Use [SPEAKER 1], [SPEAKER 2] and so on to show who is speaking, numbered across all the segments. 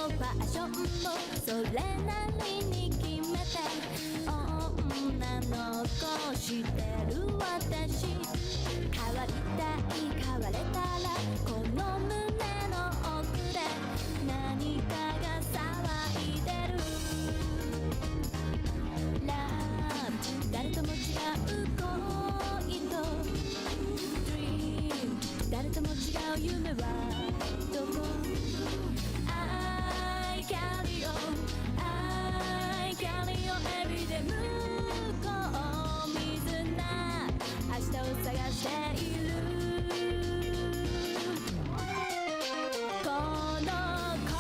[SPEAKER 1] ファッションもそれなりに決めて女の子してる私変わりたい変われたらこの胸の奥で何かが騒いでるラブ誰とも違う恋と Dream 誰とも違う夢はどこ I carry on I carry on every day 向こう見ずな明日を探しているこの心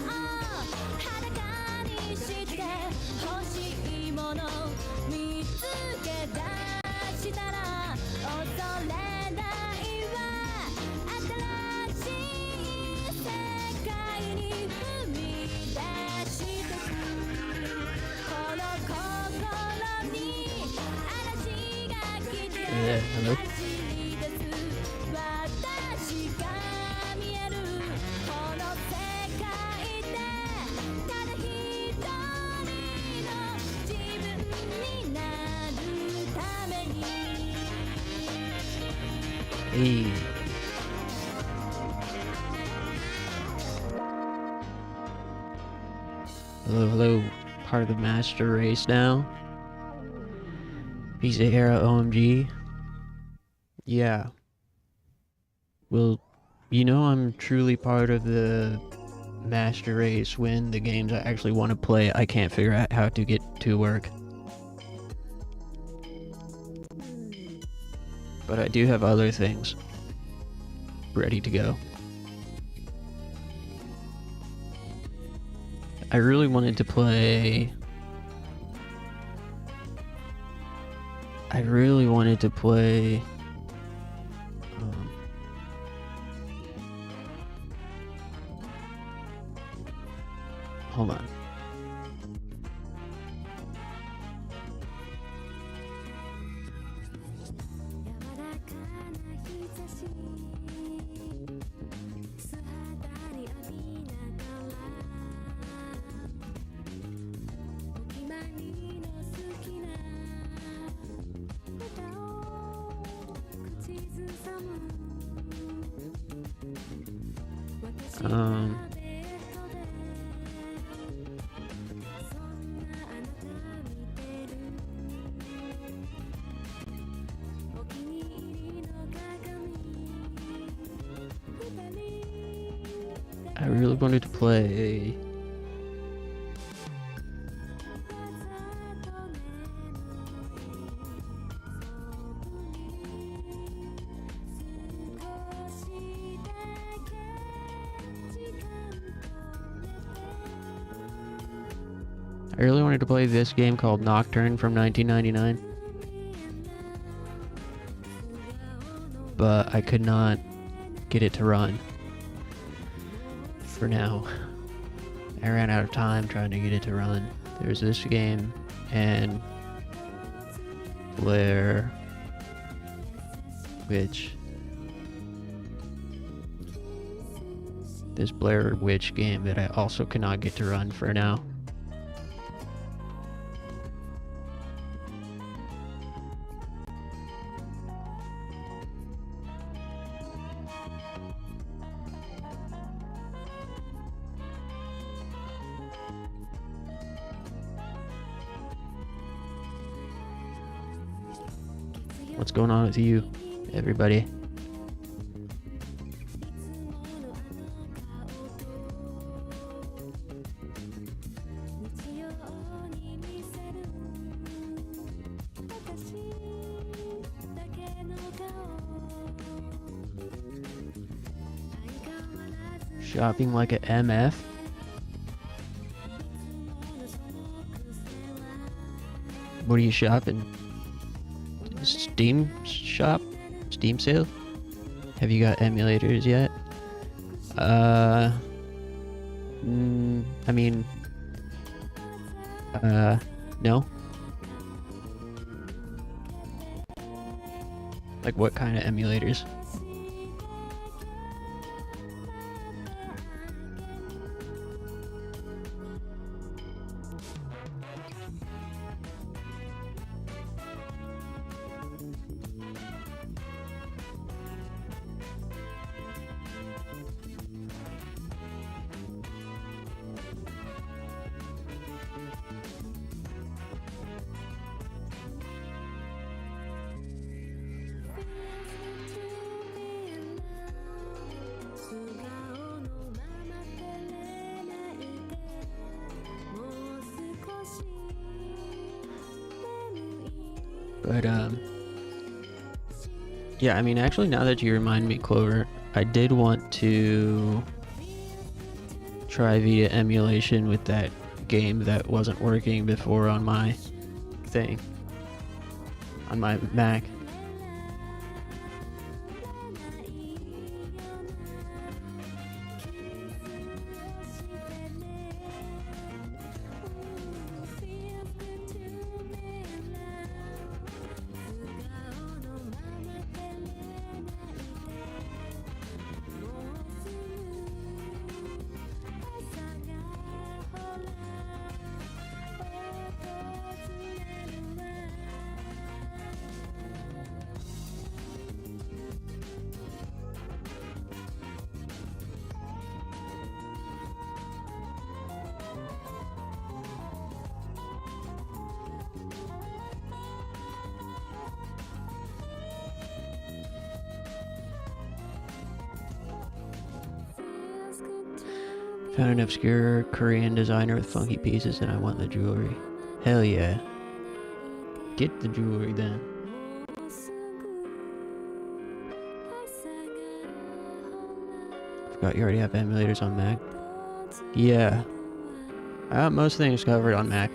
[SPEAKER 1] を裸にして欲しいもの見つけ出したら恐れないわ新しい世界に踏み出してくこの心に嵐が来て
[SPEAKER 2] Hello.
[SPEAKER 1] 走り出す私が見えるこの世界でただ一人の自分になるために
[SPEAKER 2] Hey. Hello, hello. Part of the master race now. Piece of era OMG. Yeah. Well, you know I'm truly part of the master race when the games I actually want to play I can't figure out how to get to work. But I do have other things ready to go. I really wanted to play... hold on. I really wanted to play this game called Nocturne from 1999. But I could not get it to run. For now. I ran out of time trying to get it to run. There's this game and Blair Witch. This Blair Witch game that I also cannot get to run for now. What's going on with you, everybody? Shopping like an MF? What are you shopping? Steam shop? Steam sale? Have you got emulators yet? I mean... no? Like what kind of emulators? But yeah, I mean, actually, now that you remind me, Clover, I did want to try Vita emulation with that game that wasn't working before on my thing, on my Mac. Found an obscure Korean designer with funky pieces and I want the jewelry. Hell yeah. Get the jewelry then. Forgot you already have emulators on Mac. Yeah. I got most things covered on Mac.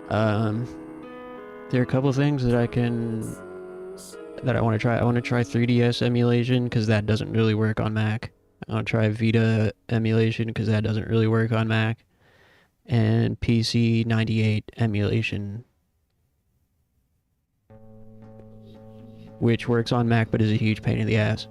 [SPEAKER 2] There are a couple things that I want to try. I want to try 3DS emulation because that doesn't really work on Mac. I want to try Vita emulation because that doesn't really work on Mac. And PC 98 emulation, which works on Mac but is a huge pain in the ass.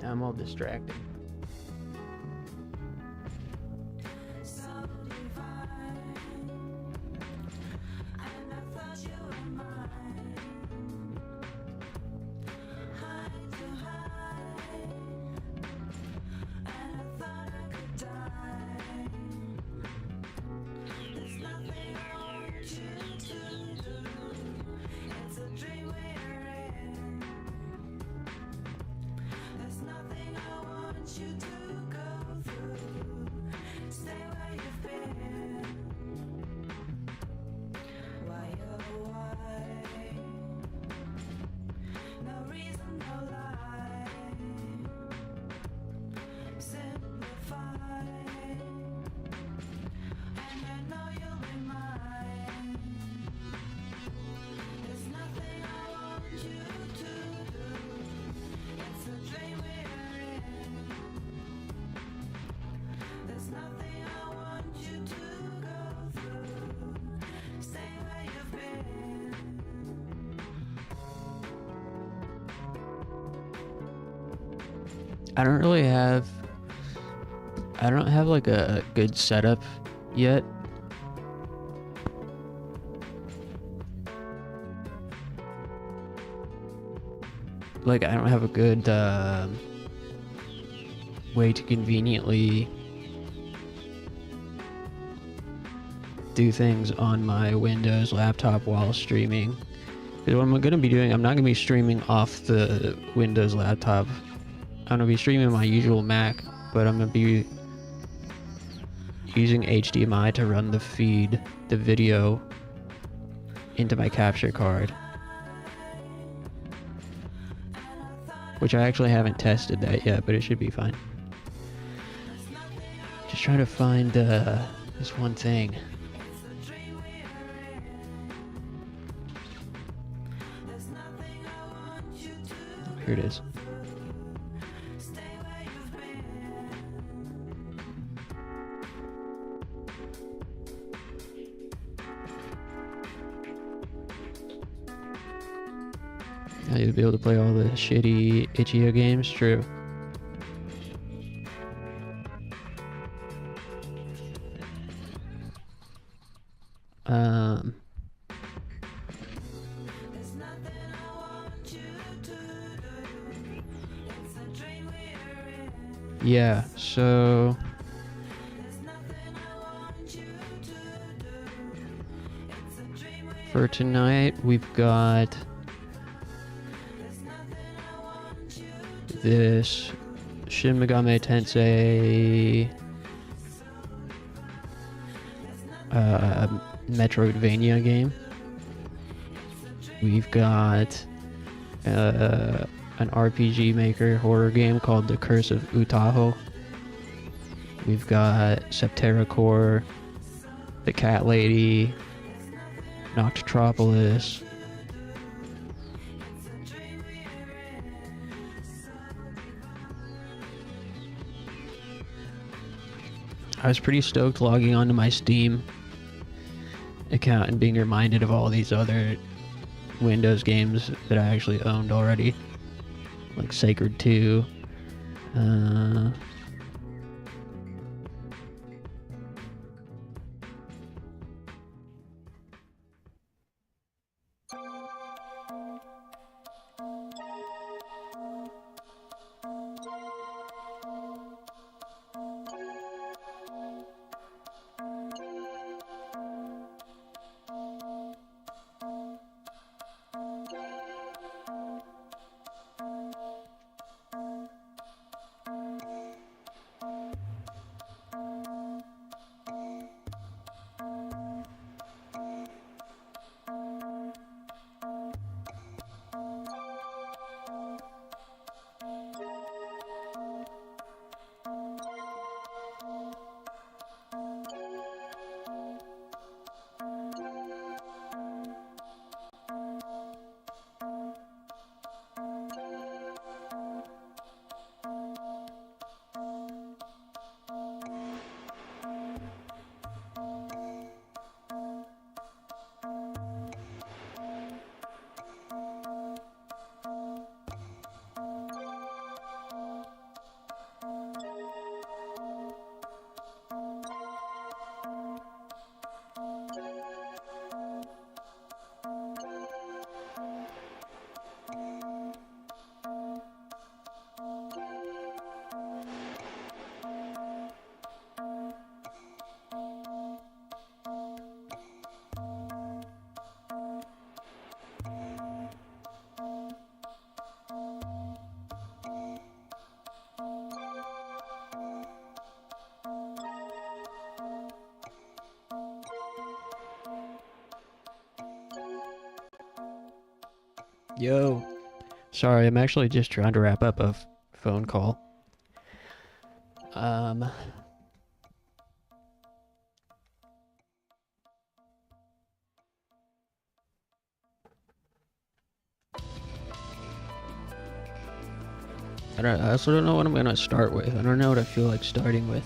[SPEAKER 2] I'm all distracted. I don't have like a good setup yet. Like I don't have a good way to conveniently do things on my Windows laptop while streaming. Because what I'm going to be doing, I'm not going to be streaming off the Windows laptop. I'm going to be streaming my usual Mac, but I'm going to be using HDMI to run the feed, the video, into my capture card. Which I actually haven't tested that yet, but it should be fine. Just trying to find this one thing. Oh, here it is. You'll be able to play all the shitty itch.io games. True. Yeah, so for tonight we've got this Shin Megami Tensei Metroidvania game. We've got an RPG Maker horror game called The Curse of Utaho. We've got Septerra Core, The Cat Lady, Noctotropolis. I was pretty stoked logging onto my Steam account and being reminded of all these other Windows games that I actually owned already, like Sacred 2. Yo. Sorry, I'm actually just trying to wrap up a phone call. I also don't know what I'm gonna start with. I don't know what I feel like starting with.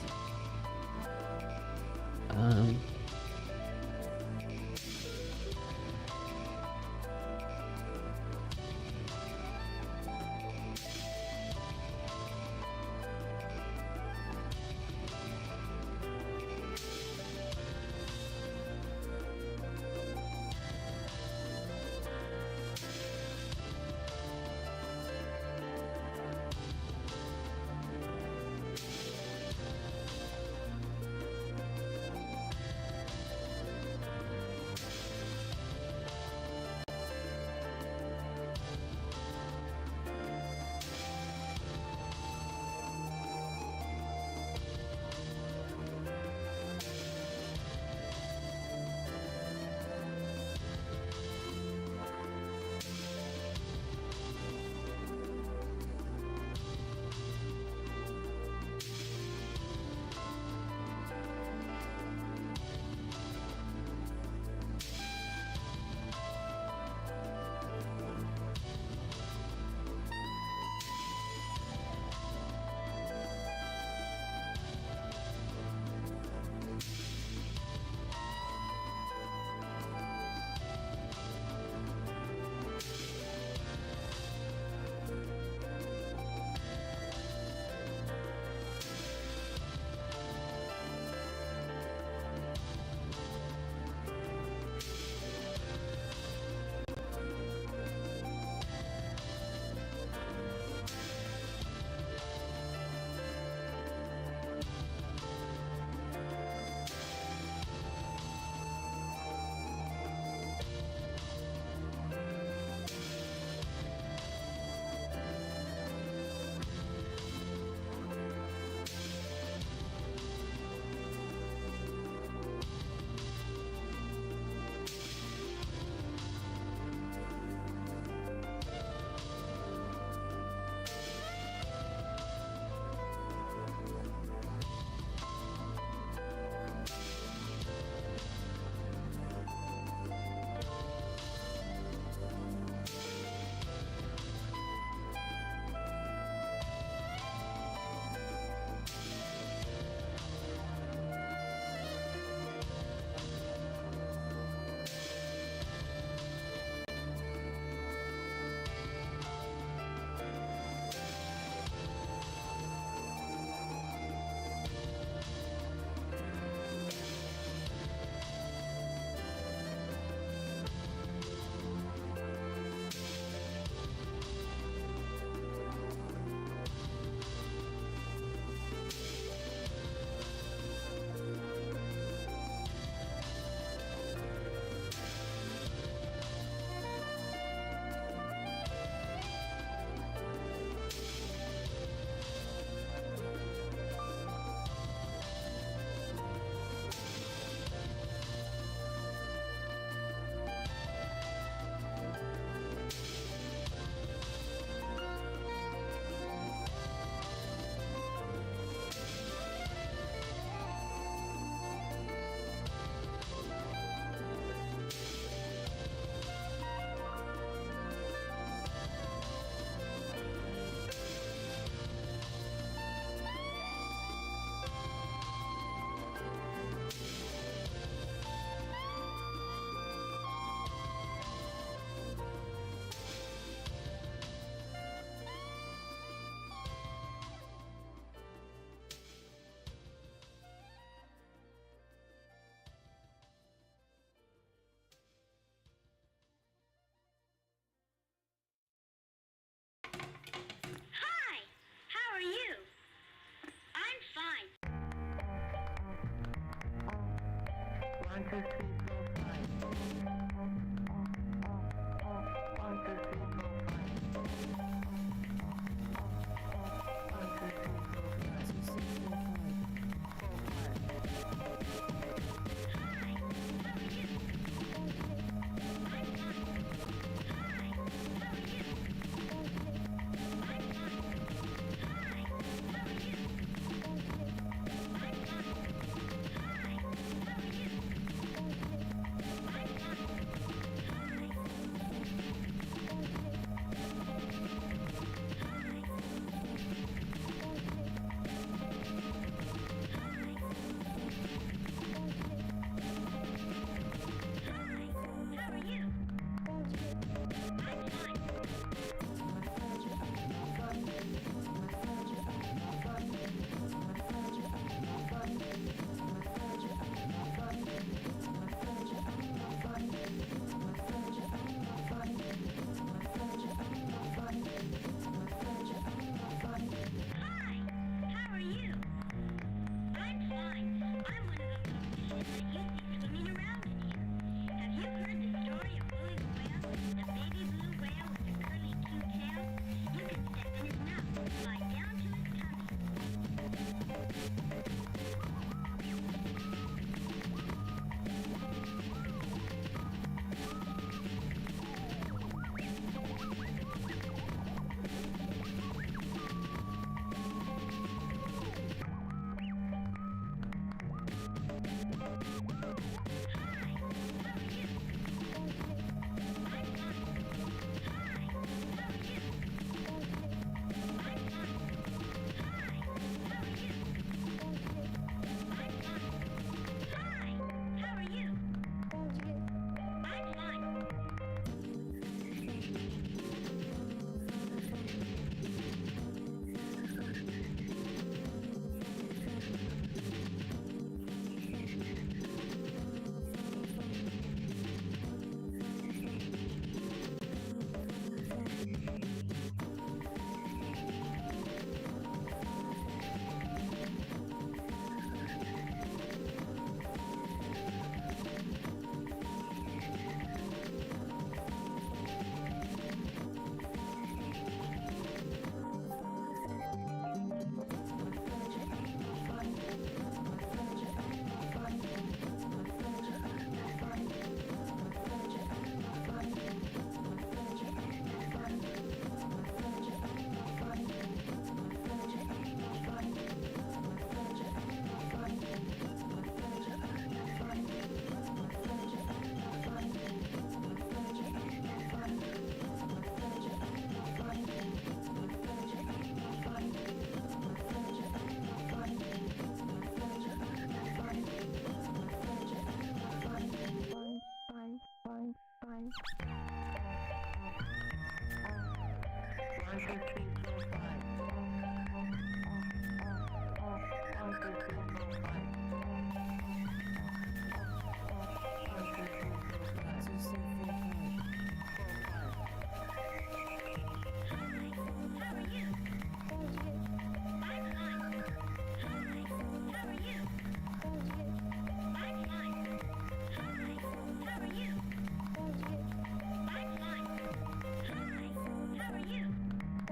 [SPEAKER 1] How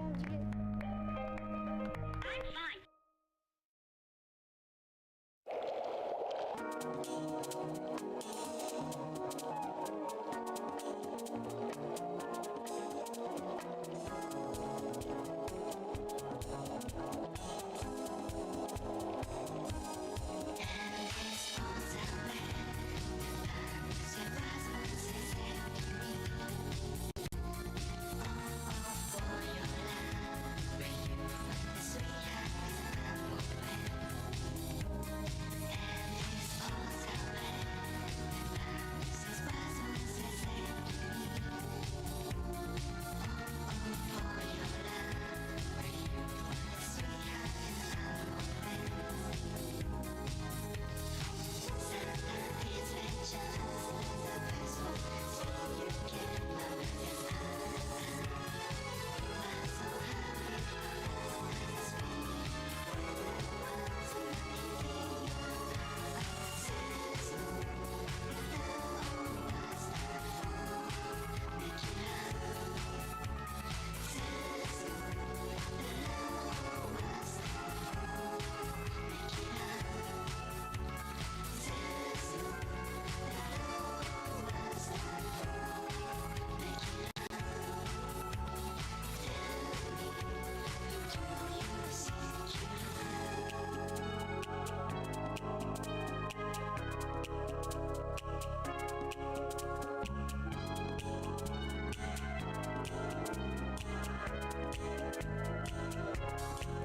[SPEAKER 1] are you?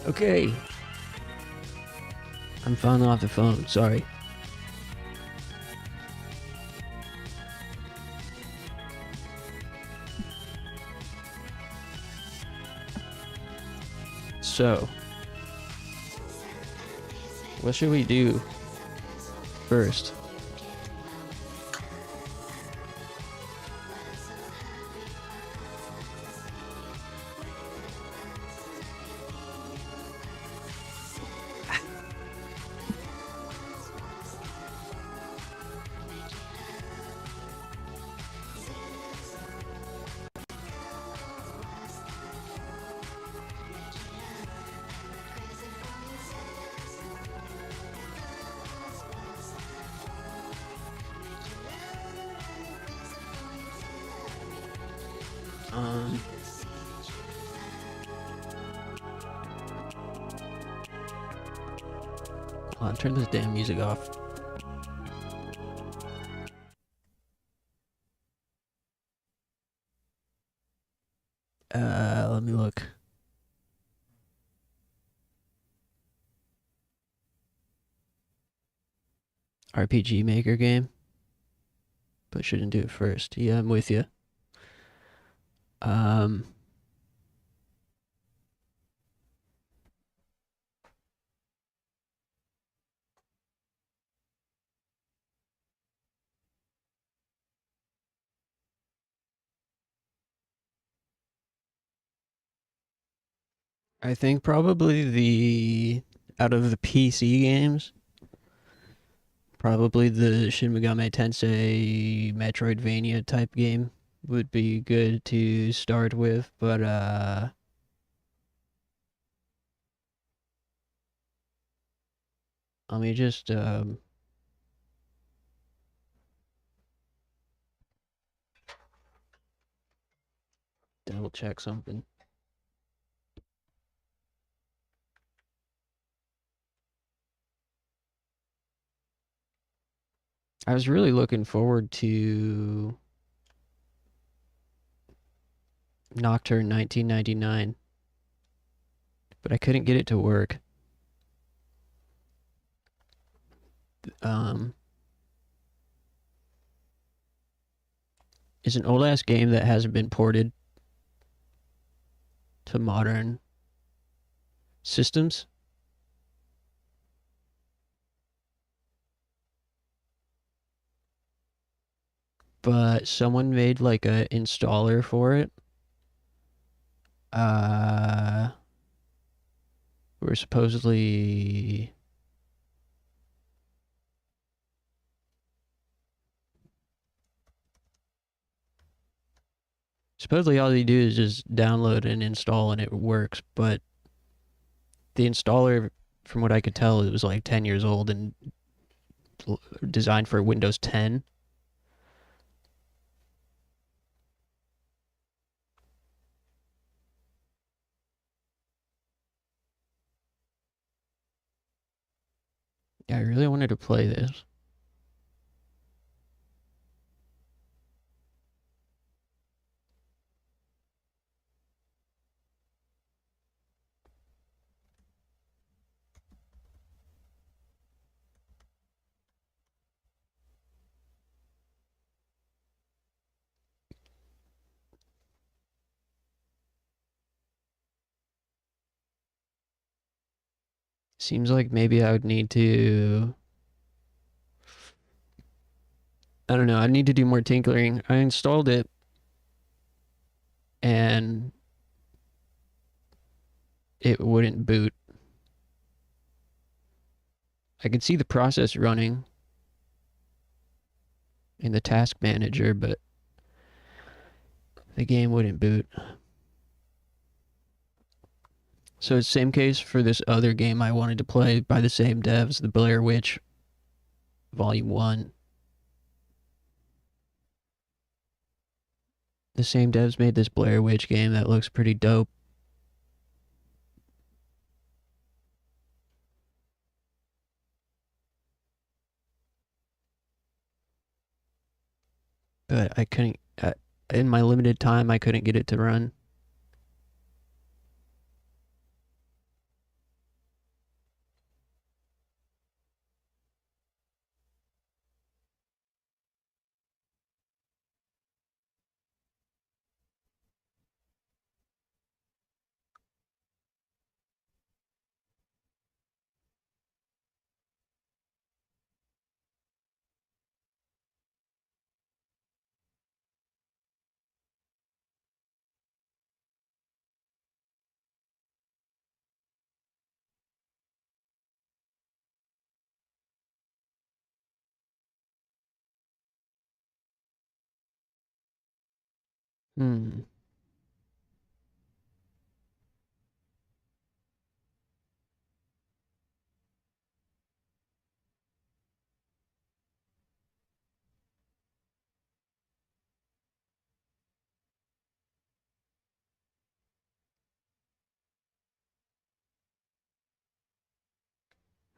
[SPEAKER 2] Okay. I'm finally off the phone, sorry. So, what should we do first? Um, hold on, turn this damn music off. Let me look. RPG Maker game? But shouldn't do it first. Yeah, I'm with you. I think probably out of the PC games, probably the Shin Megami Tensei Metroidvania type game would be good to start with, but let me just double check something. I was really looking forward to Nocturne 1999, but I couldn't get it to work. It's an old ass game that hasn't been ported to modern systems. But someone made like a installer for it. We're supposedly all you do is just download and install and it works, but the installer, from what I could tell, it was like 10 years old and designed for Windows 10. Yeah, I really wanted to play this. Seems like maybe I would need to, I don't know, I need to do more tinkering. I installed it and it wouldn't boot. I could see the process running in the task manager, but the game wouldn't boot. So it's the same case for this other game I wanted to play by the same devs, the Blair Witch Volume 1. The same devs made this Blair Witch game that looks pretty dope. But I couldn't, in my limited time, I couldn't get it to run. Hmm.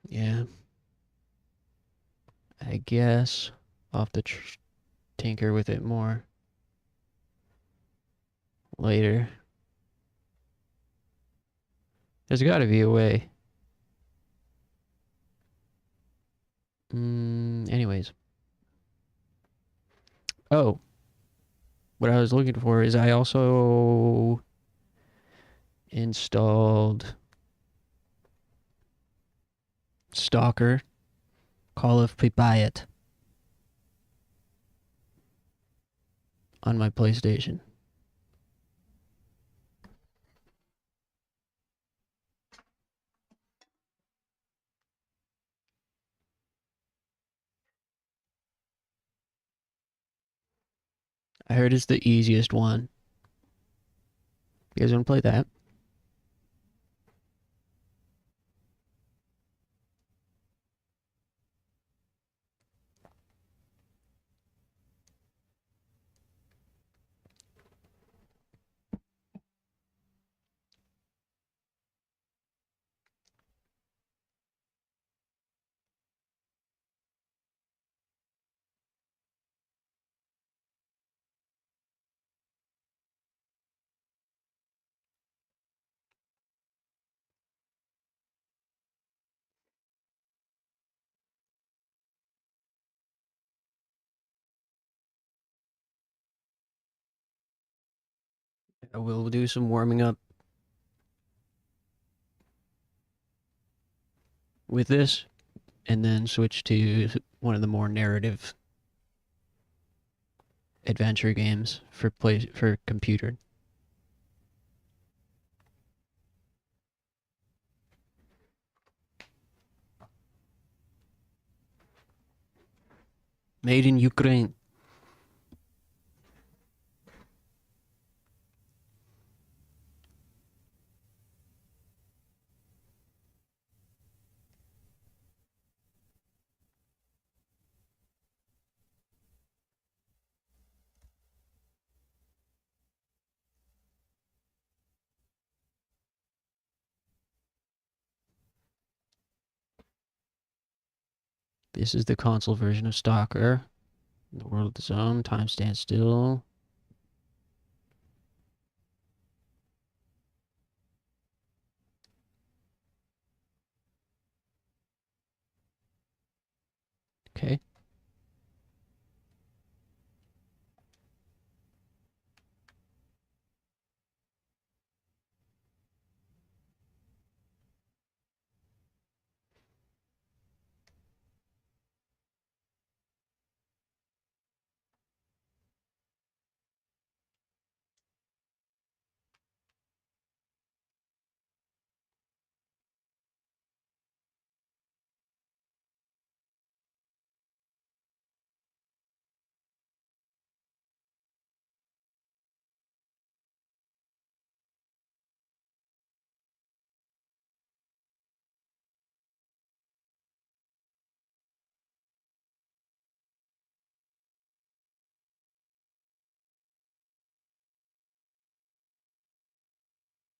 [SPEAKER 2] Yeah. I guess I'll have to tinker with it more later. There's got to be a way. Anyways. Oh, what I was looking for is I also installed Stalker Call of Pripyat on my PlayStation. I heard it's the easiest one. You guys want to play that? We'll do some warming up with this and then switch to one of the more narrative adventure games for computer. Made in Ukraine. This is the console version of Stalker. The world of its own. Time stands still. Okay.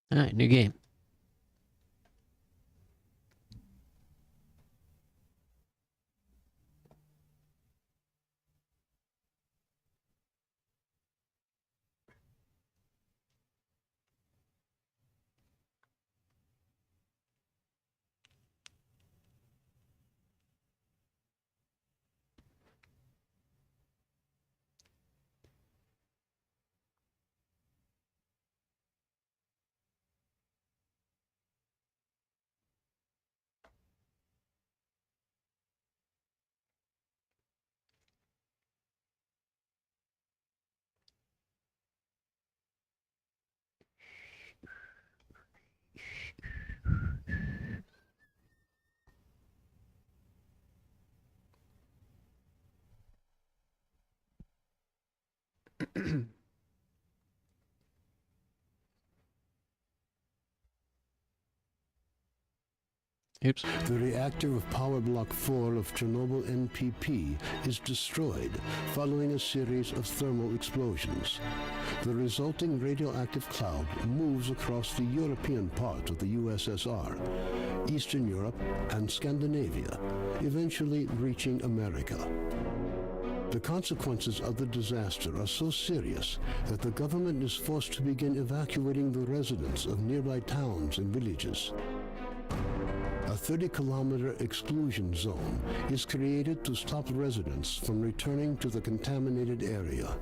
[SPEAKER 2] All right, new game. Oops.
[SPEAKER 3] The reactor of Power Block 4 of Chernobyl NPP is destroyed following a series of thermal explosions. The resulting radioactive cloud moves across the European part of the USSR, Eastern Europe, and Scandinavia, eventually reaching America. The consequences of the disaster are so serious that the government is forced to begin evacuating the residents of nearby towns and villages. A 30-kilometer exclusion zone is created to stop residents from returning to the contaminated area.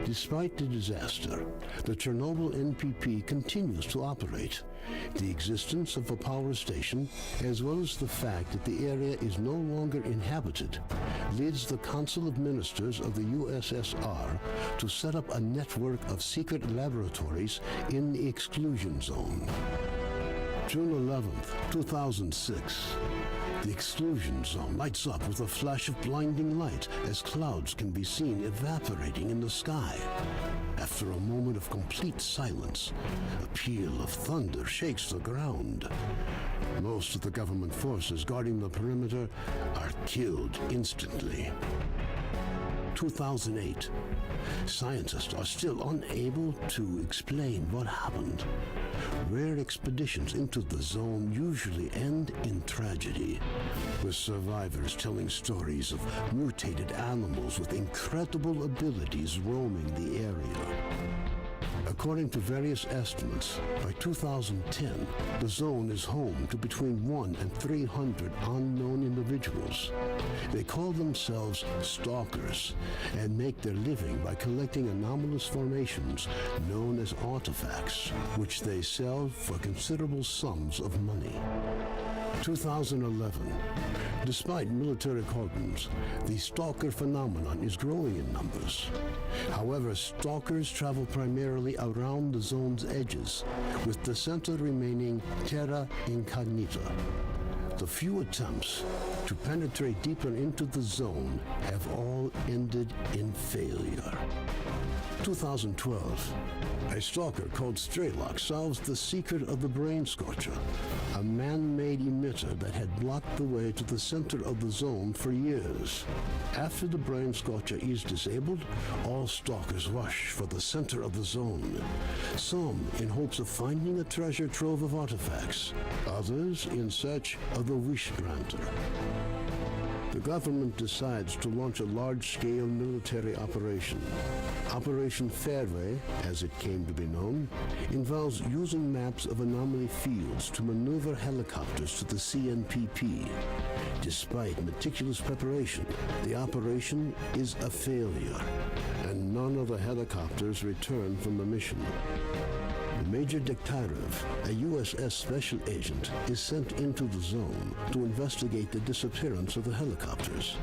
[SPEAKER 3] Despite the disaster, the Chernobyl NPP continues to operate. The existence of a power station, as well as the fact that the area is no longer inhabited, leads the Council of Ministers of the USSR to set up a network of secret laboratories in the exclusion zone. June 11th, 2006. The exclusion zone lights up with a flash of blinding light as clouds can be seen evaporating in the sky. After a moment of complete silence, a peal of thunder shakes the ground. Most of the government forces guarding the perimeter are killed instantly. 2008. Scientists are still unable to explain what happened. Rare expeditions into the zone usually end in tragedy, with survivors telling stories of mutated animals with incredible abilities roaming the area. According to various estimates, by 2010, the zone is home to between 100 and 300 unknown individuals. They call themselves stalkers and make their living by collecting anomalous formations known as artifacts, which they sell for considerable sums of money. 2011. Despite military cordons, the stalker phenomenon is growing in numbers. However, stalkers travel primarily around the zone's edges, with the center remaining terra incognita. The few attempts to penetrate deeper into the zone have all ended in failure. 2012. A stalker called Strelok solves the secret of the Brain Scorcher, a man-made emitter that had blocked the way to the center of the zone for years. After the Brain Scorcher is disabled, all stalkers rush for the center of the zone, some in hopes of finding a treasure trove of artifacts, others in search of the Wish Granter. The government decides to launch a large-scale military operation. Operation Fairway, as it came to be known, involves using maps of anomaly fields to maneuver helicopters to the CNPP. Despite meticulous preparation, the operation is a failure, and none of the helicopters return from the mission. Major Dektarov, a USS special agent, is sent into the zone to investigate the disappearance of the helicopters.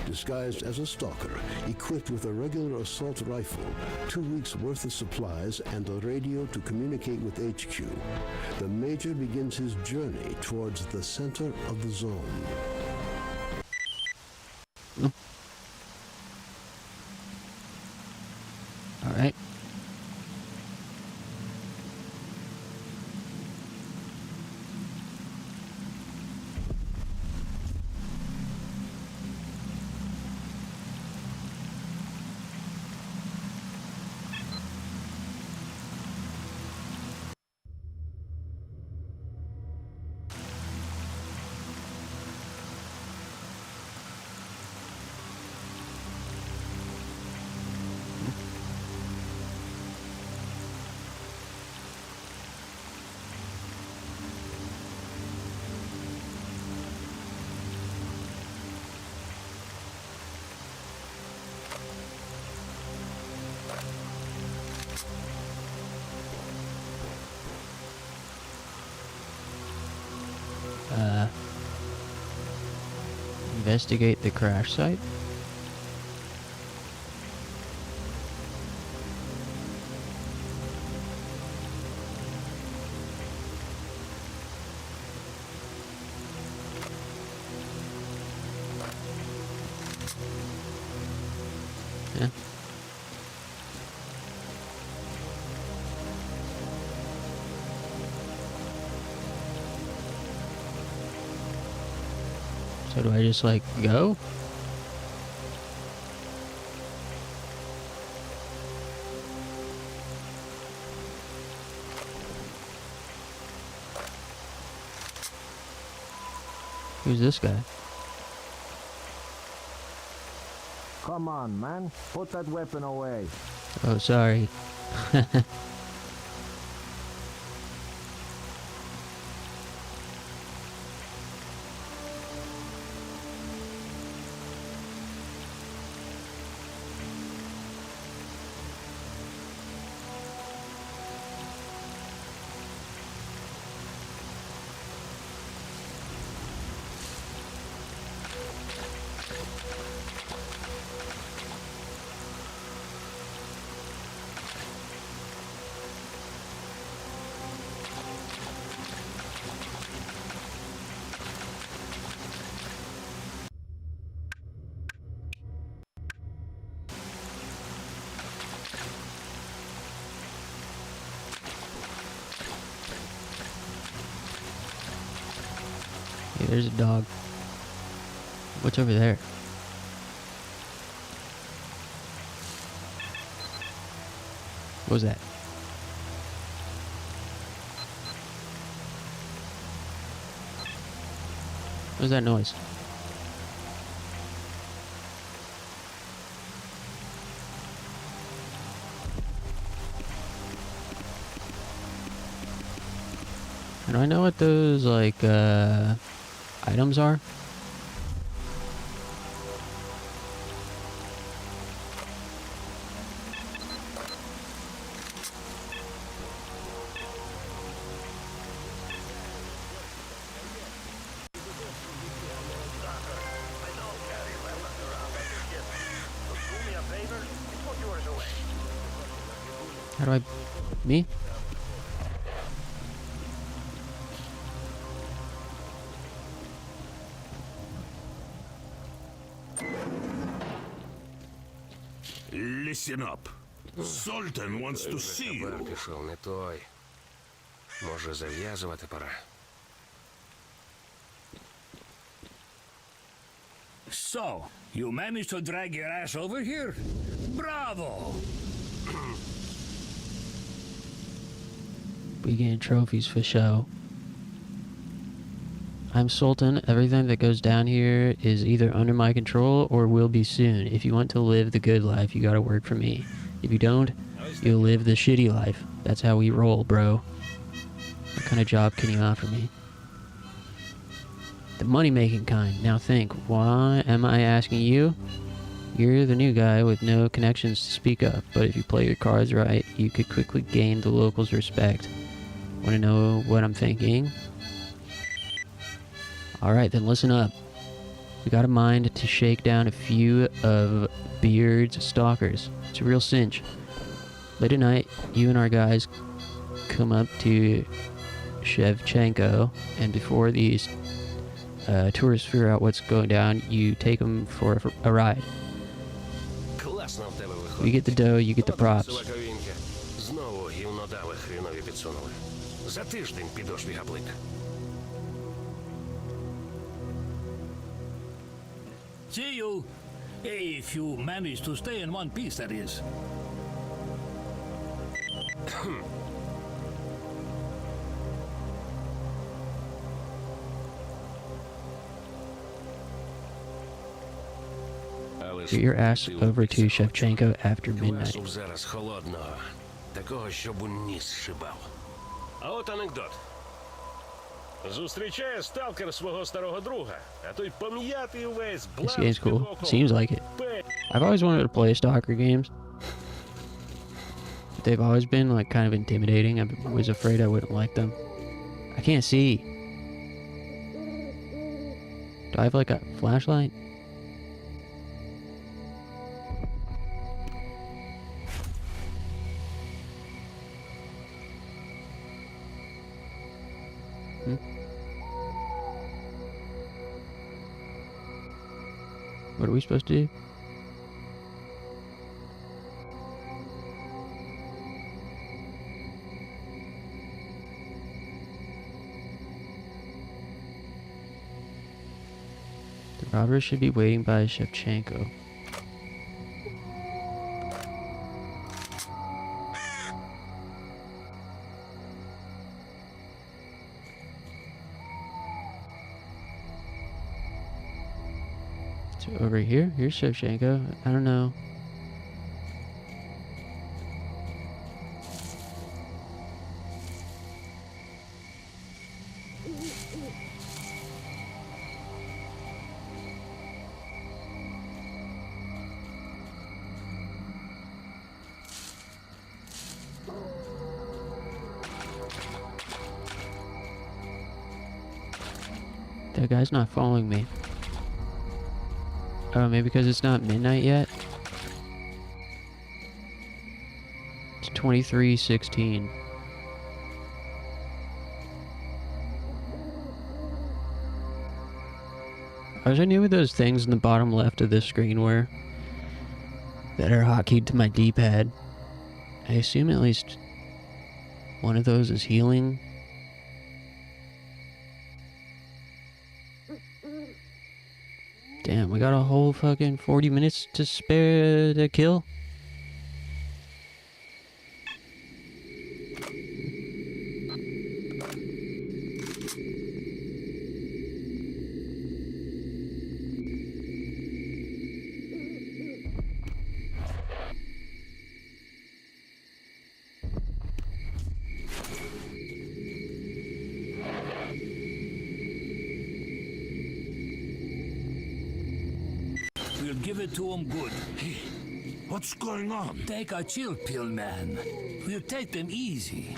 [SPEAKER 3] Disguised as a stalker, equipped with a regular assault rifle, 2 weeks' worth of supplies, and a radio to communicate with HQ, the Major begins his journey towards the center of the zone.
[SPEAKER 2] All right. Investigate the crash site. Yeah. So do I just like go? Who's this guy?
[SPEAKER 4] Come on, man. Put that weapon away.
[SPEAKER 2] Oh, sorry. Hey, there's a dog. What's over there? What was that? What was that noise? And I know what those, like, items are. How do I... Me?
[SPEAKER 5] Listen up. Sultan wants to see you.
[SPEAKER 6] Хабар пішов не той. Може, зав'язувати пора.
[SPEAKER 5] So, you managed to drag your ass over here? Bravo!
[SPEAKER 2] We gain trophies for show. I'm Sultan. Everything that goes down here is either under my control or will be soon. If you want to live the good life, you gotta work for me. If you don't, you'll live the shitty life. That's how we roll, bro. What kind of job can you offer me? The money-making kind. Now think, why am I asking you? You're the new guy with no connections to speak of, but if you play your cards right, you could quickly gain the locals' respect. Want to know what I'm thinking? Alright, then listen up. We got a mind to shake down a few of Beard's stalkers. It's a real cinch. Late at night, you and our guys come up to Shevchenko, and before these tourists figure out what's going down, you take them for a ride.
[SPEAKER 6] Класно в тебе виходить.
[SPEAKER 2] We get the dough, you get the props.
[SPEAKER 6] Солоковінька. Знову гівнодали хрінові підсунули. За тиждень підошві гаплик.
[SPEAKER 5] See you. If you manage to stay in one piece, that is.
[SPEAKER 6] Але
[SPEAKER 2] Get your ass
[SPEAKER 6] ти
[SPEAKER 2] over to
[SPEAKER 6] обіцяв.
[SPEAKER 2] Shevchenko after midnight.
[SPEAKER 6] Квасу б зараз холодного. Такого, щоб у ніс шибав. А от анекдот. Зустрічає сталкер свого старого друга, а той пом'ятий увесь,
[SPEAKER 2] This
[SPEAKER 6] блав
[SPEAKER 2] game's
[SPEAKER 6] з-під
[SPEAKER 2] cool.
[SPEAKER 6] оку.
[SPEAKER 2] Seems like it.
[SPEAKER 6] Пе-
[SPEAKER 2] I've always wanted to play stalker games. But they've always been like kind of intimidating. I was afraid I wouldn't like them. I can't see. Do I have like a flashlight? What are we supposed to do? The robber should be waiting by Shevchenko. So over here, here's Shevchenko. I don't know. That guy's not following me. Oh, maybe because it's not midnight yet? It's 23:16. I wish I knew what those things in the bottom left of this screen were that are hotkeyed to my D-pad. I assume at least one of those is healing. Damn, we got a whole fucking 40 minutes to spare to kill.
[SPEAKER 5] We'll give it to him good.
[SPEAKER 7] What's going on?
[SPEAKER 5] Take a chill pill, man. We'll take them easy.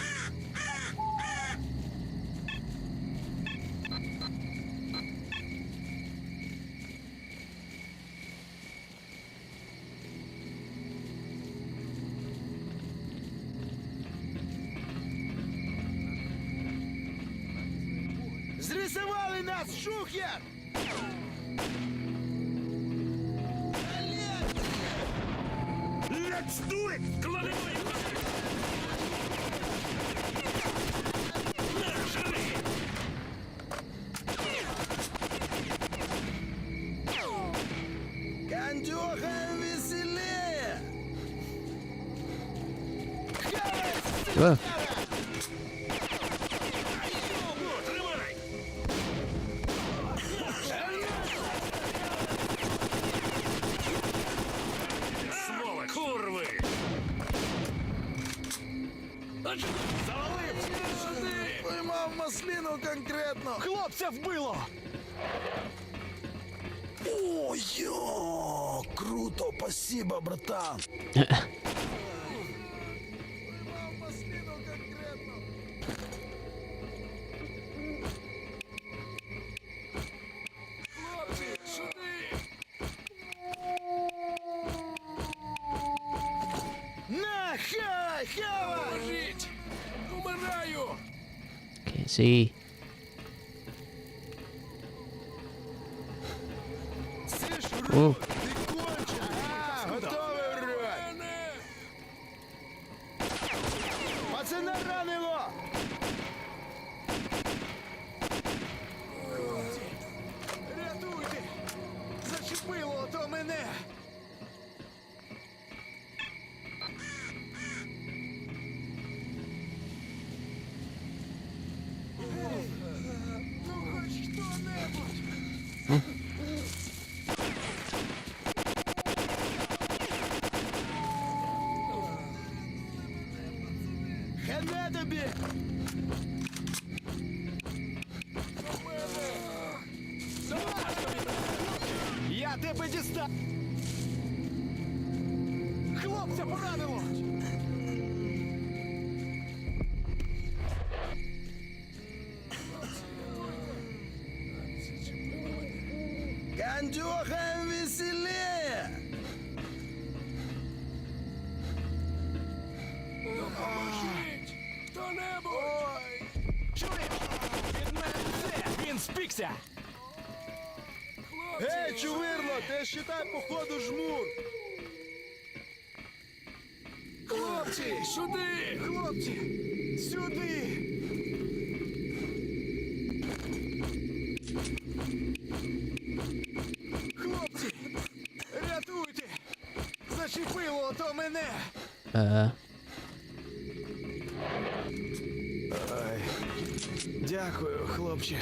[SPEAKER 7] Зрисували нас, шухер! Let's do it! Кандюха веселее!
[SPEAKER 2] Whoa.
[SPEAKER 6] Курви!
[SPEAKER 7] Завалив! Поймав маслину конкретно! Хлопця вбило! Ой-ё! Круто! Спасибо, братан! Поймав маслину конкретно! Хлопці, сюди! На, хай, хава! Поможіть! Умираю!
[SPEAKER 2] Can't see. Whoa.
[SPEAKER 7] Ти кончений! А, готовий, урод! Пацана ранило! Рятуйте! Зачепило то мене! Ну хоч хто-небудь! Хана тобі! Я тебе дістав! Хлопця поранило! Кандюха веселее! Допоможіть! Хто-небудь! Ой! Чуєш? Від мене це! Він спікся! Гей, чувирло, ти считай походу жмур! Хлопці, сюди! Хлопці, сюди! мене! Ой. Дякую, хлопче.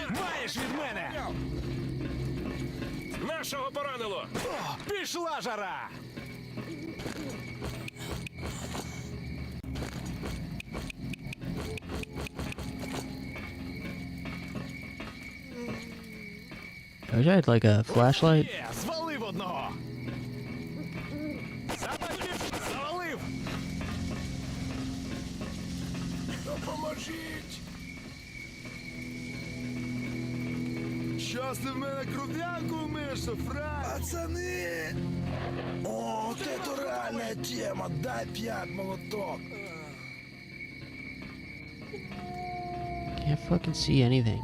[SPEAKER 7] Маєш від мене!
[SPEAKER 6] Нашого поранило!
[SPEAKER 7] Пішла жара!
[SPEAKER 2] I wish I had like a flashlight.
[SPEAKER 7] Є, звалив одного! Завалив!
[SPEAKER 6] Допоможіть!
[SPEAKER 7] Щас ти в мене кров'янку вмиєш, Фрай! Пацани! О, вот это реальная тема! Дай 5 молоток!
[SPEAKER 2] Can't fucking see anything.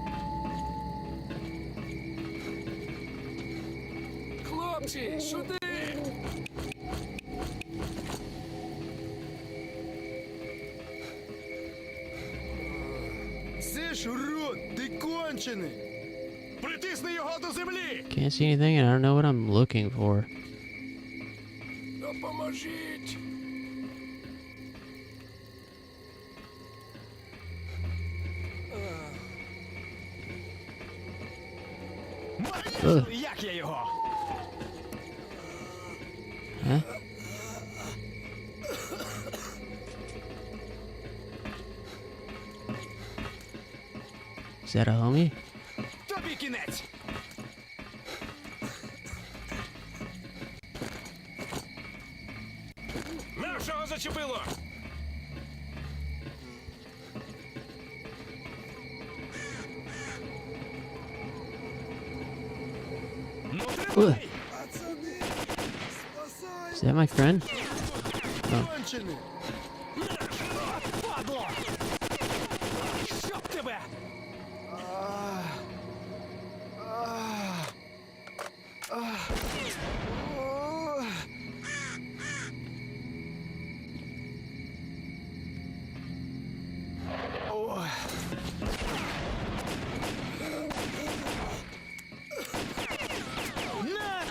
[SPEAKER 6] Хлопці, сюди!
[SPEAKER 7] Сиш, урод, ти кончений! Притисни його до землі!
[SPEAKER 2] Can't see anything, and I don't know what I'm looking for.
[SPEAKER 6] Допоможіть!
[SPEAKER 7] Як я його?
[SPEAKER 2] Huh? Is that a homie?
[SPEAKER 7] Тобі кінець!
[SPEAKER 6] Нашого зачепило!
[SPEAKER 7] Ну,
[SPEAKER 2] Ugh.
[SPEAKER 7] тримай! Пацани! Спасай!
[SPEAKER 2] Is that my friend?
[SPEAKER 7] Кончений! Падло! Щоб тебе! Ой. На!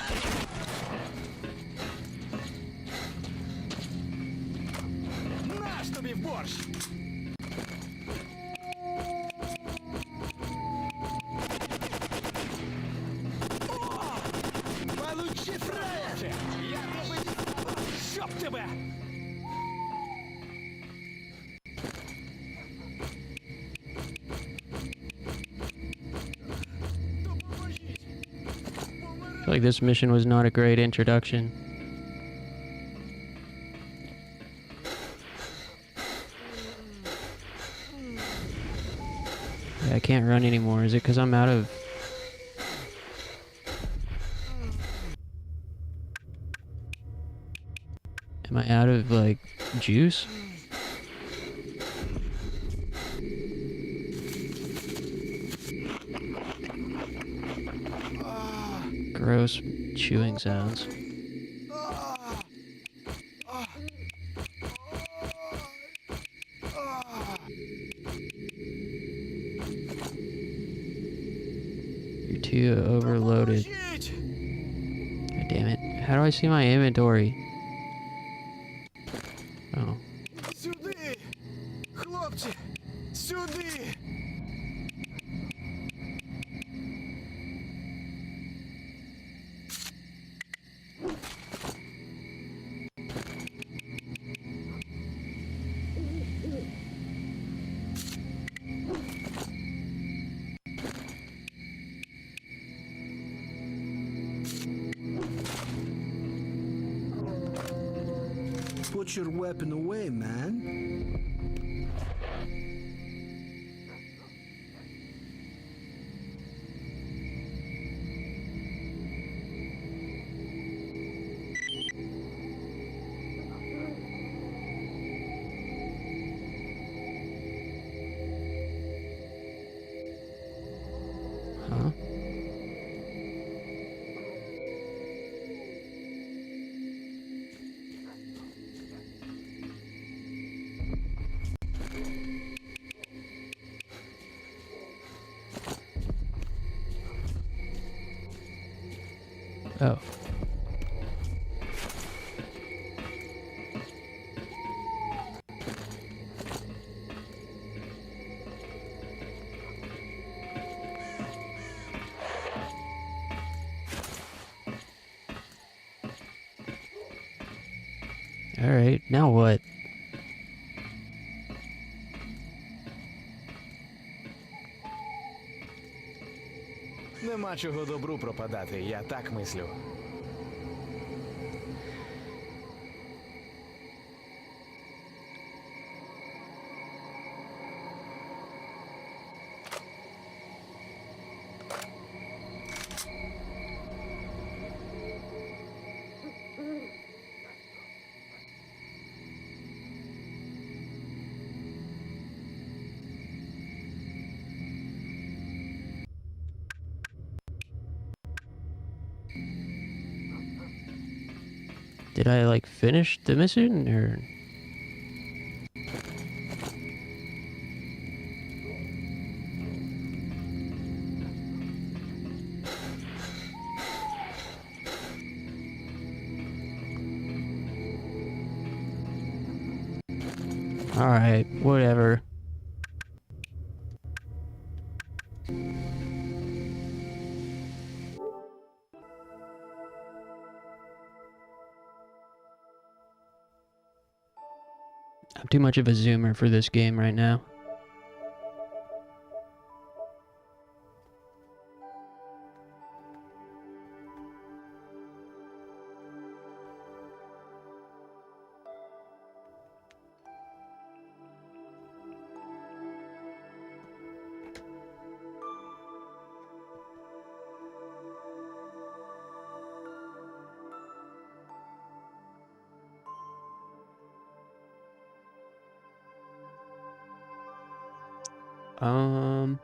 [SPEAKER 7] Наш тобі в борщ! О! Получи, фраєр! Я тебе... Щоб тебе! Допоможіть!
[SPEAKER 2] I feel like this mission was not a great introduction. Yeah, I can't run anymore. Is it because I'm out of... Am I out of, like, juice? Gross chewing sounds. You're too overloaded.
[SPEAKER 7] Допоможіть!
[SPEAKER 2] God damn it. How do I see my inventory? Oh.
[SPEAKER 7] Сюди! Хлопці! Сюди!
[SPEAKER 8] Put your weapon away, man.
[SPEAKER 2] Huh? Oh. Alright, now what?
[SPEAKER 9] Нема чого добру пропадати, я так мислю.
[SPEAKER 2] Did I, like, finish the mission, or...? Alright, whatever. I'm too much of a zoomer for this game right now. Um...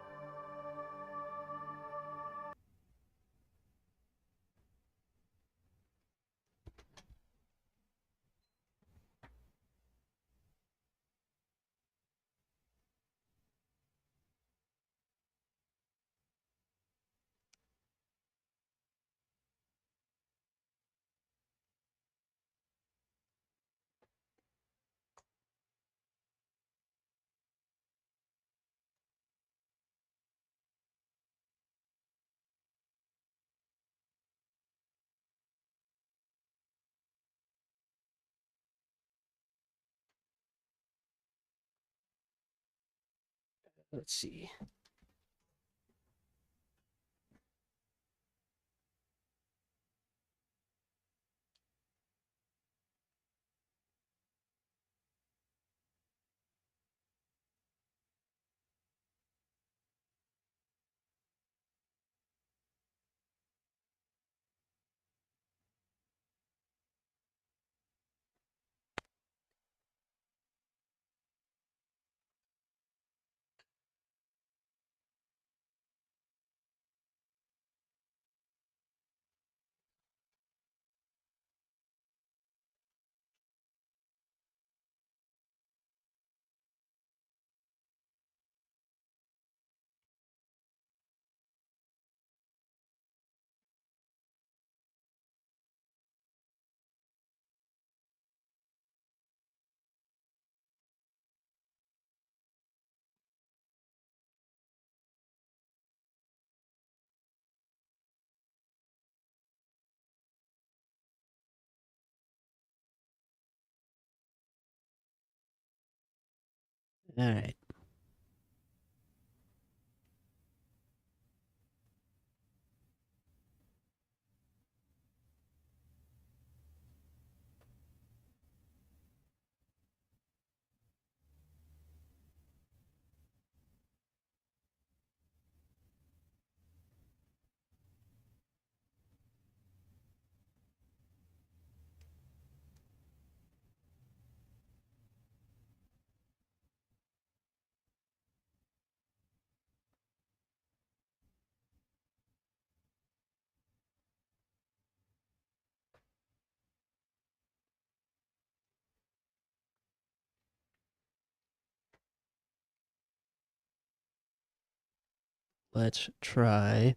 [SPEAKER 2] Let's see. Alright. Let's try...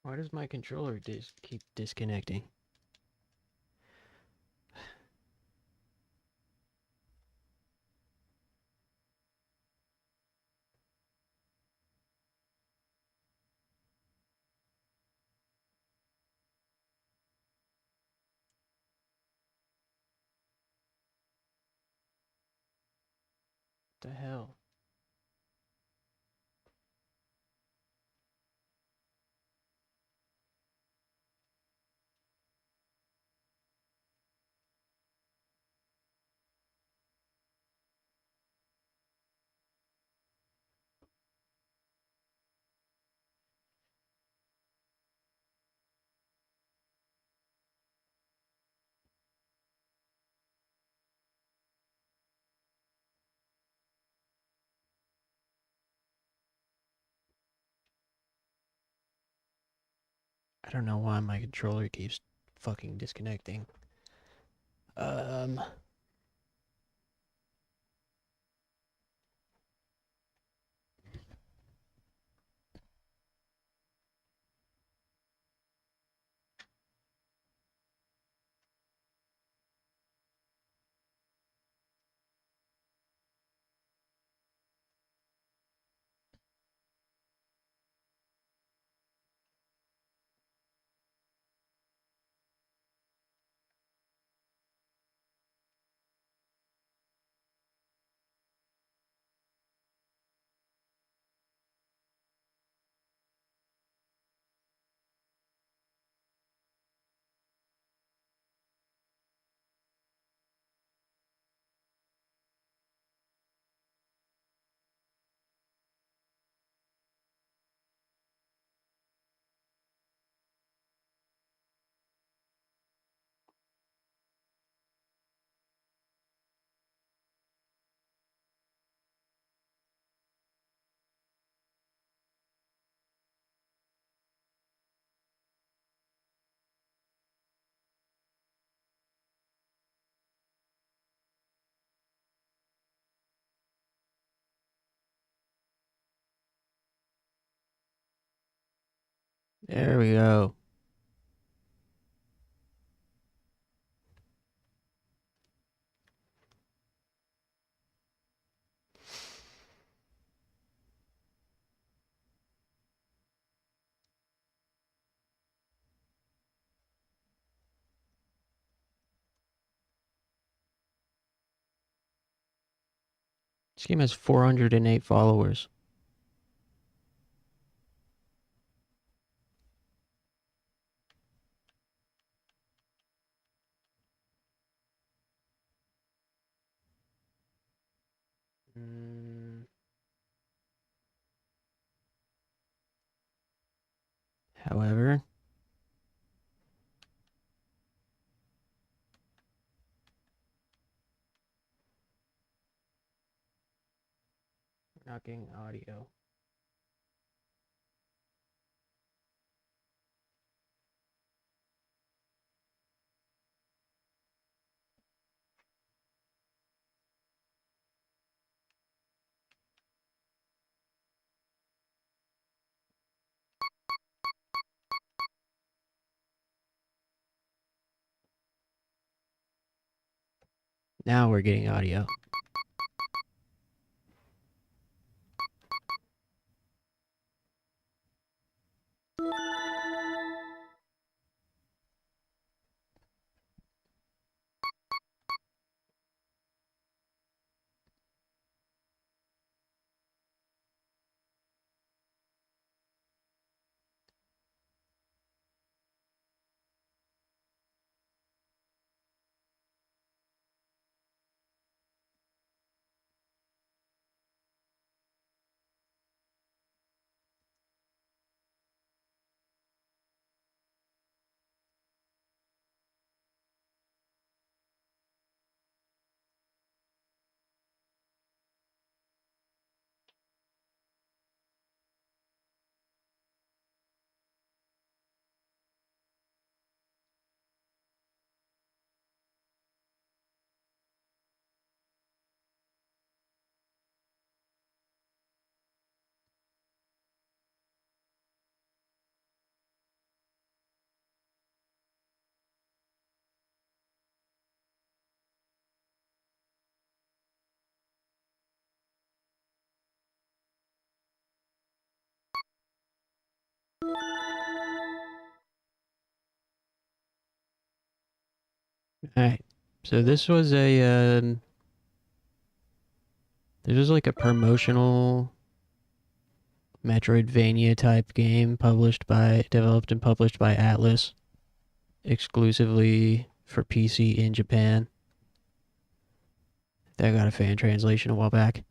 [SPEAKER 2] Why does my controller keep disconnecting? What the hell? I don't know why my controller keeps fucking disconnecting. Um... There we go. This game has 408 followers. However, we're not getting audio. Now we're getting audio. Alright, so this was like a promotional Metroidvania type game developed and published by Atlas, exclusively for PC in Japan. That got a fan translation a while back.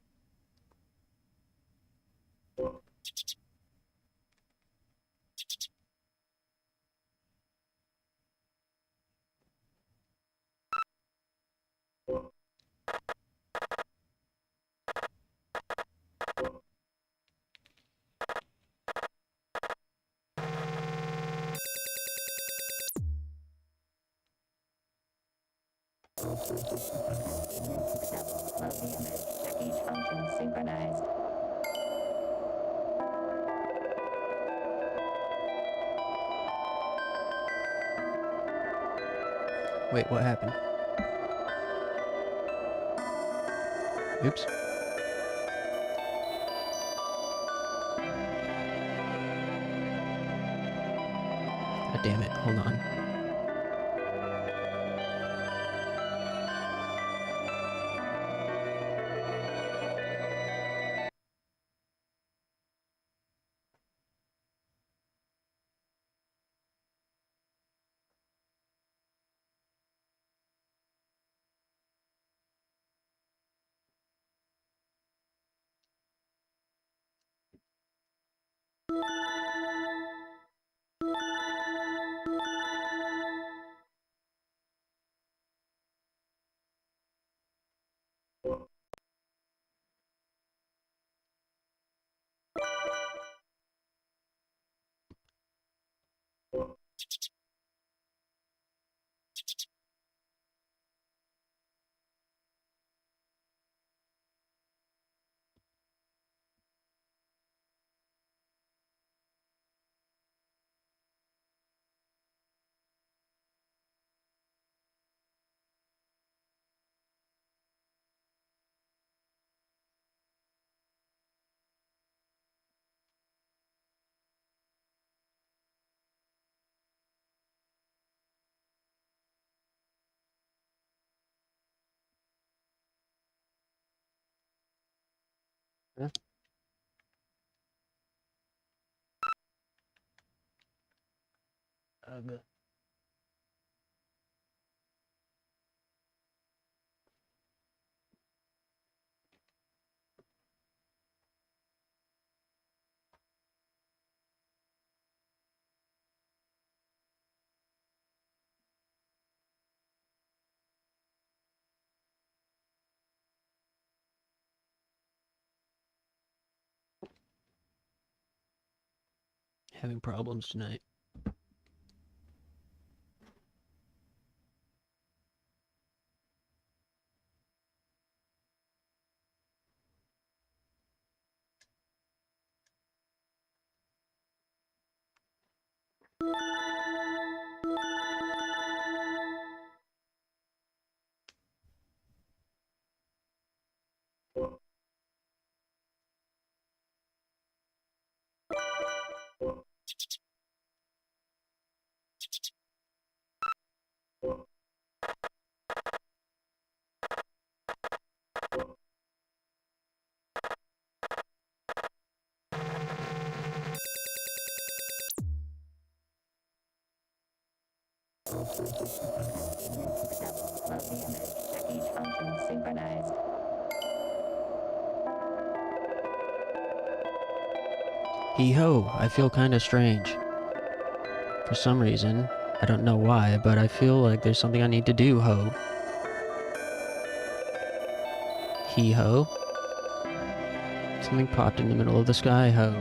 [SPEAKER 2] Wait, what happened? Oops. God damn it, hold on. Huh? Ugh. Having problems tonight. Hee-ho, I feel kinda strange. For some reason, I don't know why, but I feel like there's something I need to do, ho. Hee-ho? Something popped in the middle of the sky, ho.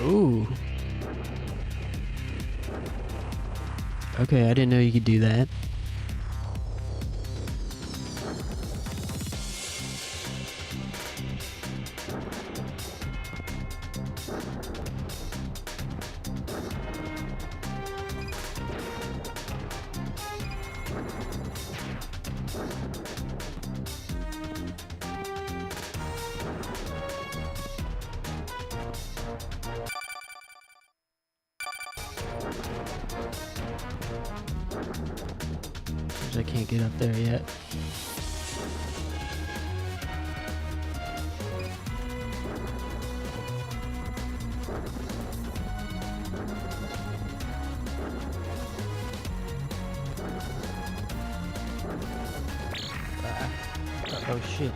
[SPEAKER 2] Ooh. Okay, I didn't know you could do that. I can't get up there yet. Oh shit.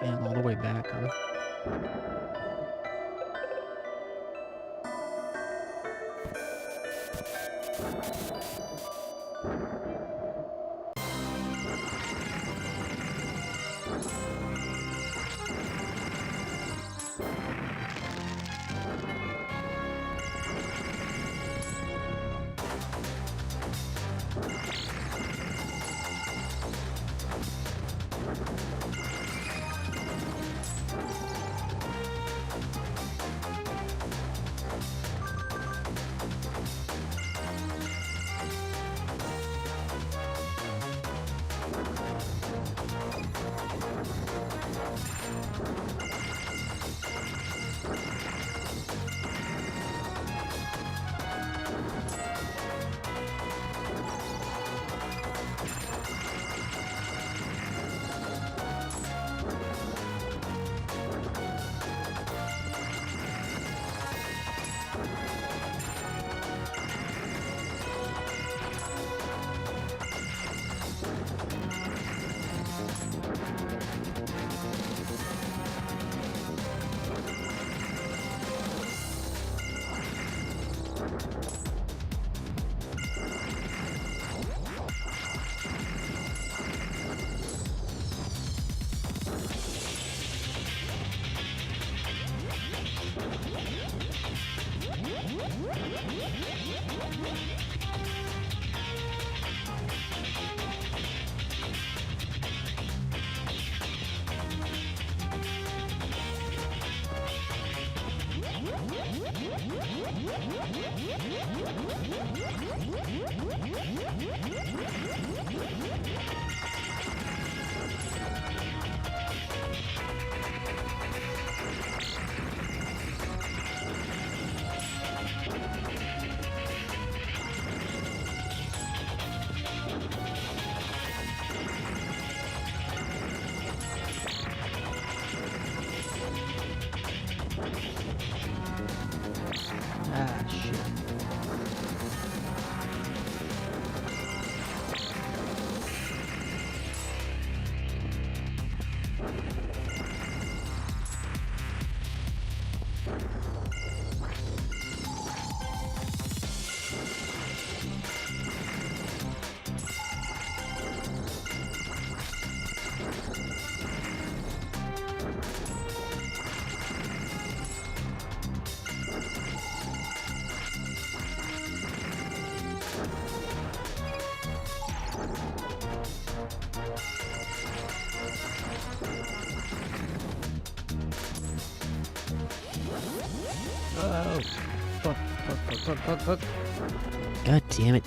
[SPEAKER 2] Damn, all the way back, huh? Fuck. God damn it.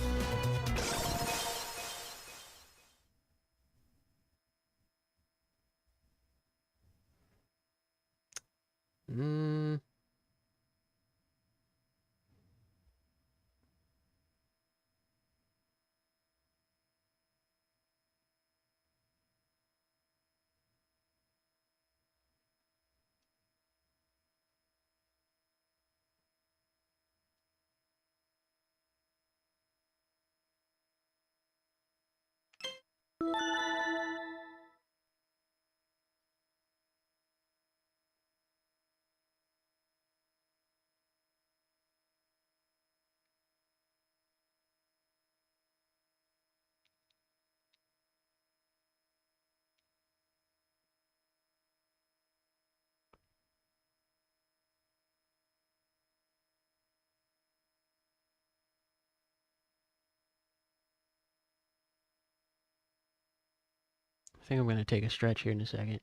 [SPEAKER 2] I think I'm gonna take a stretch here in a second.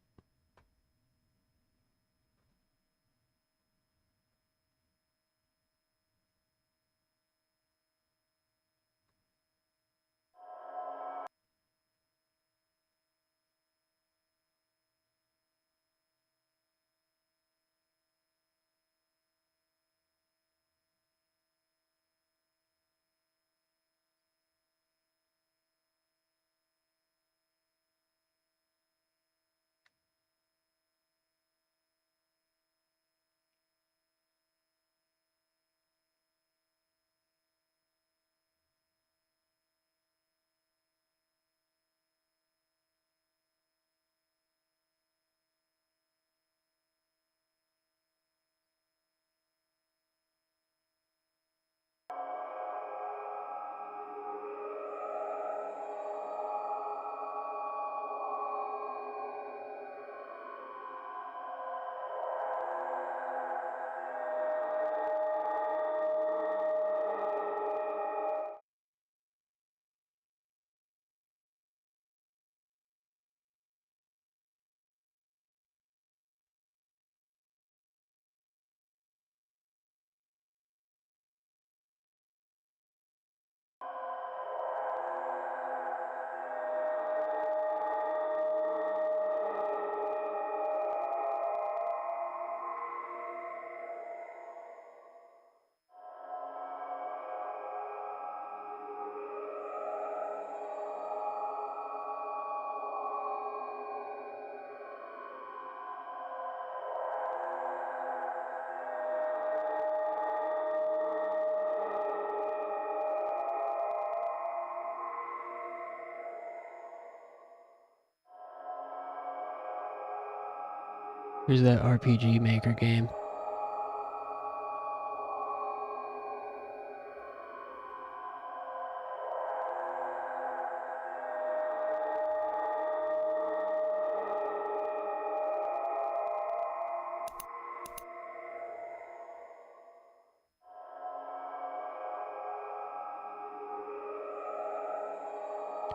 [SPEAKER 2] Here's that RPG Maker game.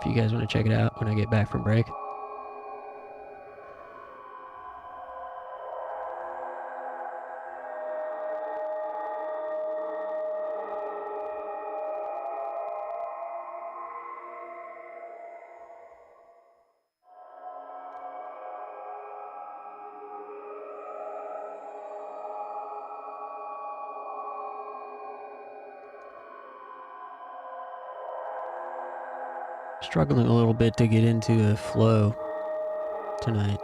[SPEAKER 2] If you guys want to check it out when I get back from break. Struggling a little bit to get into a flow tonight.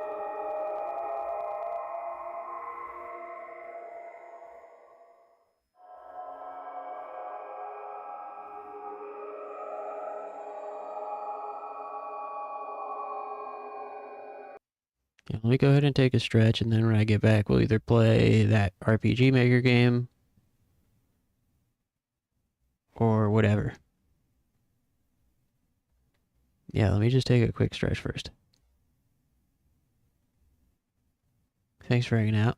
[SPEAKER 2] Yeah, let me go ahead and take a stretch, and then when I get back, we'll either play that RPG Maker game or whatever. Yeah, let me just take a quick stretch first. Thanks for hanging out.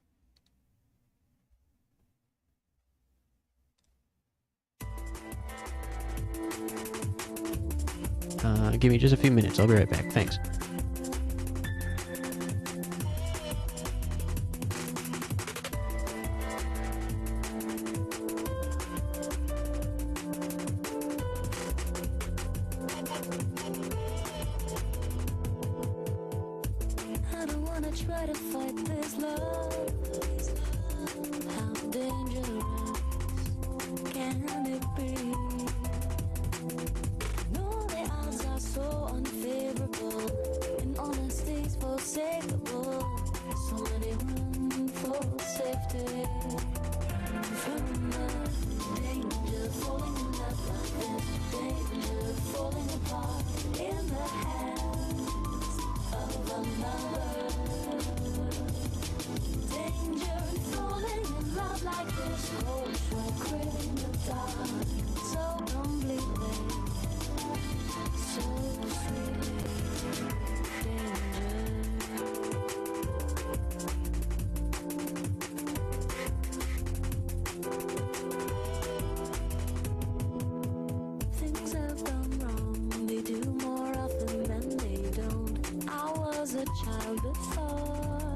[SPEAKER 2] Give me just a few minutes. I'll be right back. Thanks.
[SPEAKER 1] try to fight this love? How dangerous can it be? No, the odds are so unfavorable, and honesty's forsakable. So many run for safety from the danger, falling in love like this, danger, falling apart in the hands of another. Danger, falling in love like this, hopes we're craving the dark so completely, so sweetly. Danger. Things have gone wrong, they do more often than they don't. I was a child before,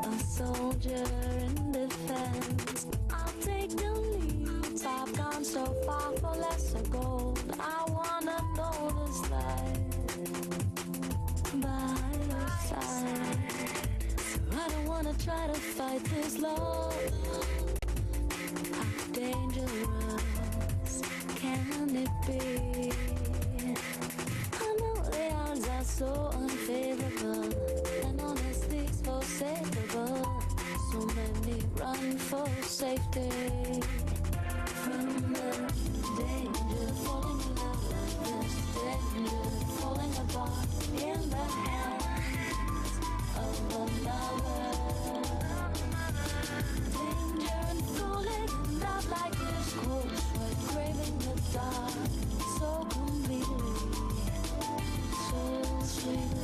[SPEAKER 1] a soldier in defense. I'll take the lead, I've gone so far for lesser gold. I wanna know this life by your side. I don't wanna try to fight this love. How dangerous can it be? I know the odds are so unfavorable, and honesty's forsakable. So many run for safety from the danger, falling in love like this, danger, falling apart in the hands of another. Danger and falling in love like this, cold sweat, craving the dark so completely, so sweetly.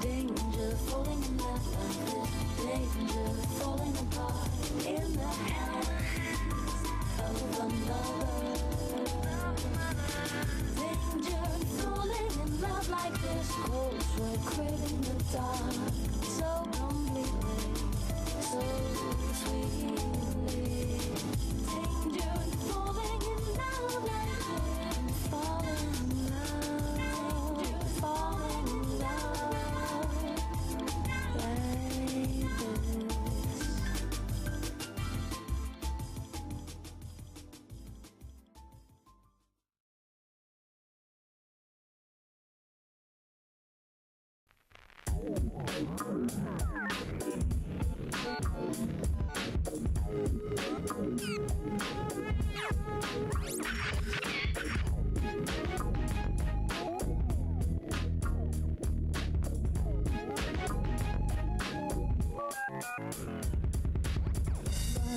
[SPEAKER 1] Danger, falling in love like this, danger, falling apart in the hands of another. Danger, falling in love like this, cold sweat, craving the dark so completely, so sweetly. Danger, falling in love like this, falling in love, falling in love like this.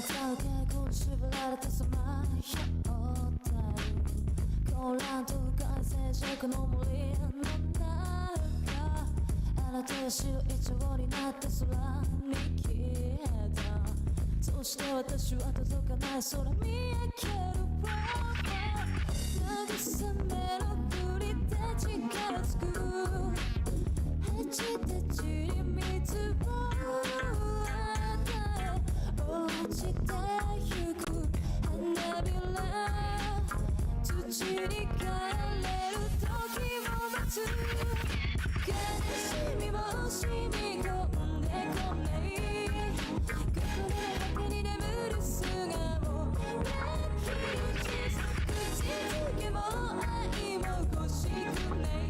[SPEAKER 1] 바닥에 고집을 알아서 마셔오다니 고란도가 세제고 눈물이 넌 나를까 알아도 쉬워 잊어버린 나의 소란이 기다 そして私は届かない空見上げる慰めの振りで力つくヘチでちり水を与え落ちてゆく花びら土に帰れる時を待つ悲しみも染み込んでこない心の果てに眠る素顔泣き打ち口づけも愛も欲しくない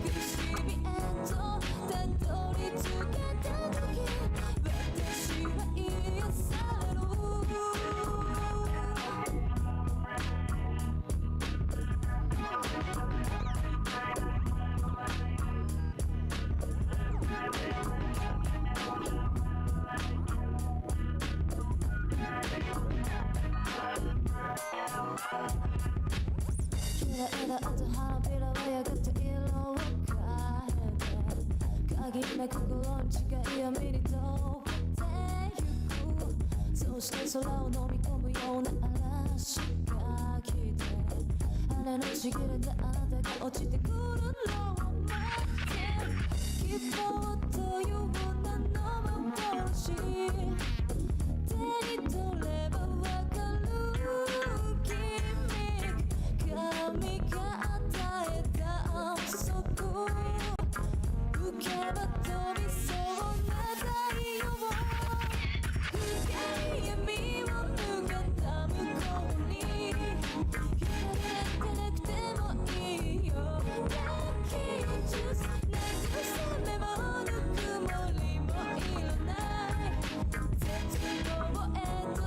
[SPEAKER 1] 憎しみへとたどり着けた時私は癒される枝と花びらはやがて色を変えて限りなく心に近い闇に溶けてゆくそして空を飲み込むような嵐が来て羽のちぎれたあなたが落ちてくるのを待って希望という名の幻手に取ればわかる君神が与えた安息受けば飛びそうな太陽深い闇を抜けた向こうに惹かれてなくてもいいよ Lucky you just 慰めもぬくもりもいらない絶望へと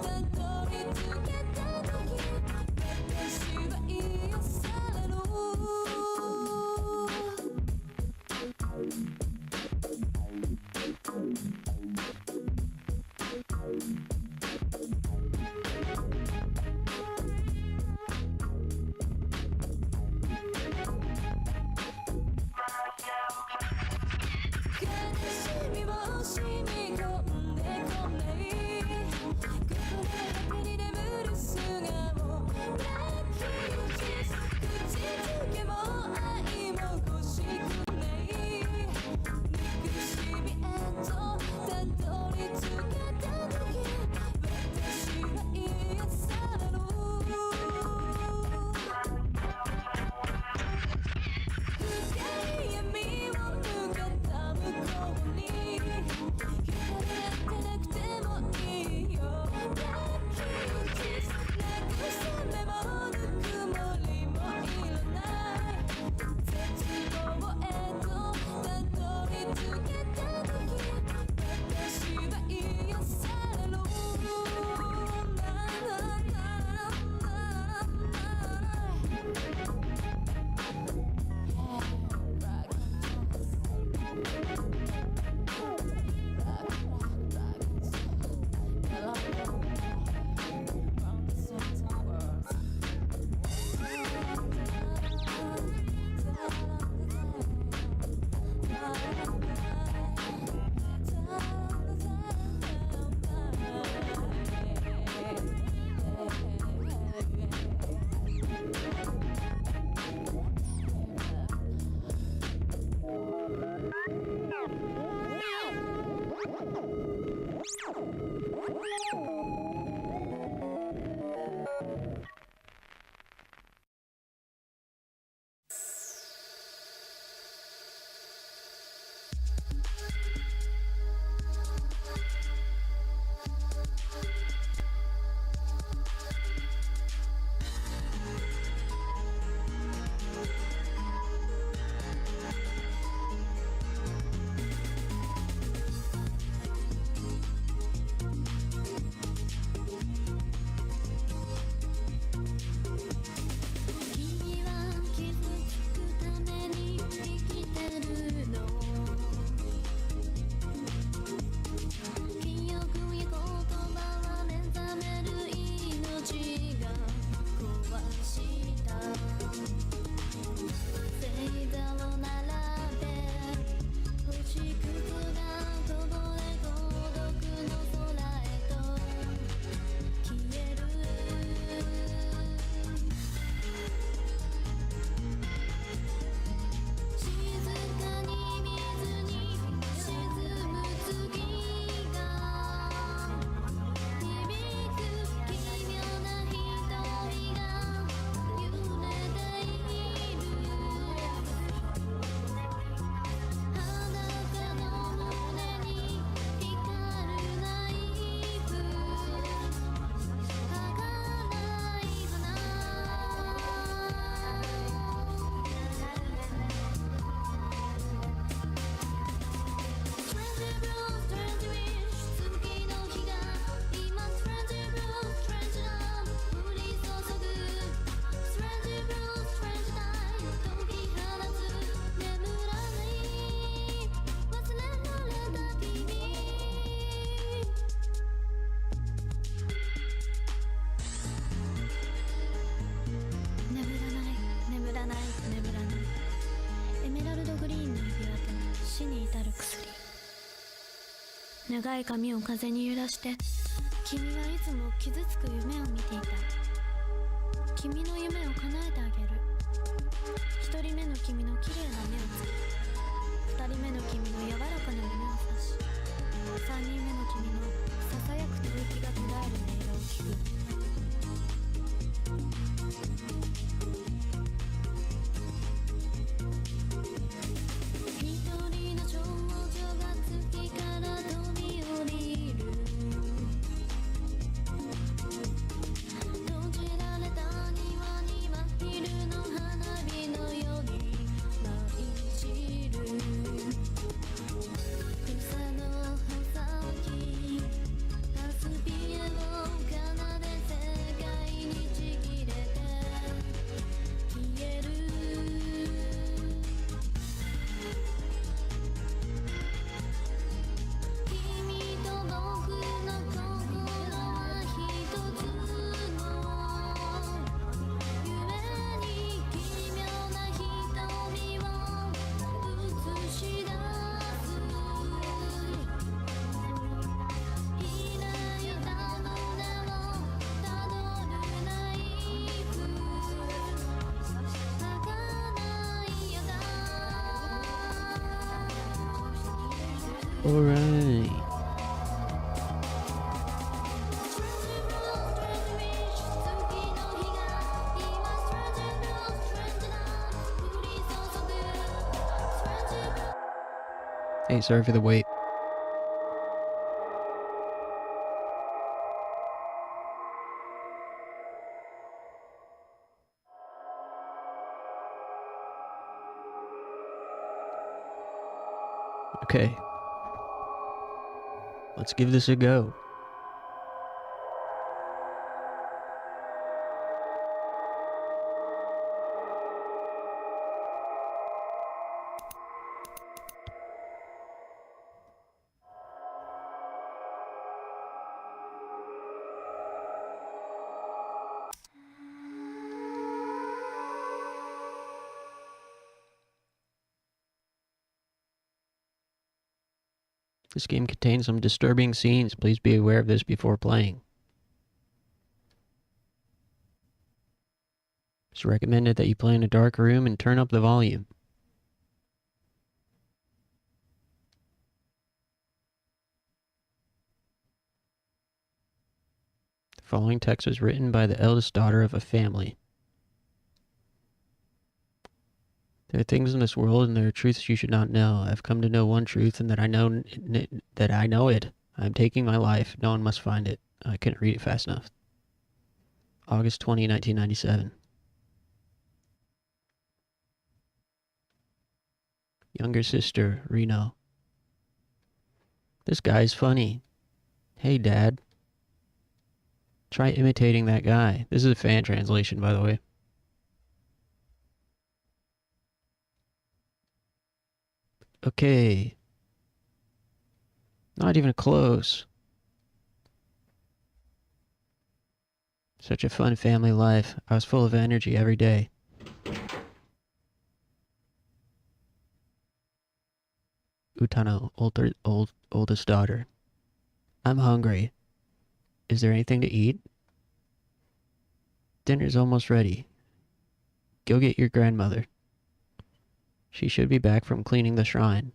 [SPEAKER 1] たどり着けた時私は癒される悲しみを染み込んでこないここで果てに眠る素顔 Lucky you just 口づけも愛も欲しくない憎しみへとたどり着けた時私は癒される深い闇を抜けた向こうに惹かれてなくてもいいよ Lucky you just 慰めもぬくもりもいらない絶望へとたどり着けた時私は癒される長い髪を風に揺らして、君はいつも傷つく夢を見ていた。君の夢を叶えてあげる。一人目の君の綺麗な目をつけ、二人目の君の柔らかな胸を刺し、三人目の君のささやく吐息が途絶える音色を聞く。一人の少女が月から飛び降りる。閉じられた庭に真昼の花火のように舞い散る。草の葉先タスピエを奏で世界にちぎれて消える。君と僕の心は一つの夢に奇妙な瞳を映し出す。いない歌の根をたどるナイフ儚いやだ。
[SPEAKER 2] Alright. Hey, sorry for the wait. Okay. Let's give this a go. This game contains some disturbing scenes. Please be aware of this before playing. It's recommended that you play in a dark room and turn up the volume. The following text was written by the eldest daughter of a family. There are things in this world, and there are truths you should not know. I've come to know one truth, and that I know it. I'm taking my life. No one must find it. I couldn't read it fast enough. August 20, 1997. Younger sister, Reno. This guy's funny. Hey, Dad. Try imitating that guy. This is a fan translation, by the way. Okay. Not even close. Such a fun family life. I was full of energy every day. Utano, oldest daughter. I'm hungry. Is there anything to eat? Dinner's almost ready. Go get your grandmother. She should be back from cleaning the shrine.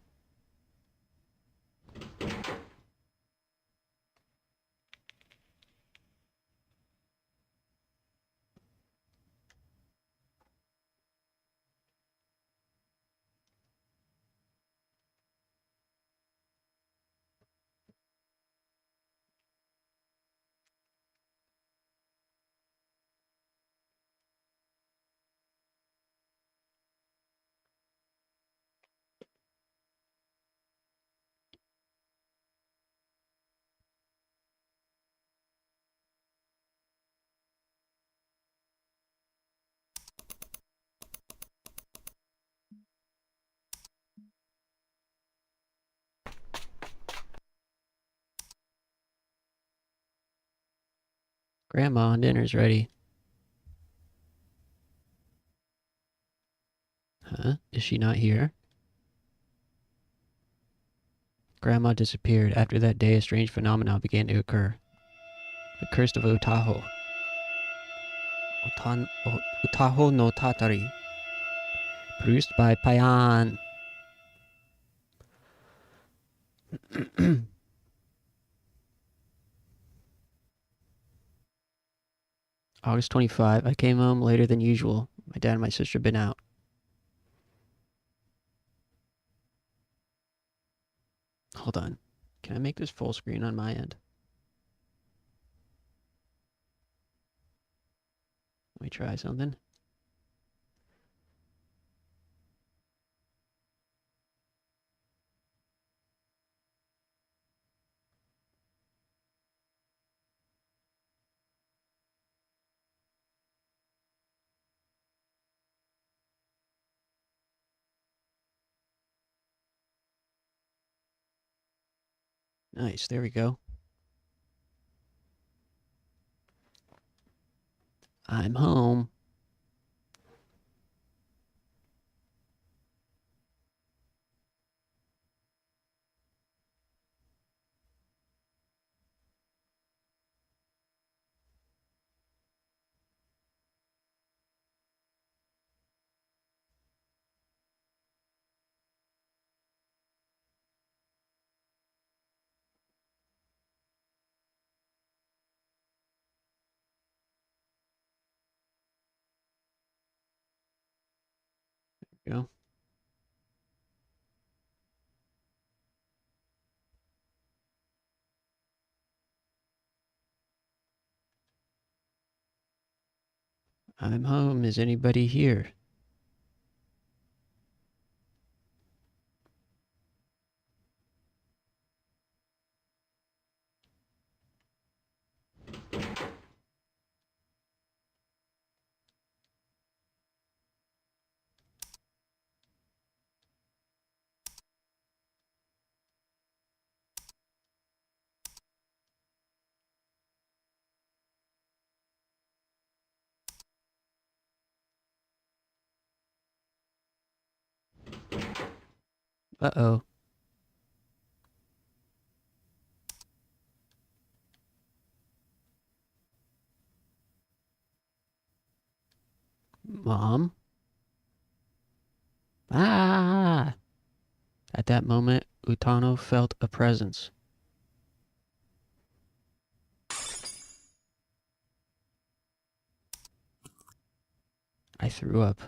[SPEAKER 2] Grandma, dinner's ready. Huh? Is she not here? Grandma disappeared. After that day, a strange phenomenon began to occur. The Curse of Utaho. Utaho no Tatari. Produced by Payan. August 25. I came home later than usual. My dad and my sister had been out. Hold on. Can I make this full screen on my end? Let me try something. Nice, there we go. I'm home. There we go. I'm home. Is anybody here? Uh-oh. Mom? Ah! At that moment, Utano felt a presence. I threw up.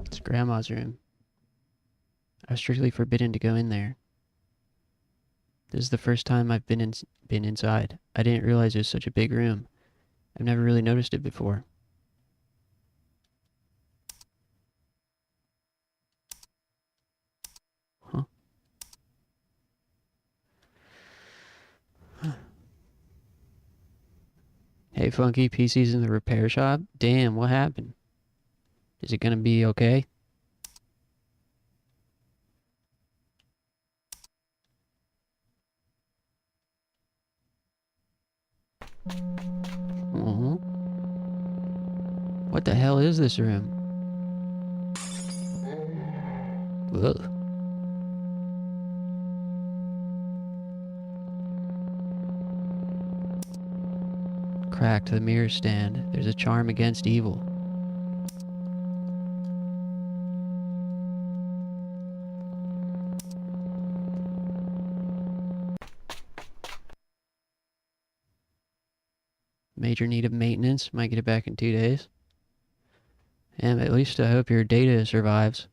[SPEAKER 2] It's Grandma's room. I was strictly forbidden to go in there. This is the first time I've been inside. I didn't realize it was such a big room. I've never really noticed it before. Huh? Hey, Funky, PC's in the repair shop? Damn, what happened? Is it gonna be okay? Oh. What the hell is this room? Ugh. Cracked the mirror stand. There's a charm against evil. Major need of maintenance. Might get it back in 2 days. And at least I hope your data survives.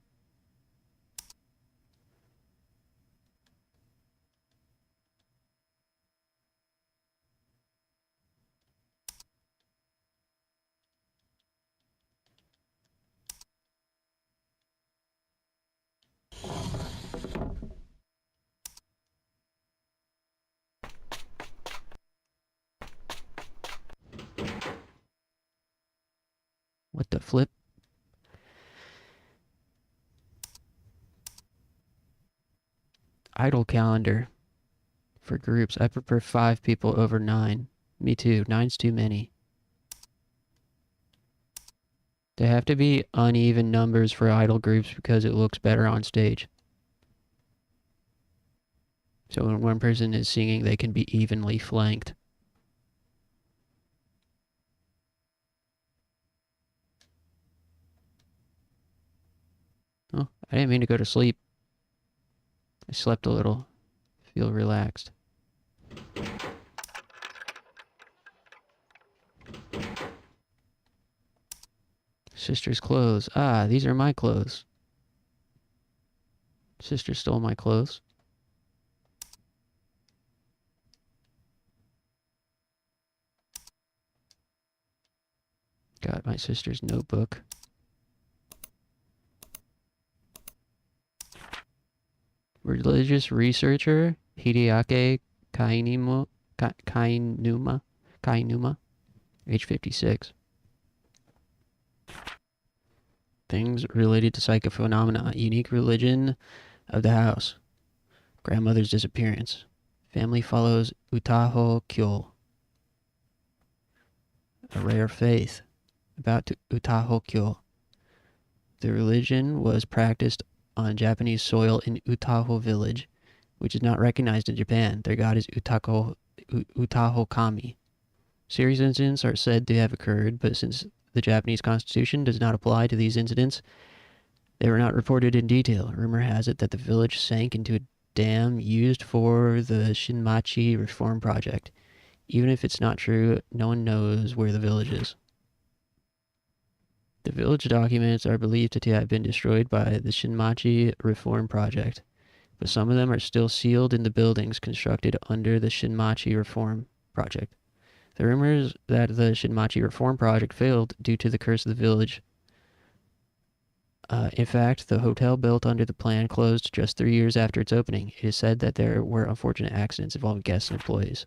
[SPEAKER 2] flip. Idle calendar for groups. I prefer 5 people over 9. Me too. 9's too many. They have to be uneven numbers for idle groups because it looks better on stage. So when one person is singing, they can be evenly flanked. Oh, I didn't mean to go to sleep. I slept a little. Feel relaxed. Sister's clothes. Ah, these are my clothes. Sister stole my clothes. Got my sister's notebook. Religious researcher Hideaki Kainuma, age 56. Things related to psychophenomena. Unique religion of the house. Grandmother's disappearance. Family follows Utaho Kyo. A rare faith. About Utaho Kyo. The religion was practiced on Japanese soil in Utaho village, which is not recognized in Japan. Their god is Utaho Kami. Serious incidents are said to have occurred, but since the Japanese constitution does not apply to these incidents, they were not reported in detail. Rumor has it that the village sank into a dam used for the Shinmachi reform project. Even if it's not true, no one knows where the village is. The village documents are believed to have been destroyed by the Shinmachi reform project, but some of them are still sealed in the buildings constructed under the Shinmachi reform project. The rumors that the Shinmachi reform project failed due to the curse of the village. In fact, the hotel built under the plan closed just 3 years after its opening. It is said that there were unfortunate accidents involving guests and employees.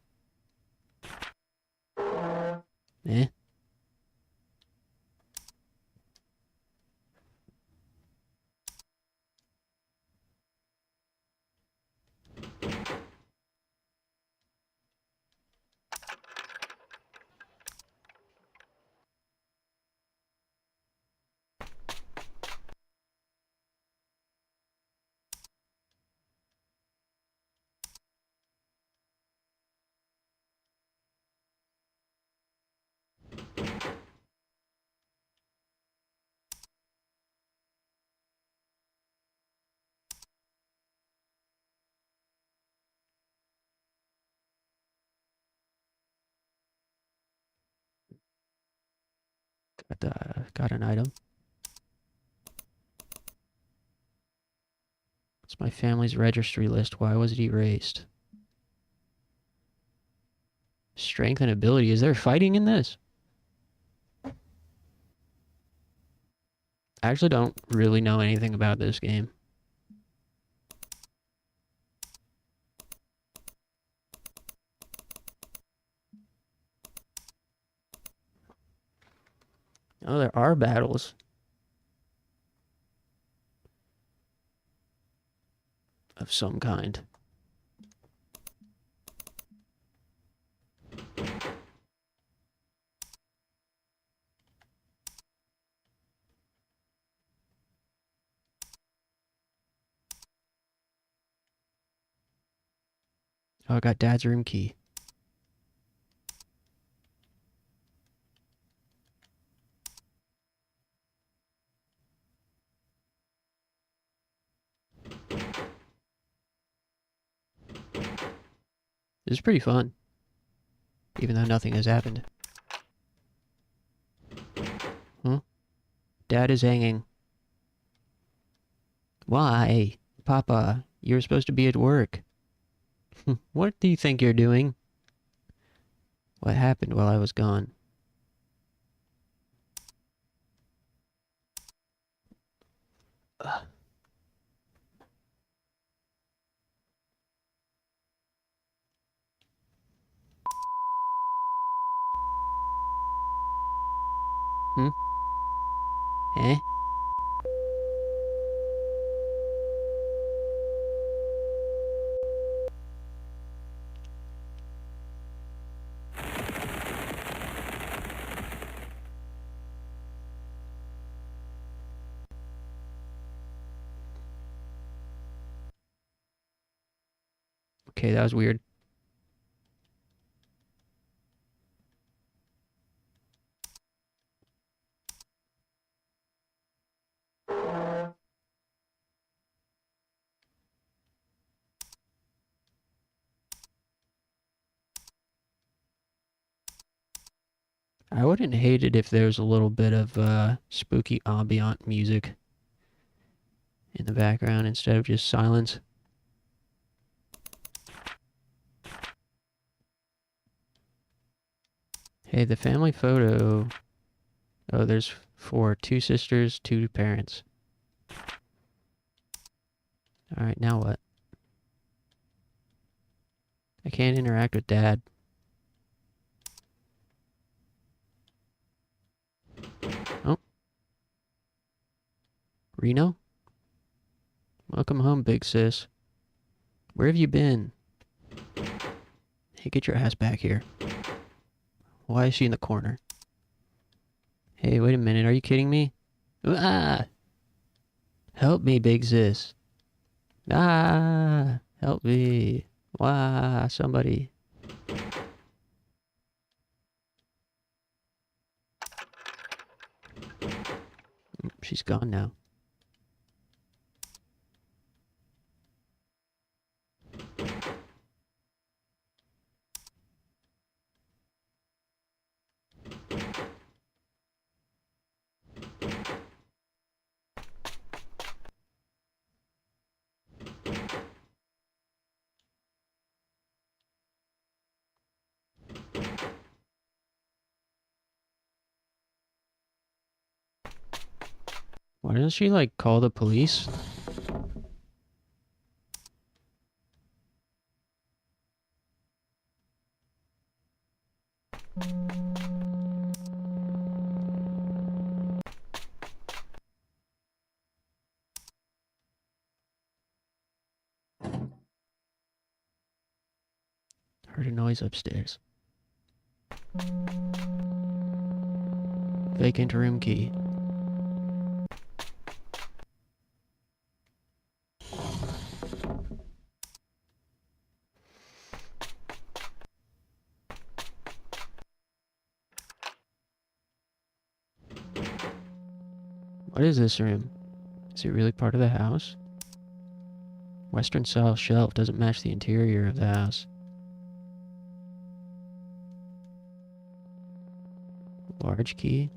[SPEAKER 2] Eh? Got an item. It's my family's registry list. Why was it erased? Strength and ability. Is there fighting in this? I actually don't really know anything about this game. Oh, there are battles. Of some kind. Oh, I got Dad's room key. This is pretty fun. Even though nothing has happened. Huh? Dad is hanging. Why? Papa, you're supposed to be at work. What do you think you're doing? What happened while I was gone? Hmm? Eh? Okay, that was weird. I wouldn't hate it if there was a little bit of spooky ambient music in the background instead of just silence. Hey, the family photo. Oh, there's 4. 2 sisters, 2 parents. Alright, now what? I can't interact with Dad. Oh. Reno? Welcome home, big sis. Where have you been? Hey, get your ass back here. Why is she in the corner? Hey, wait a minute, are you kidding me? Ah! Help me, big sis. Ah! Help me. Wah, somebody. She's gone now. Why doesn't she, like, call the police? Heard a noise upstairs. Vacant room key. What is this room? Is it really part of the house? Western style shelf doesn't match the interior of the house. Large key.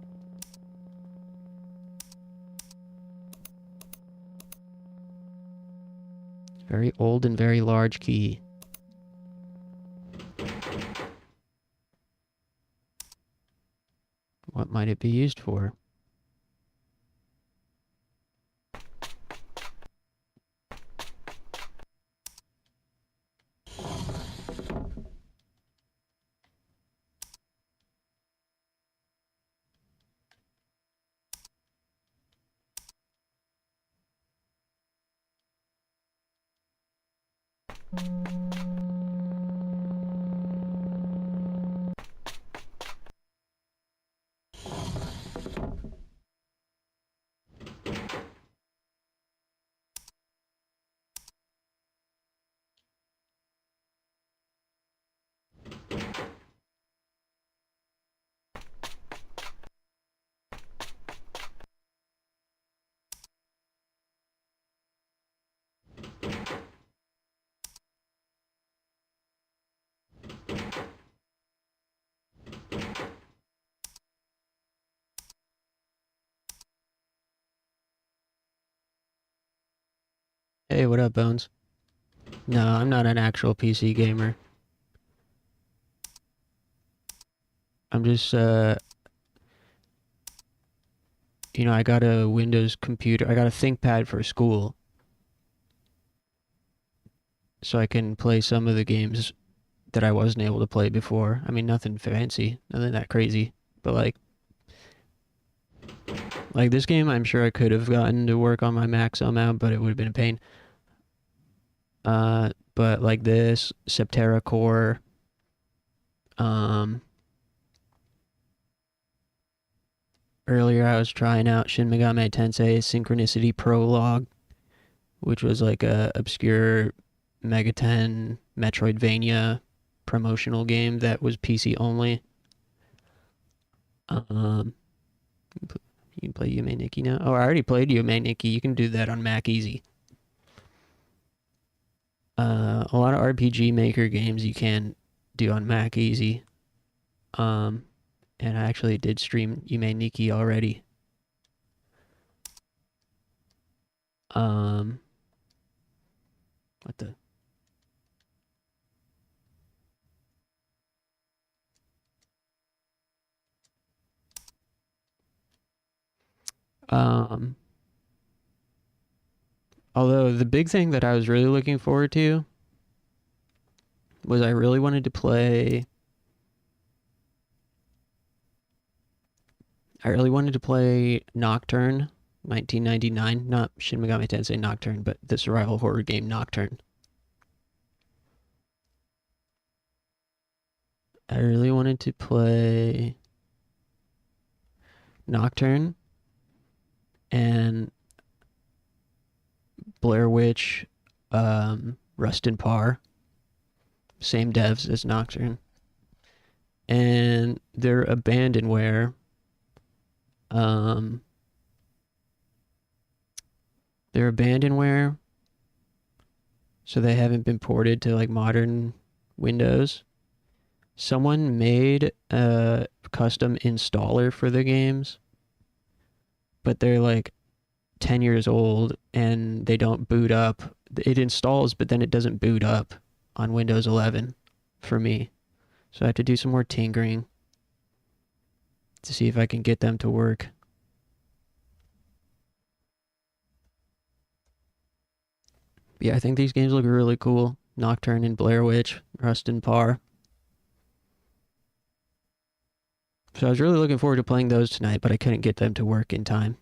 [SPEAKER 2] Very old and very large key. What might it be used for? Hey, what up, Bones? No, I'm not an actual PC gamer. I'm just, you know, I got a Windows computer. I got a ThinkPad for school. So I can play some of the games that I wasn't able to play before. I mean, nothing fancy, nothing that crazy. But, like, Like this game, I'm sure I could have gotten to work on my Mac somehow, but it would have been a pain. But like this, Septerra Core, earlier I was trying out Shin Megami Tensei Synchronicity Prologue, which was like a obscure Megaten Metroidvania promotional game that was PC only. You can play Yume Nikki now. Oh, I already played Yume Nikki. You can do that on Mac easy. A lot of RPG Maker games you can do on Mac easy. And I actually did stream Yume Nikki already. What the? Although the big thing that I was really looking forward to was I really wanted to play Nocturne 1999, not Shin Megami Tensei Nocturne, but the survival horror game Nocturne. I really wanted to play Nocturne and Blair Witch, Rust and Par, same devs as Nocturne, and their Abandonware. They're Abandonware, so they haven't been ported to like modern Windows. Someone made a custom installer for the games, but they're like 10 years old and they don't boot up. It installs, but then it doesn't boot up on Windows 11 for me. So I have to do some more tinkering to see if I can get them to work. Yeah, I think these games look really cool. Nocturne and Blair Witch, Rust and Par. So I was really looking forward to playing those tonight, but I couldn't get them to work in time.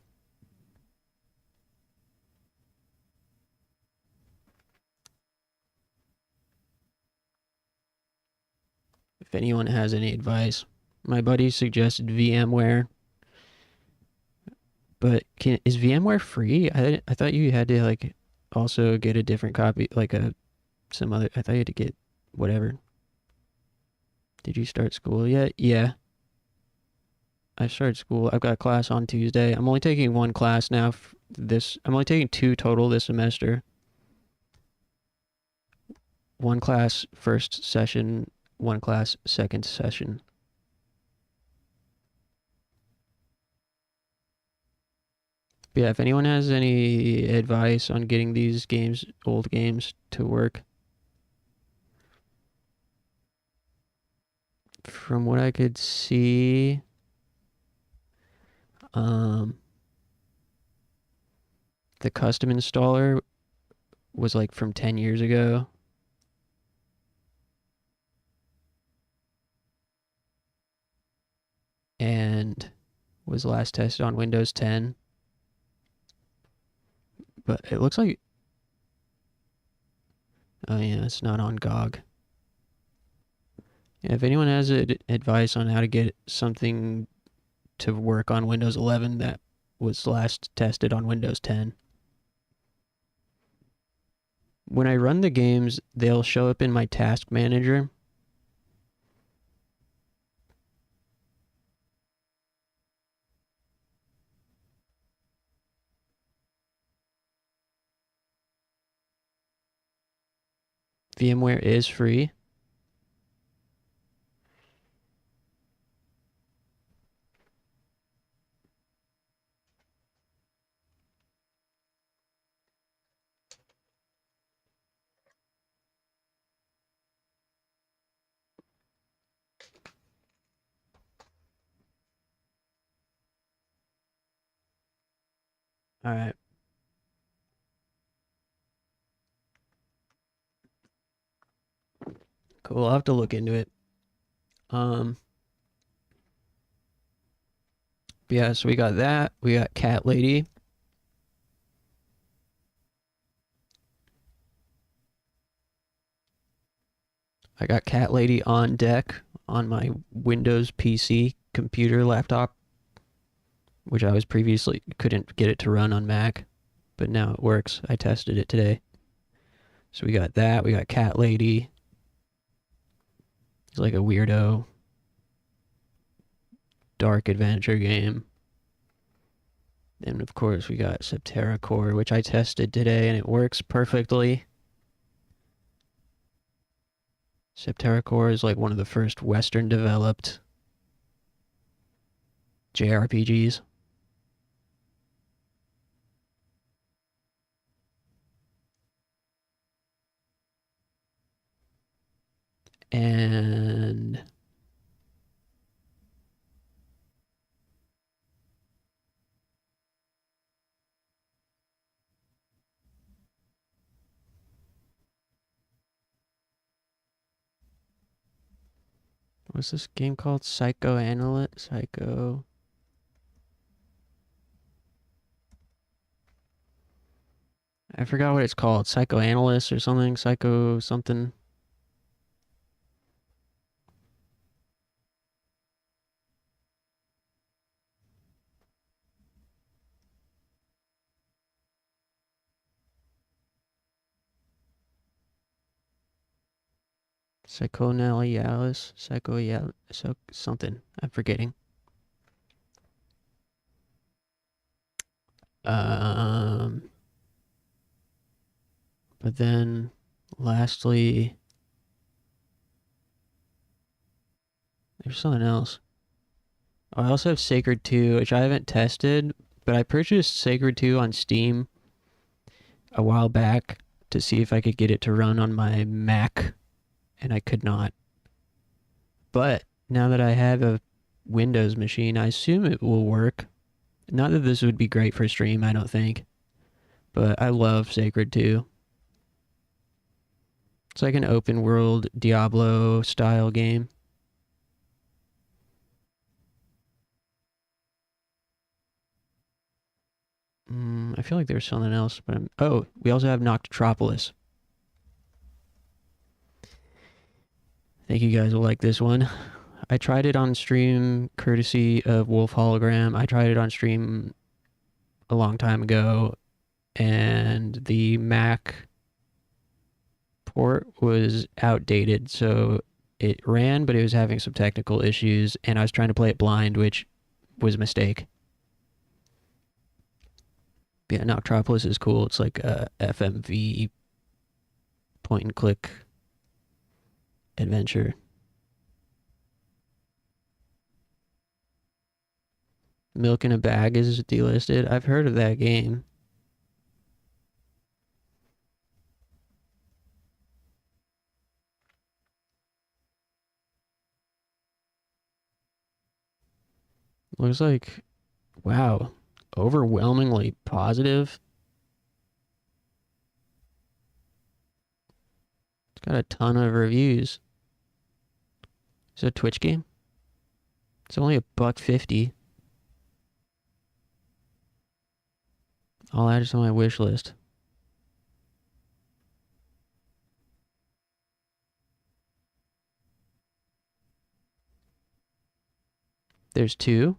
[SPEAKER 2] If anyone has any advice. My buddy suggested VMware. But is VMware free? I thought you had to like also get a different copy, like some other. I thought you had to get whatever. Did you start school yet? Yeah. I started school. I've got a class on Tuesday. I'm only taking one class now. I'm only taking 2 total this semester. One class first session, one class second session. But yeah, if anyone has any advice on getting these games, old games, to work. From what I could see, the custom installer was like from 10 years ago. And was last tested on Windows 10. But it looks like... Oh yeah, it's not on GOG. Yeah, if anyone has advice on how to get something to work on Windows 11 that was last tested on Windows 10. When I run the games, they'll show up in my task manager. VMware is free. All right. Cool, I'll have to look into it. Yeah, so we got that. We got Cat Lady. I got Cat Lady on deck on my Windows PC computer laptop, which I was previously couldn't get it to run on Mac, but now it works. I tested it today. So we got that. We got Cat Lady. It's like a weirdo dark adventure game. And of course we got Septerra Core, which I tested today and it works perfectly. Septerra Core is like one of the first Western developed JRPGs. And what's this game called? Psychoanalyst? I forgot what it's called. Psychoanalyst or something? Psycho something. Psychoanalysis, something. I'm forgetting. But then, lastly, there's something else. Oh, I also have Sacred 2, which I haven't tested, but I purchased Sacred 2 on Steam a while back to see if I could get it to run on my Mac, and I could not. But now that I have a Windows machine, I assume it will work. Not that this would be great for stream, I don't think. But I love Sacred 2. It's like an open world Diablo style game. I feel like there's something else, but oh, we also have Noctropolis. I think you guys will like this one. I tried it on stream courtesy of Wolf Hologram. I tried it on stream a long time ago, and the Mac port was outdated, so it ran, but it was having some technical issues, and I was trying to play it blind, which was a mistake. Yeah, Noctropolis is cool. It's like a FMV point and click adventure. Milk in a Bag is delisted. I've heard of that game. Looks like, wow, overwhelmingly positive. It's got a ton of reviews. It's a Twitch game. It's only $1.50. I'll add it to my wish list. There's 2.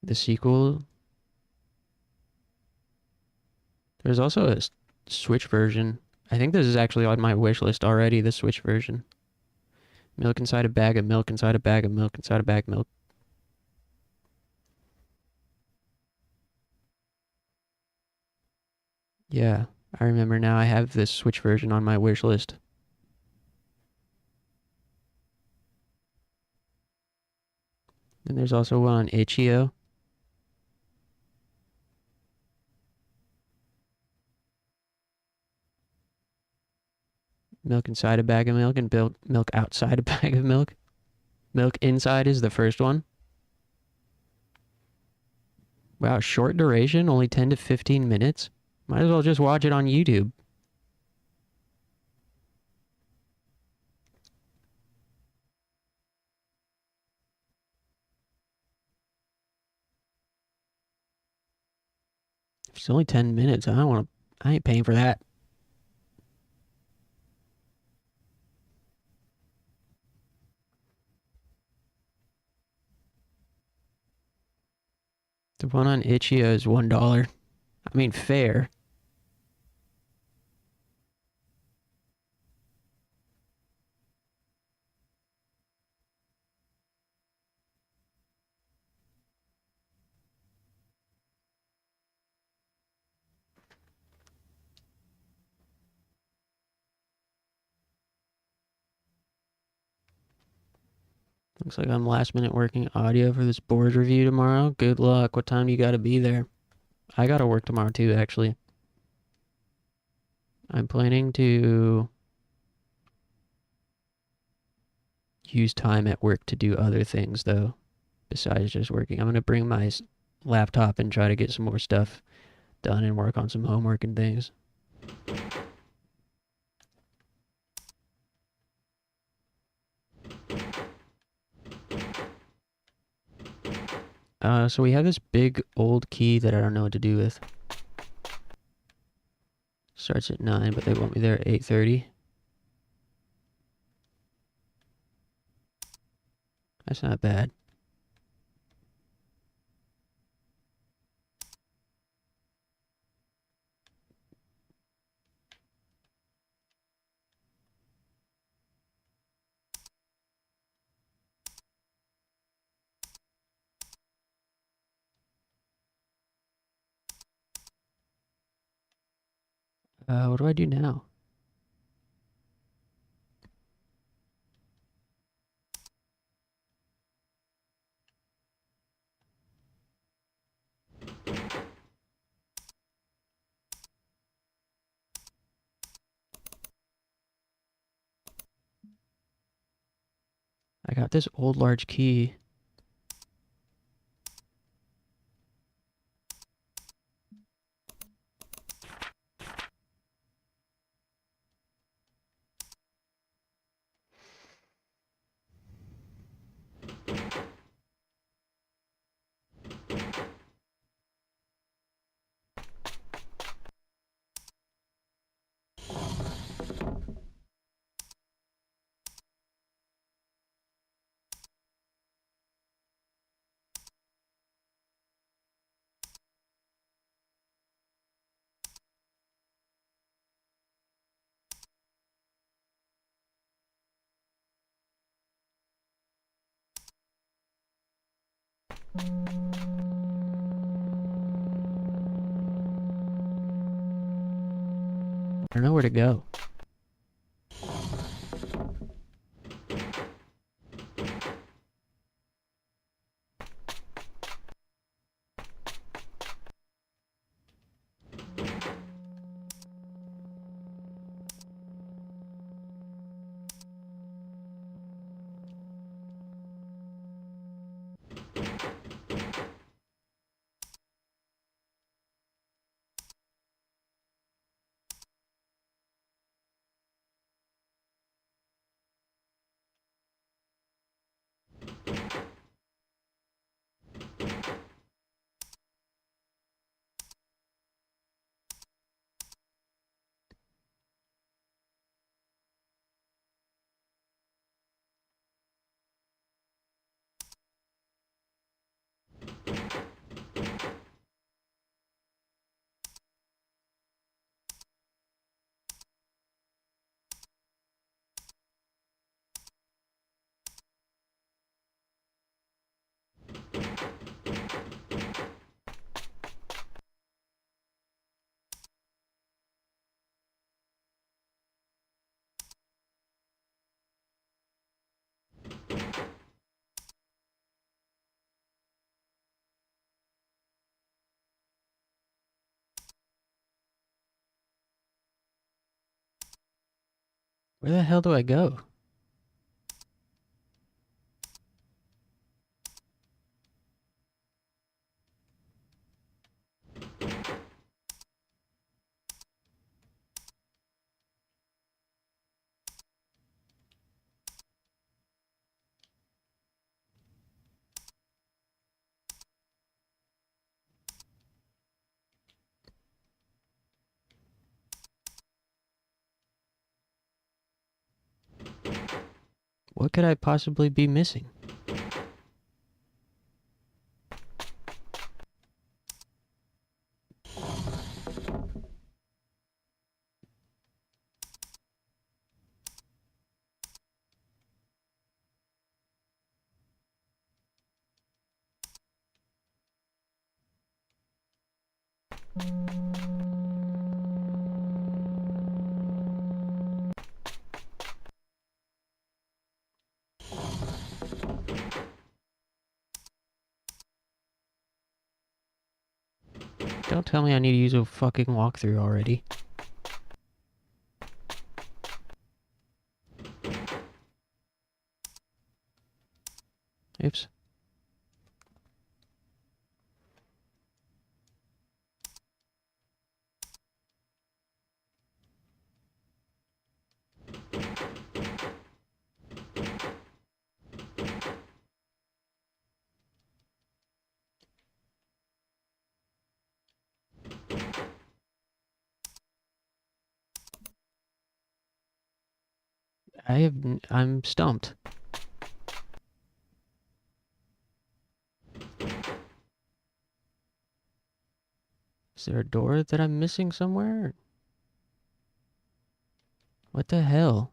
[SPEAKER 2] The sequel. There's also a Switch version. I think this is actually on my wish list already, the Switch version. Milk inside a bag of milk inside a bag of milk inside a bag of milk. Yeah, I remember now. I have this Switch version on my wish list. And there's also one on itch.io. Milk inside a bag of milk and milk outside a bag of milk. Milk inside is the first one. Wow, short duration, only 10 to 15 minutes. Might as well just watch it on YouTube. It's only 10 minutes. I ain't paying for that. The one on Itch.io is $1. I mean, fair. Looks like I'm last minute working audio for this board review tomorrow. Good luck. What time do you gotta be there? I gotta work tomorrow too, actually. I'm planning to use time at work to do other things, though, besides just working. I'm gonna bring my laptop and try to get some more stuff done and work on some homework and things. So we have this big old key that I don't know what to do with. Starts at 9, but they want me there at 8:30. That's not bad. What do I do now? I got this old large key. I don't know where to go. Where the hell do I go? What could I possibly be missing? Don't tell me I need to use a fucking walkthrough already. Oops. I'm stumped. Is there a door that I'm missing somewhere? What the hell?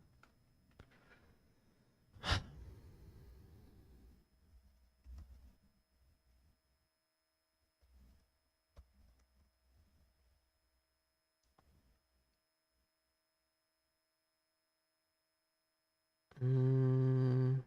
[SPEAKER 2] Mm.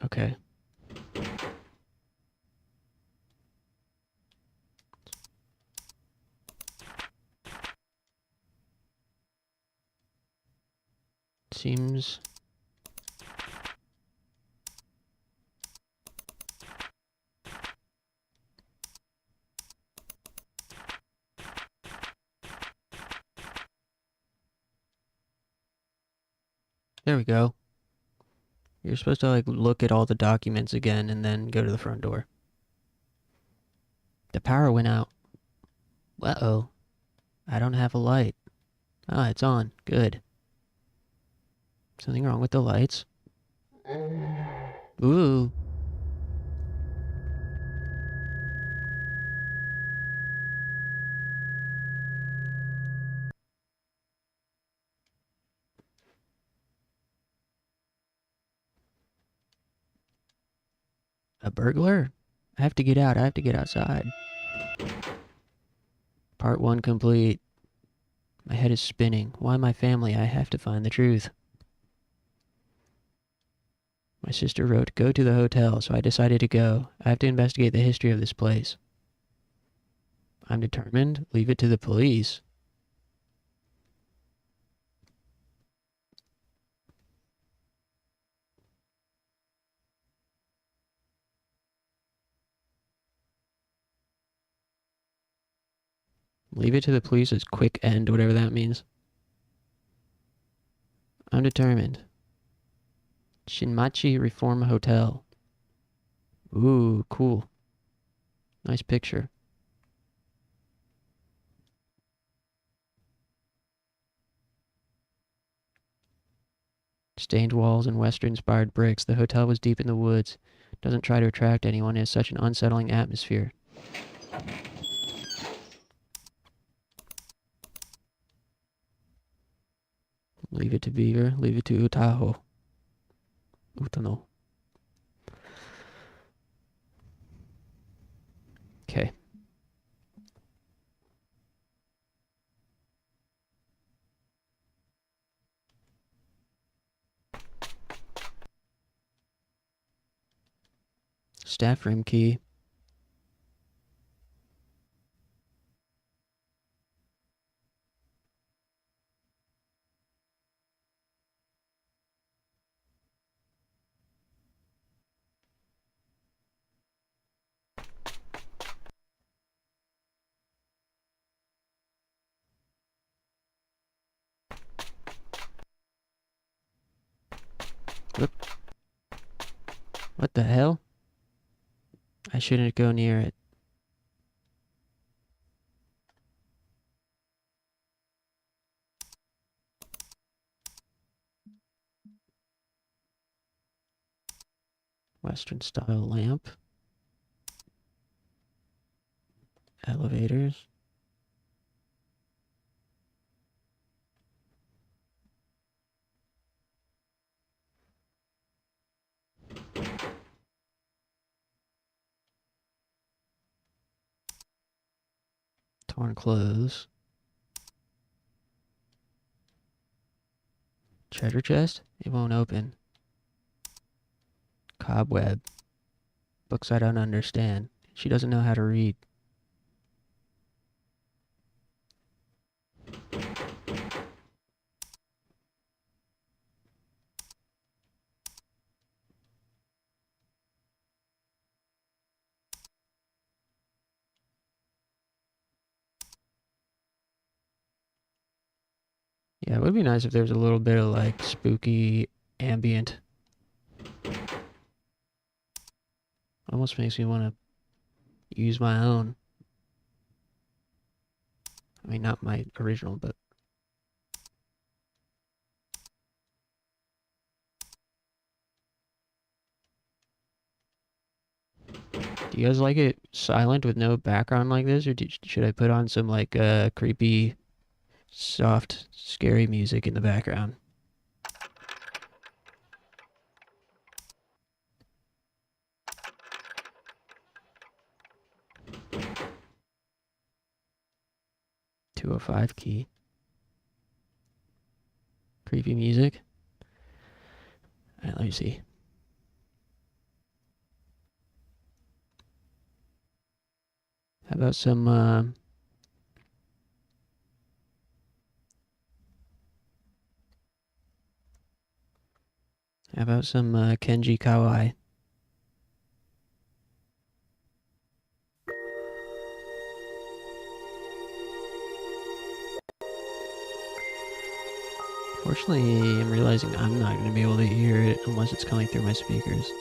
[SPEAKER 2] Okay. Seems... There we go. You're supposed to, like, look at all the documents again and then go to the front door. The power went out. Uh-oh. I don't have a light. Ah, it's on. Good. Something wrong with the lights? Ooh. A burglar? I have to get out. I have to get outside. Part 1 complete. My head is spinning. Why my family? I have to find the truth. My sister wrote, go to the hotel, so I decided to go. I have to investigate the history of this place. I'm determined. Leave it to the police. Leave it to the police as quick end, whatever that means. I'm determined. Shinmachi Reform Hotel. Ooh, cool. Nice picture. Stained walls and Western-inspired bricks. The hotel was deep in the woods. Doesn't try to attract anyone. It has such an unsettling atmosphere. Leave it to Beaver. Leave it to Utaho. Utano. Okay. Staff room key. What the hell? I shouldn't go near it. Western style lamp. Elevators. Torn clothes. Treasure chest? It won't open. Cobweb. Books I don't understand. She doesn't know how to read. Yeah, it would be nice if there was a little bit of like spooky ambient. Almost makes me want to use my own. I mean, not my original, but. Do you guys like it silent with no background like this, or should I put on some like creepy, soft, scary music in the background? .205 key. Creepy music. Alright, let me see. How about some Kenji Kawai? Fortunately, I'm realizing I'm not going to be able to hear it unless it's coming through my speakers.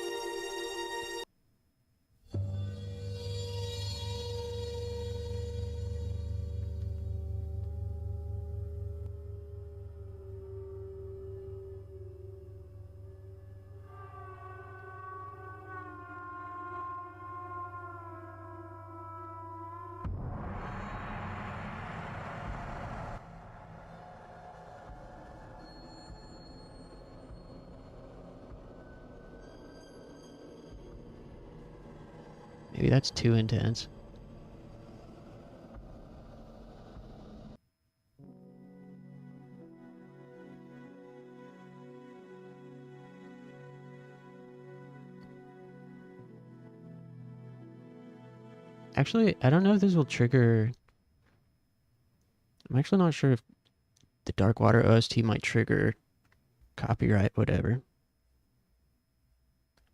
[SPEAKER 2] Maybe that's too intense. Actually, I don't know if this will trigger... I'm actually not sure if the Darkwater OST might trigger copyright, whatever.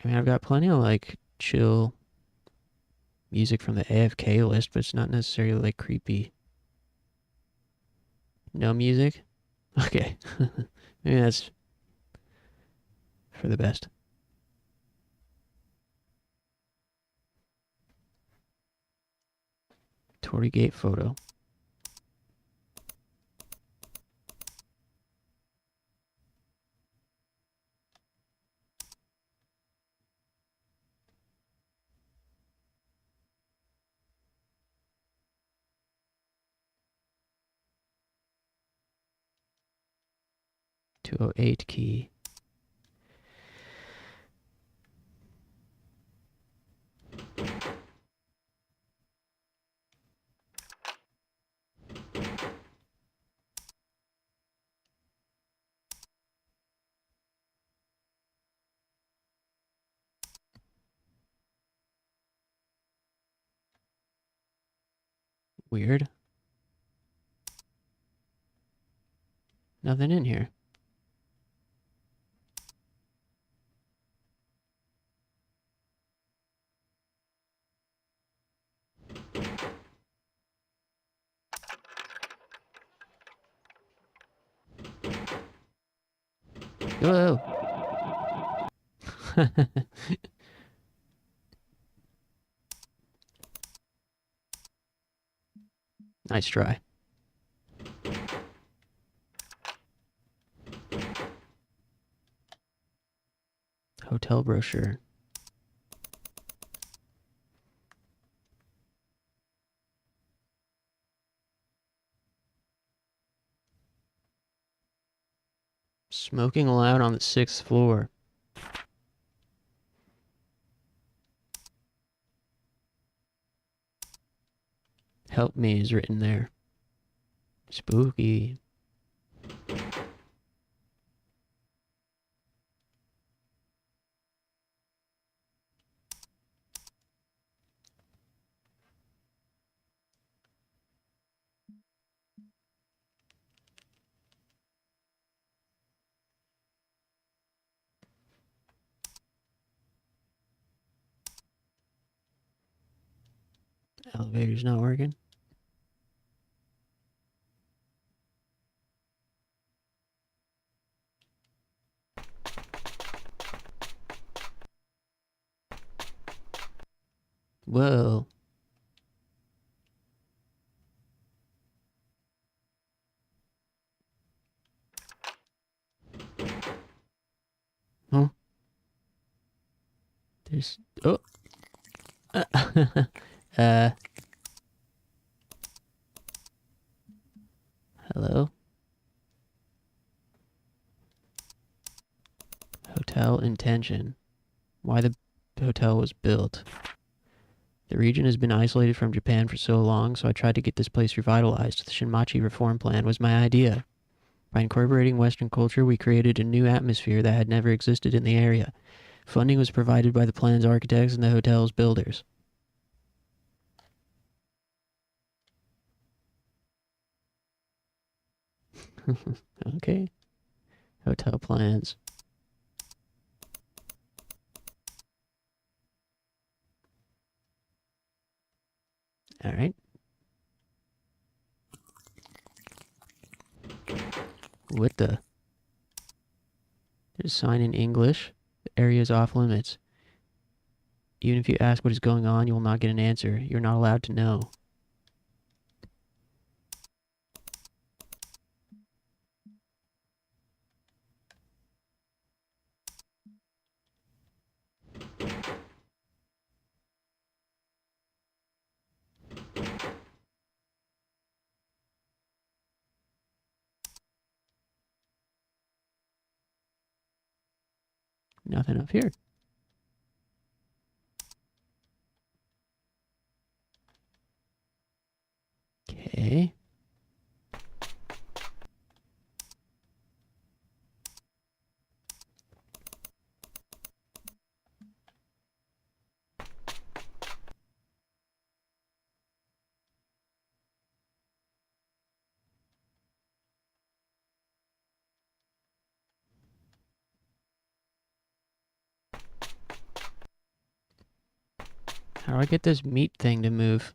[SPEAKER 2] I mean, I've got plenty of, like, chill music from the AFK list, but it's not necessarily, like, creepy. No music? Okay. Maybe that's for the best. Torii Gate photo. .208 key. Weird. Nothing in here. Whoa. Nice try. Hotel brochure. Smoking allowed on the 6th floor. Help me is written there. Spooky. Elevator's not working. Whoa. Huh? There's... Oh! Hello? Hotel intention. Why the hotel was built. The region has been isolated from Japan for so long, so I tried to get this place revitalized. The Shinmachi Reform Plan was my idea. By incorporating Western culture, we created a new atmosphere that had never existed in the area. Funding was provided by the plan's architects and the hotel's builders. Okay. Hotel plans. All right. What the? There's a sign in English. The area is off limits. Even if you ask what is going on, you will not get an answer. You're not allowed to know. Nothing up here. Okay. How do I get this meat thing to move?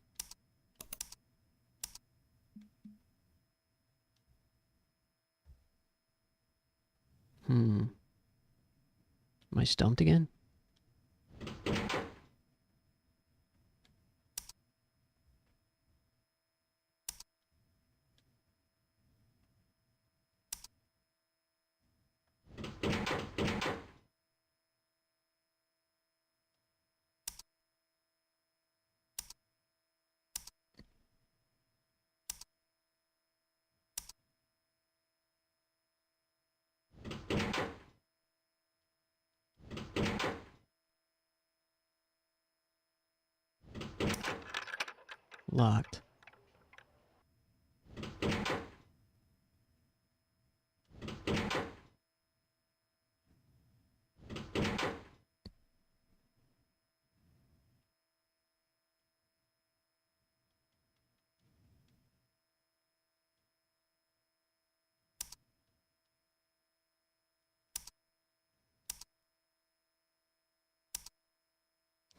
[SPEAKER 2] Am I stumped again? Locked.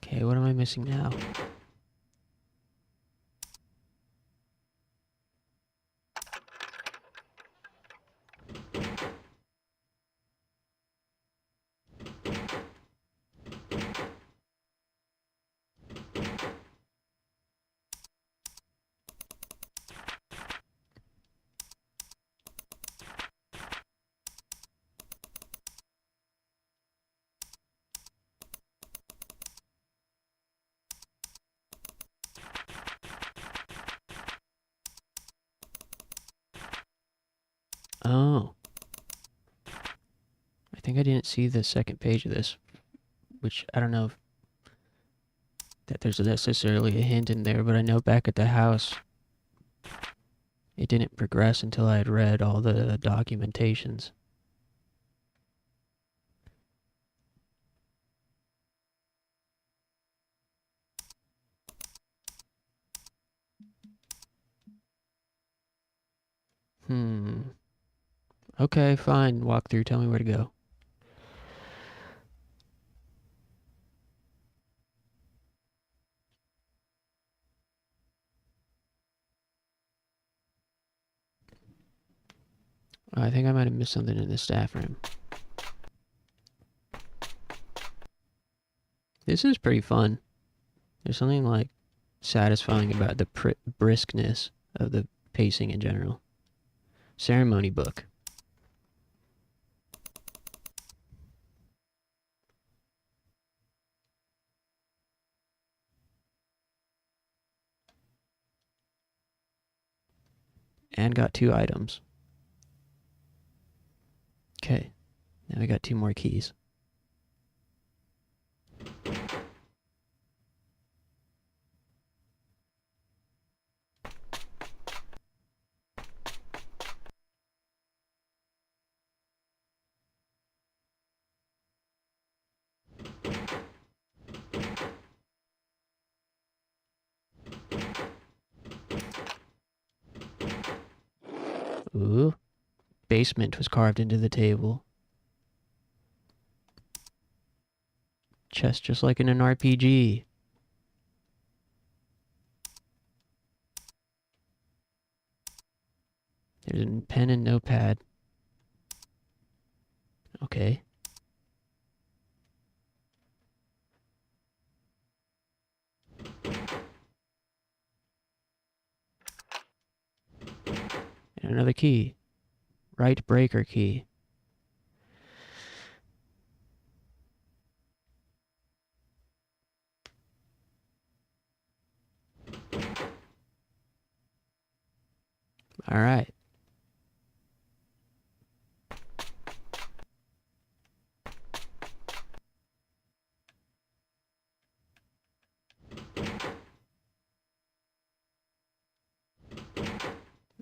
[SPEAKER 2] Okay, what am I missing now? think I didn't see the second page of this, which I don't know if that there's necessarily a hint in there, but I know back at the house, it didn't progress until I had read all the documentations. Okay, fine. Walk through. Tell me where to go. I think I might have missed something in the staff room. This is pretty fun. There's something like satisfying about the briskness of the pacing in general. Ceremony book. And got 2 items. Okay, now we got 2 more keys. Ooh. Basement was carved into the table. Chest just like in an RPG. There's a pen and notepad. Okay. And another key. Right breaker key. All right.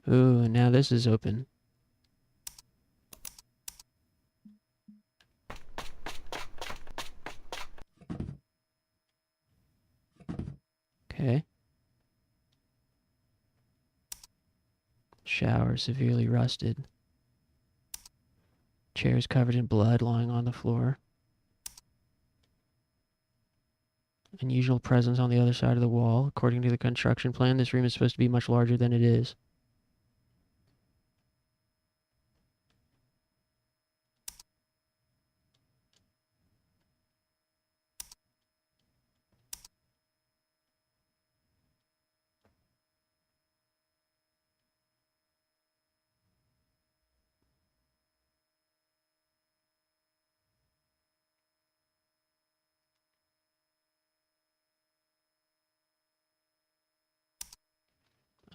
[SPEAKER 2] Ooh, and now this is open. Okay. Shower severely rusted. Chairs covered in blood lying on the floor. Unusual presence on the other side of the wall. According to the construction plan, this room is supposed to be much larger than it is.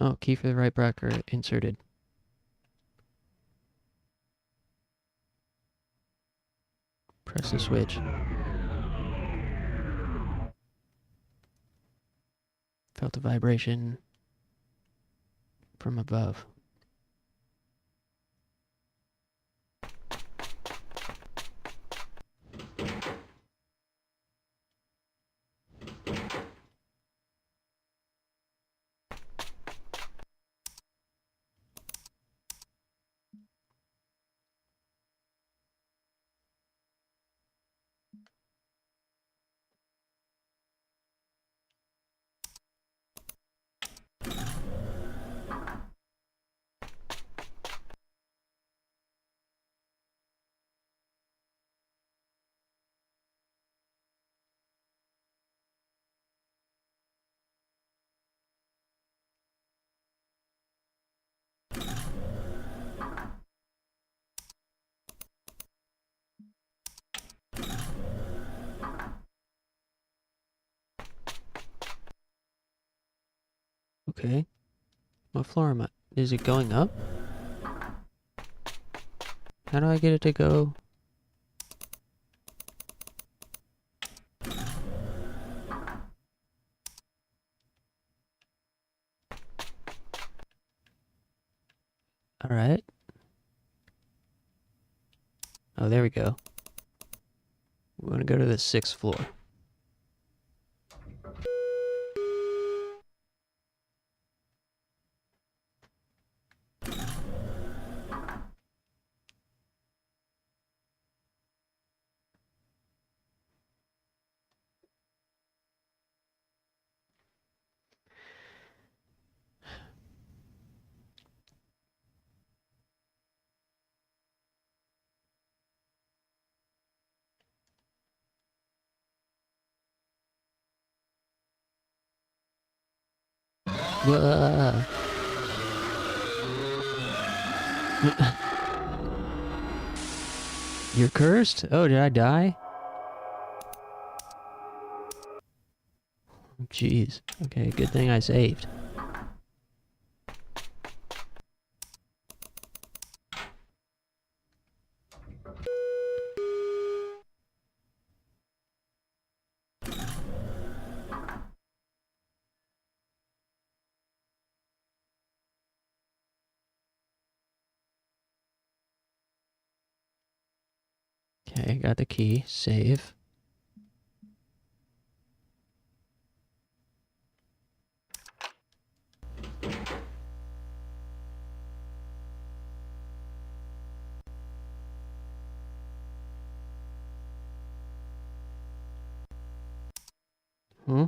[SPEAKER 2] Oh, key for the right breaker inserted. Press the switch. Felt a vibration from above. Okay. What floor am I? Is it going up? How do I get it to go? Alright. Oh, there we go. We want to go to the 6th floor. Whoa. You're cursed? Oh, did I die? Jeez. Okay, good thing I saved. Okay, got the key. Save. Hmm?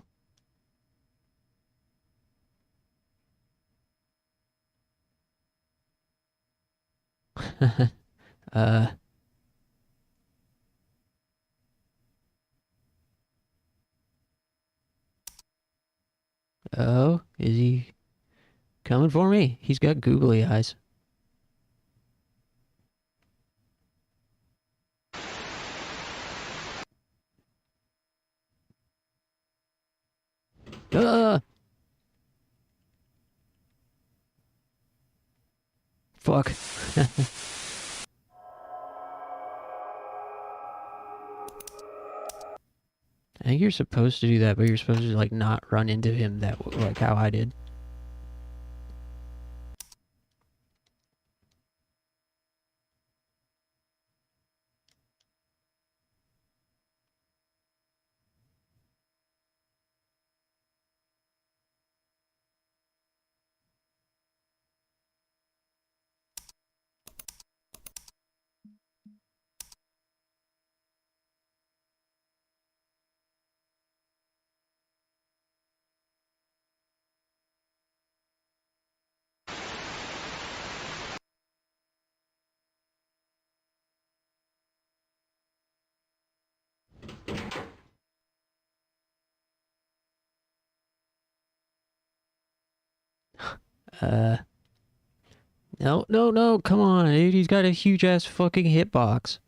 [SPEAKER 2] uh... Oh, is he coming for me? He's got googly eyes. Ah! Fuck. I think you're supposed to do that, but you're supposed to like not run into him like how I did. No, no, no, come on, dude. He's got a huge ass fucking hitbox.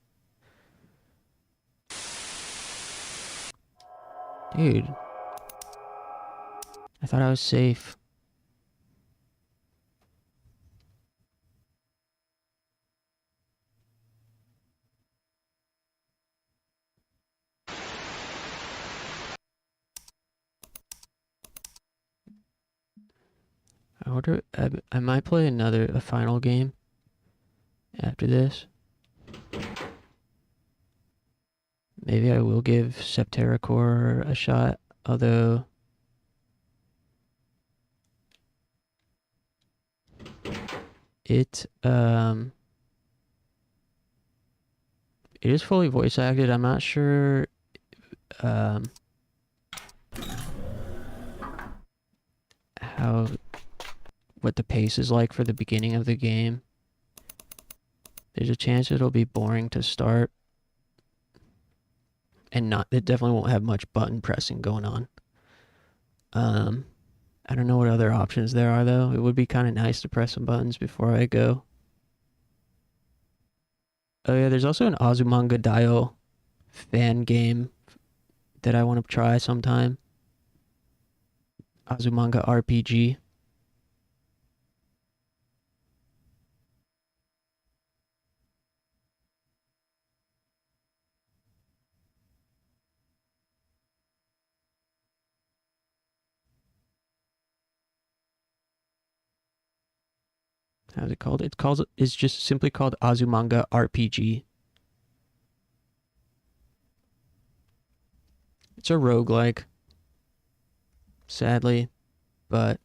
[SPEAKER 2] Dude. I thought I was safe. I wonder, I might play a final game after this. Maybe I will give Septerra Core a shot, although it is fully voice acted. I'm not sure what the pace is like for the beginning of the game. There's a chance it'll be boring to start. And it definitely won't have much button pressing going on. I don't know what other options there are though. It would be kind of nice to press some buttons before I go. Oh yeah, there's also an Azumanga Daioh fan game that I want to try sometime. Azumanga RPG. How's it called? It's just simply called Azumanga RPG. It's a roguelike, sadly, but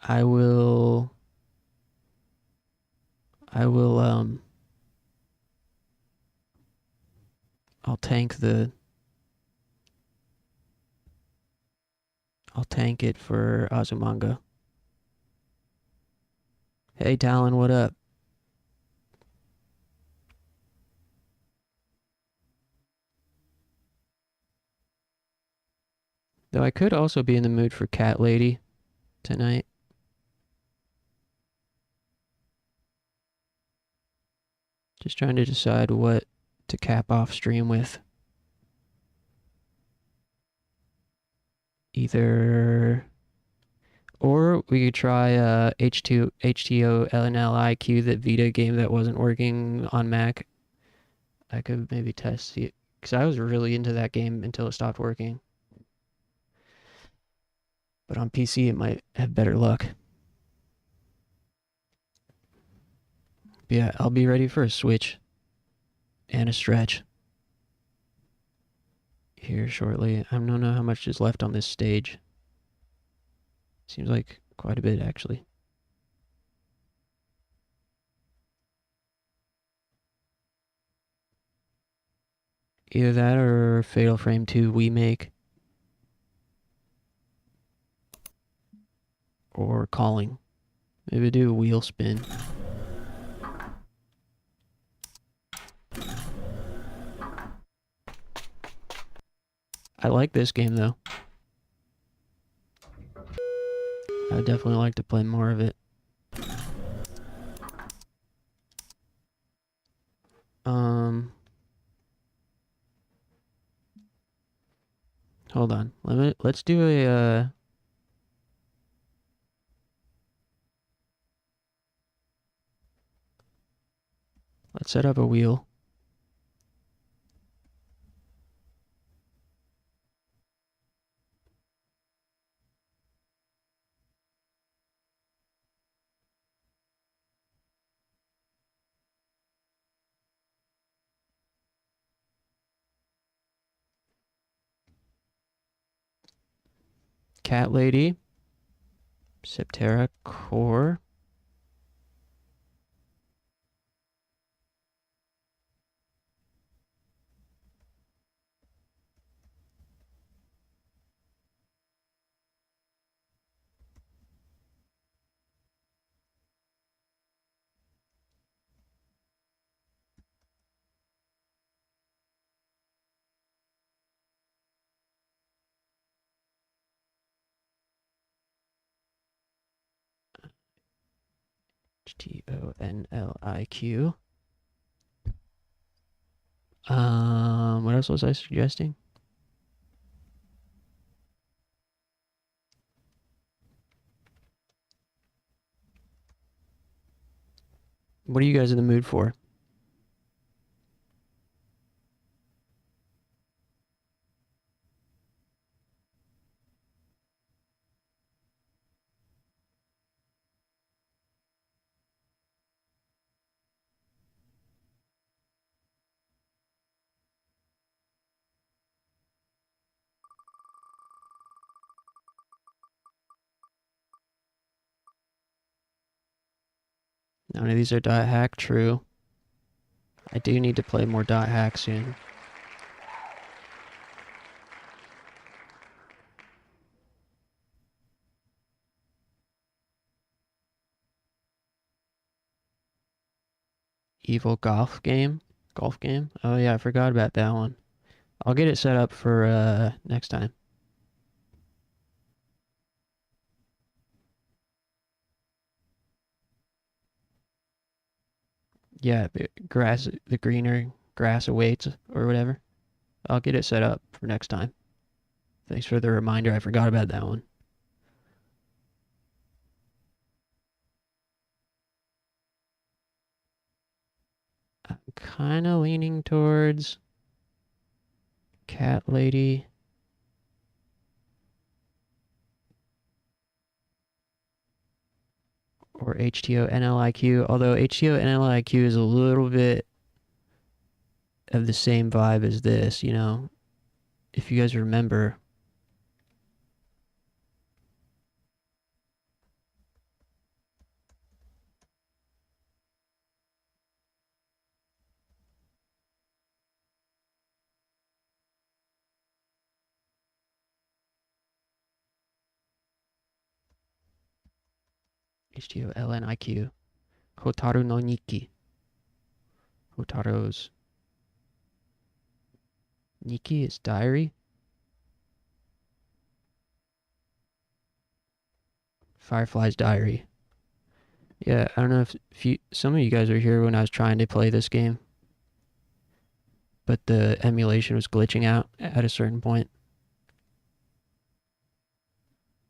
[SPEAKER 2] I'll tank it for Azumanga. Hey Talon, what up? Though I could also be in the mood for Cat Lady tonight. Just trying to decide what to cap off stream with. Either, or we could try HTOLNLIQ, that Vita game that wasn't working on Mac. I could maybe test it, because I was really into that game until it stopped working. But on PC it might have better luck. But yeah, I'll be ready for a switch and a stretch here shortly. I don't know how much is left on this stage. Seems like quite a bit, actually. Either that or Fatal Frame 2 remake. Or Calling. Maybe do a wheel spin. I like this game though. I'd definitely like to play more of it. Hold on. Let's do a let's set up a wheel. Cat Lady, Septerra Core. HTONLIQ. What else was I suggesting? What are you guys in the mood for? None of these are dot hack, true. I do need to play more dot hack soon. Evil golf game? Golf game? Oh yeah, I forgot about that one. I'll get it set up for next time. Yeah, the greener grass awaits, or whatever. I'll get it set up for next time. Thanks for the reminder, I forgot about that one. I'm kind of leaning towards Cat Lady. or HTO NLIQ, although HTO NLIQ is a little bit of the same vibe as this, you know, if you guys remember. HTO LNIQ. Hotaru no Nikki. Hotaru's Nikki is diary. Firefly's diary. Yeah, I don't know if you, some of you guys were here when I was trying to play this game, but the emulation was glitching out at a certain point.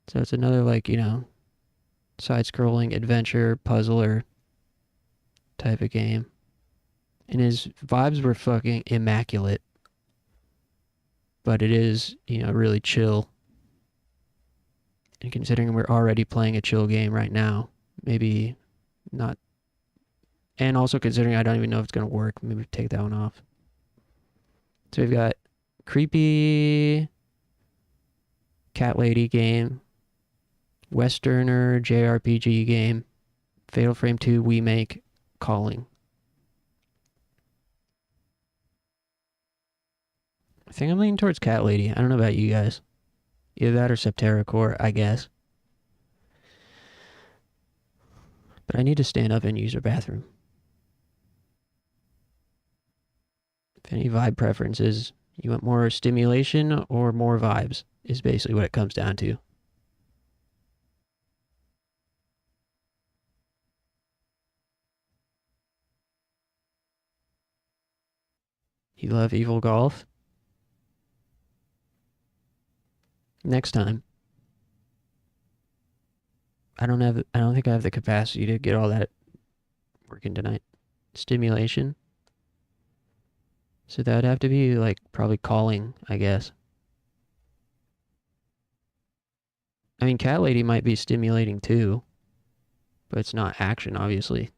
[SPEAKER 2] So it's another, like, you know, side-scrolling adventure puzzler type of game. And his vibes were fucking immaculate. But it is, you know, really chill. And considering we're already playing a chill game right now, maybe not. And also considering I don't even know if it's going to work, maybe take that one off. So we've got creepy cat lady game, Westerner JRPG game, Fatal Frame 2 remake, Calling. I think I'm leaning towards Cat Lady. I don't know about you guys. Either that or Septerra Core, I guess. But I need to stand up and use your bathroom. If any vibe preferences, you want more stimulation or more vibes, is basically what it comes down to. You love Evil Golf? Next time. I don't think I have the capacity to get all that working tonight. Stimulation. So that'd have to be like probably Calling, I guess. I mean, Cat Lady might be stimulating too, but it's not action, obviously.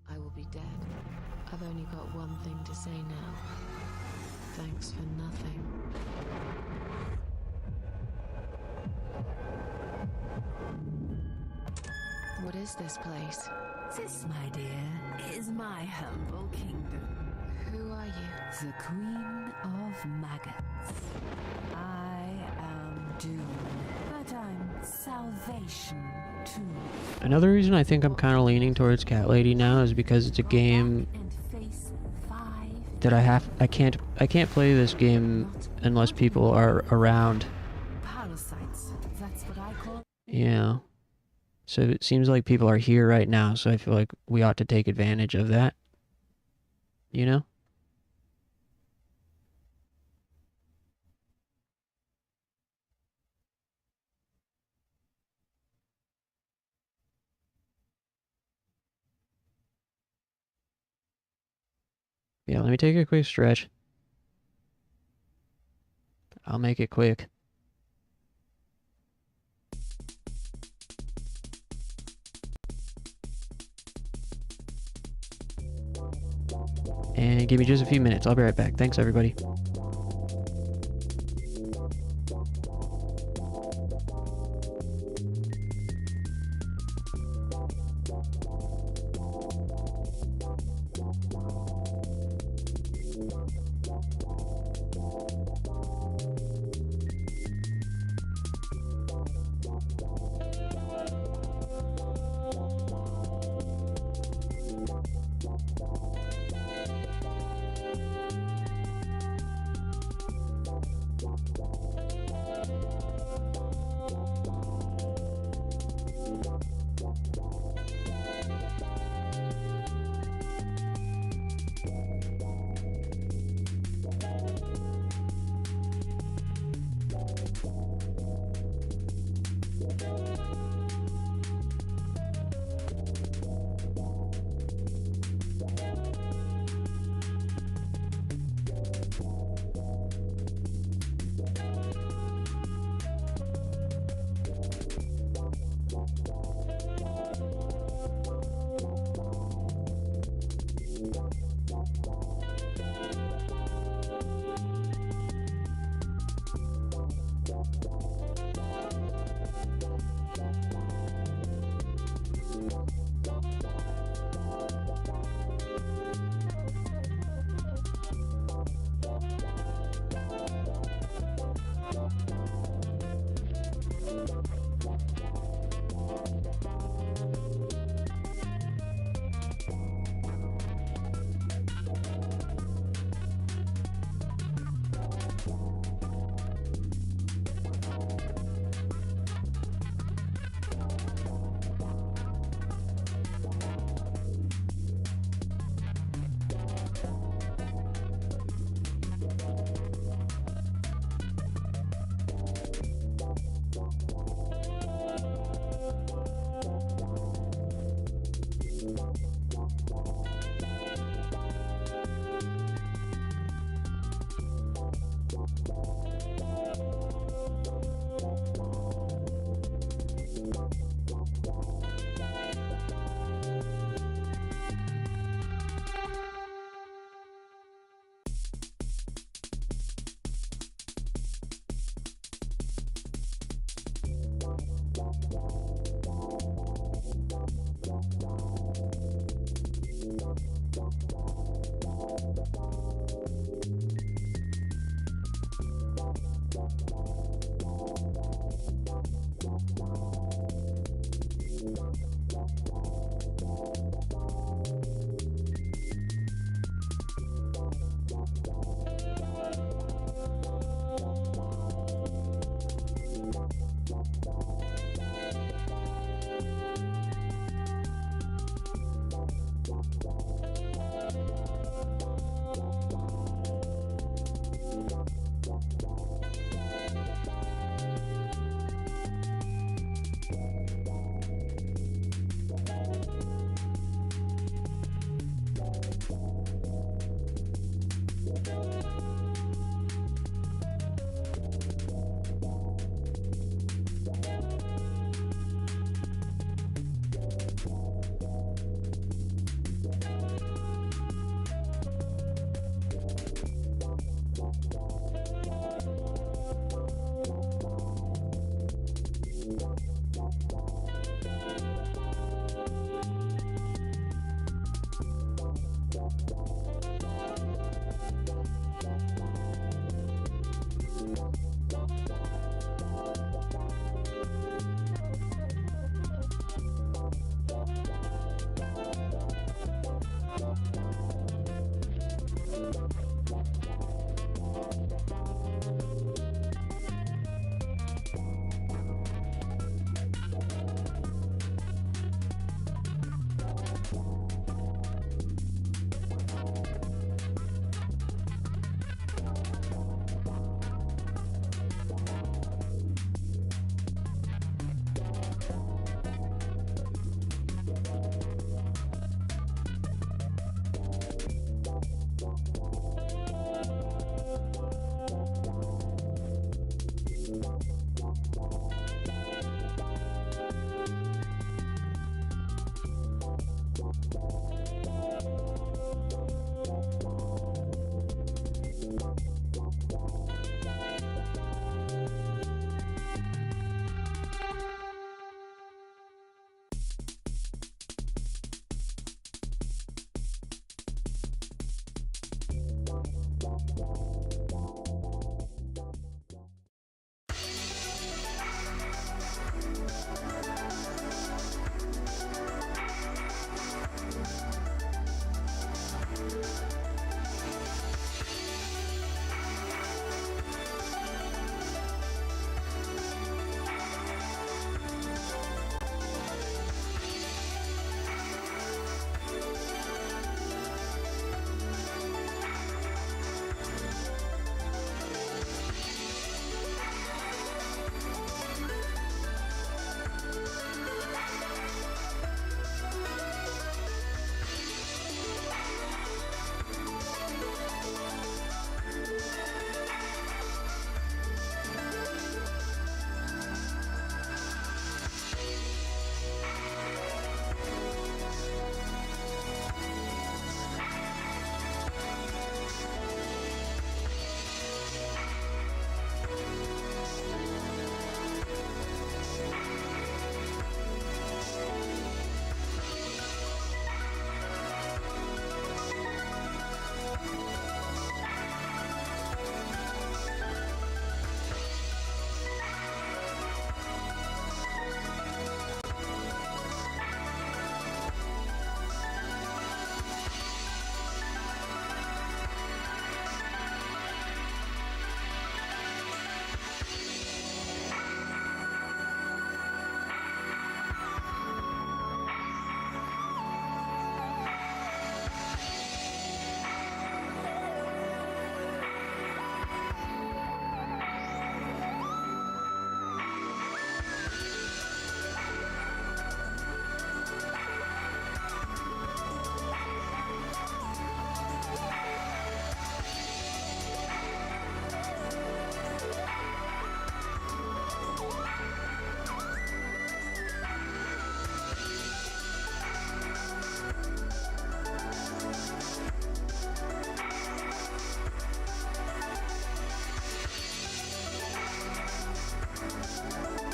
[SPEAKER 10] I will be dead. I've only got one thing to say now. Thanks for nothing. What is this place?
[SPEAKER 11] This, my dear, is my humble kingdom.
[SPEAKER 10] Who are you?
[SPEAKER 11] The Queen of Maggots. I am Doom, but I'm salvation too.
[SPEAKER 2] Another reason I think I'm kind of leaning towards Cat Lady now is because it's a game that I can't play this game unless people are around.
[SPEAKER 11] Parasites, that's what I call.
[SPEAKER 2] Yeah. So it seems like people are here right now, so I feel like we ought to take advantage of that. You know? Yeah, let me take a quick stretch. I'll make it quick. And give me just a few minutes. I'll be right back. Thanks, everybody.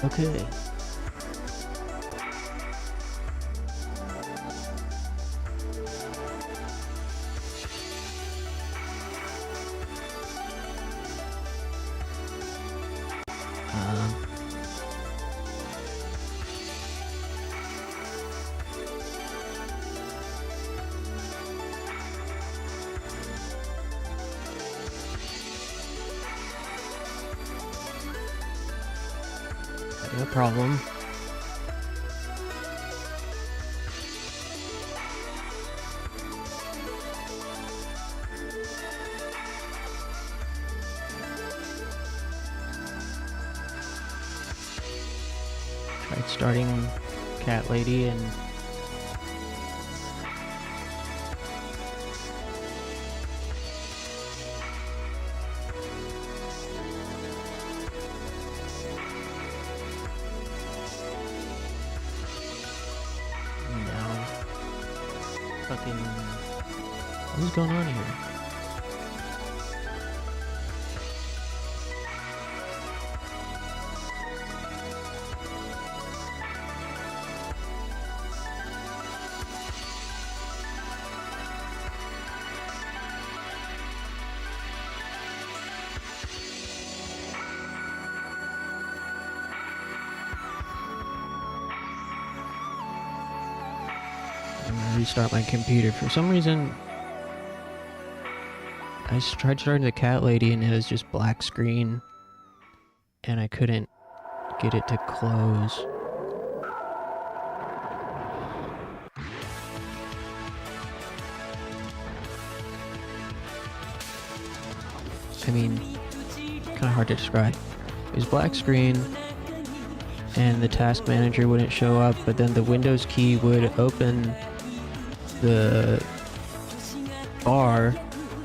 [SPEAKER 2] Okay. No problem. Tried starting Cat Lady and now fucking what's going on here? I'm gonna restart my computer. For some reason, I tried starting the Cat Lady and it was just black screen, and I couldn't get it to close. I mean, kind of hard to describe. It was black screen, and the task manager wouldn't show up, but then the Windows key would open the bar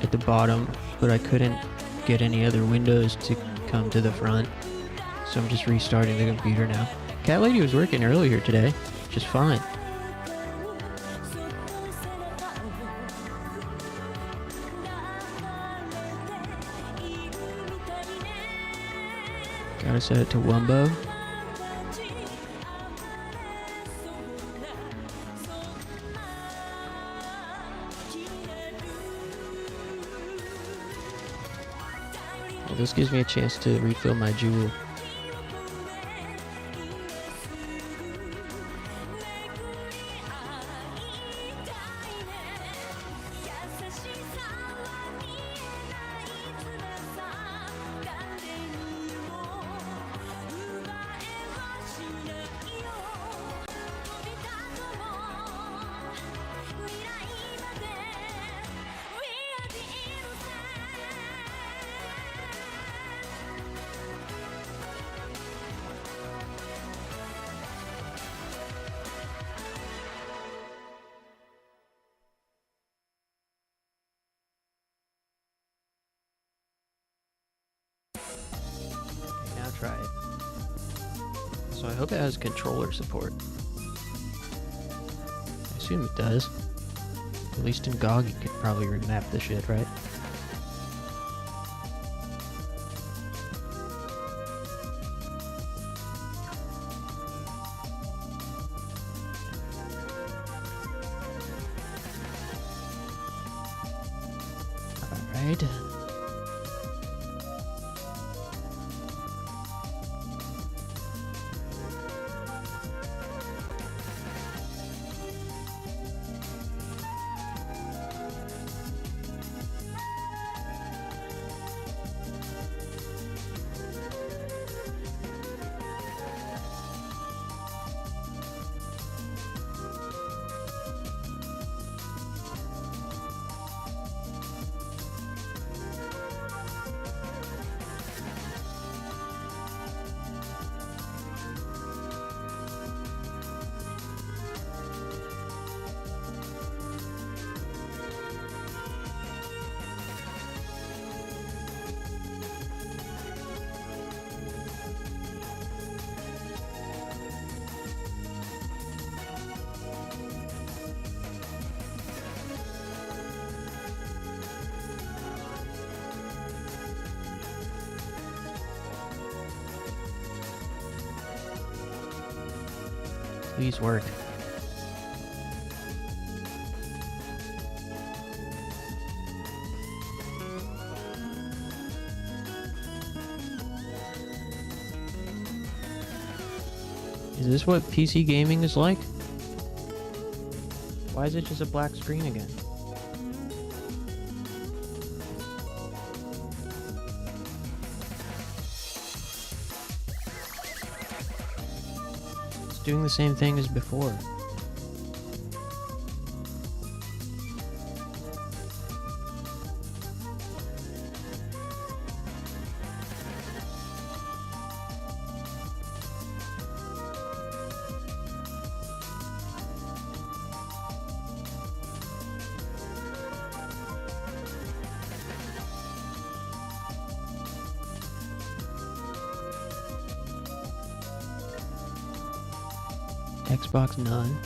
[SPEAKER 2] at the bottom, but I couldn't get any other windows to come to the front, so I'm just restarting the computer now. Cat Lady was working earlier today, just fine. Gotta set it to Wumbo. Well, this gives me a chance to refill my jewel. Now try it. So I hope it has controller support. I assume it does. At least in GOG you could probably remap the shit, right? Alright. Please work. Is this what PC gaming is like? Why is it just a black screen again? It's doing the same thing as before. Xbox none.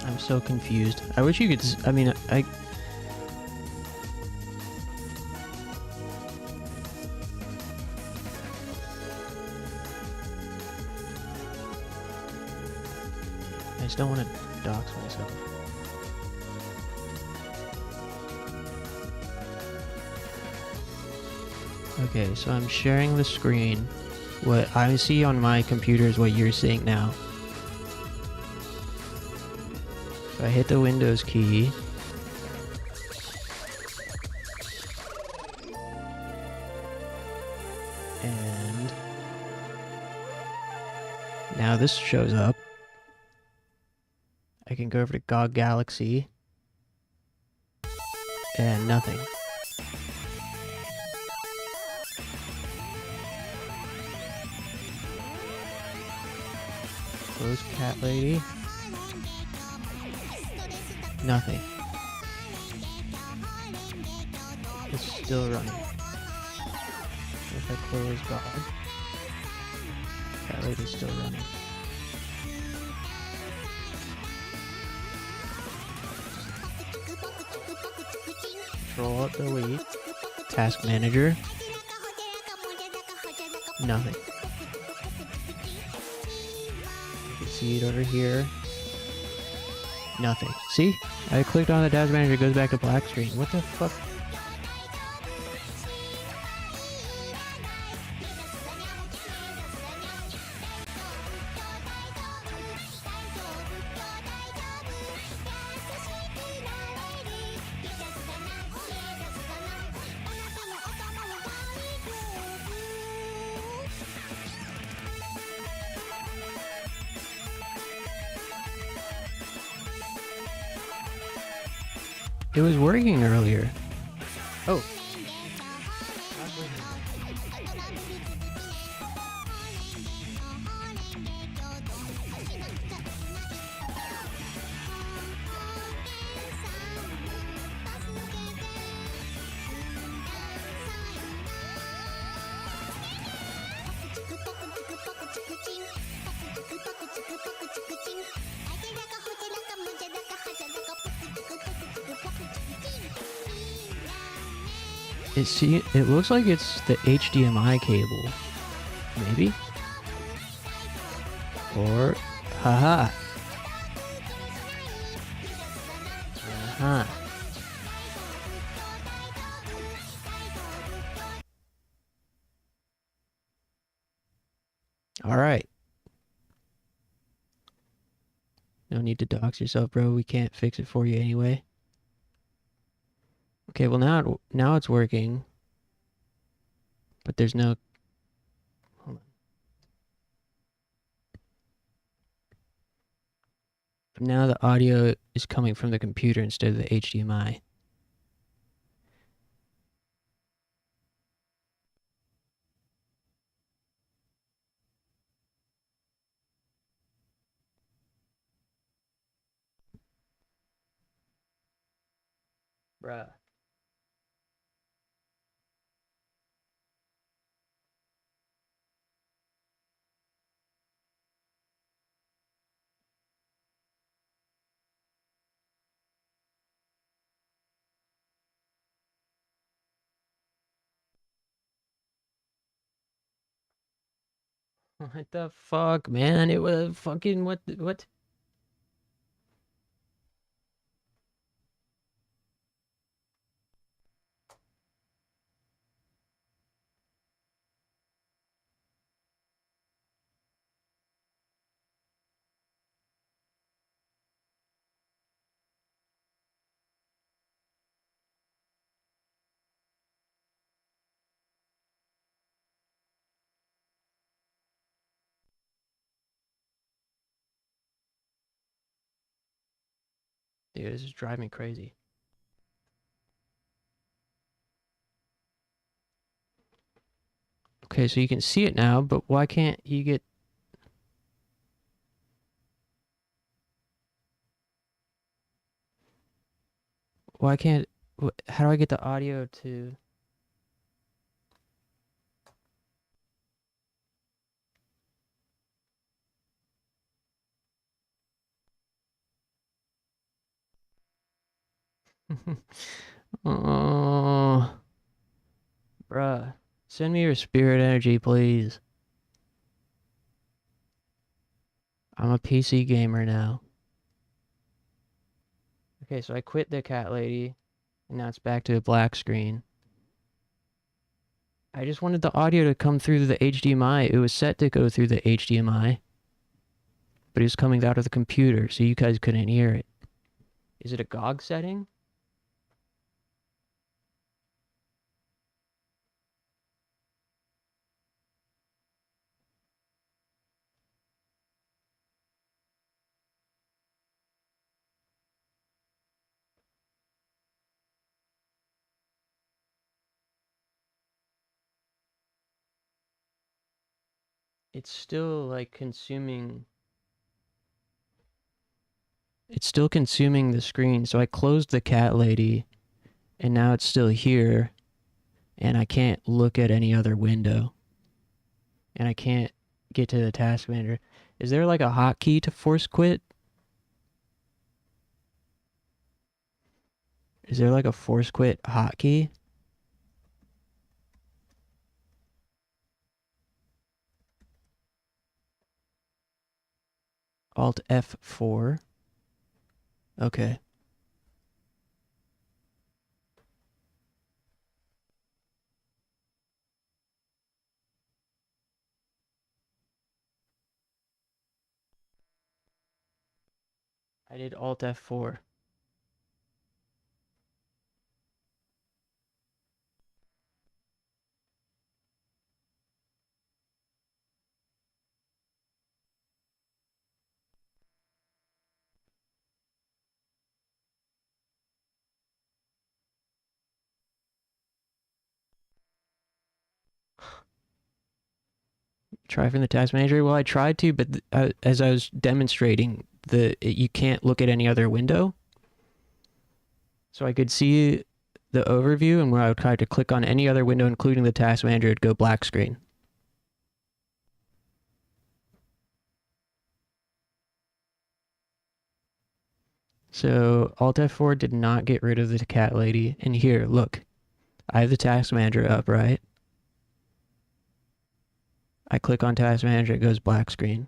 [SPEAKER 2] I'm so confused. I wish you could I mean, I just don't want to dox myself. Okay, so I'm sharing the screen. What I see on my computer is what you're seeing now. So I hit the Windows key. And now this shows up. I can go over to GOG Galaxy. And nothing. Close cat lady. Nothing. It's still running. If I close GOG, cat lady's still running. Control Alt Delete. Task Manager. Nothing. You can see it over here. Nothing. See? I clicked on the Task Manager, it goes back to black screen. What the fuck? It was working earlier. Oh. It looks like it's the HDMI cable. Maybe? Or, haha. Uh-huh. Alright. No need to dox yourself, bro. We can't fix it for you anyway. Okay, well now it's working. But there's no... Hold on. Now the audio is coming from the computer instead of the HDMI. Bruh. What the fuck, man? It was fucking what? Dude, this is driving me crazy. Okay, so you can see it now, but why can't you get... Why can't... How do I get the audio to... Oh, bruh. Send me your spirit energy, please. I'm a PC gamer now. Okay, so I quit the cat lady, and now it's back to a black screen. I just wanted the audio to come through the HDMI. It was set to go through the HDMI, but it was coming out of the computer, so you guys couldn't hear it. Is it a GOG setting? It's still like consuming... It's still consuming the screen, so I closed the cat lady, and now it's still here, and I can't look at any other window. And I can't get to the task manager. Is there like a hotkey to force quit? Is there like a force quit hotkey? Alt F4. Okay. I did Alt F4. Try from the task manager? Well, I tried to, but as I was demonstrating, you can't look at any other window. So I could see the overview, and where I would try to click on any other window, including the task manager, it'd go black screen. So Alt F4 did not get rid of the cat lady. And here, look, I have the task manager up, right? I click on task manager, it goes black screen.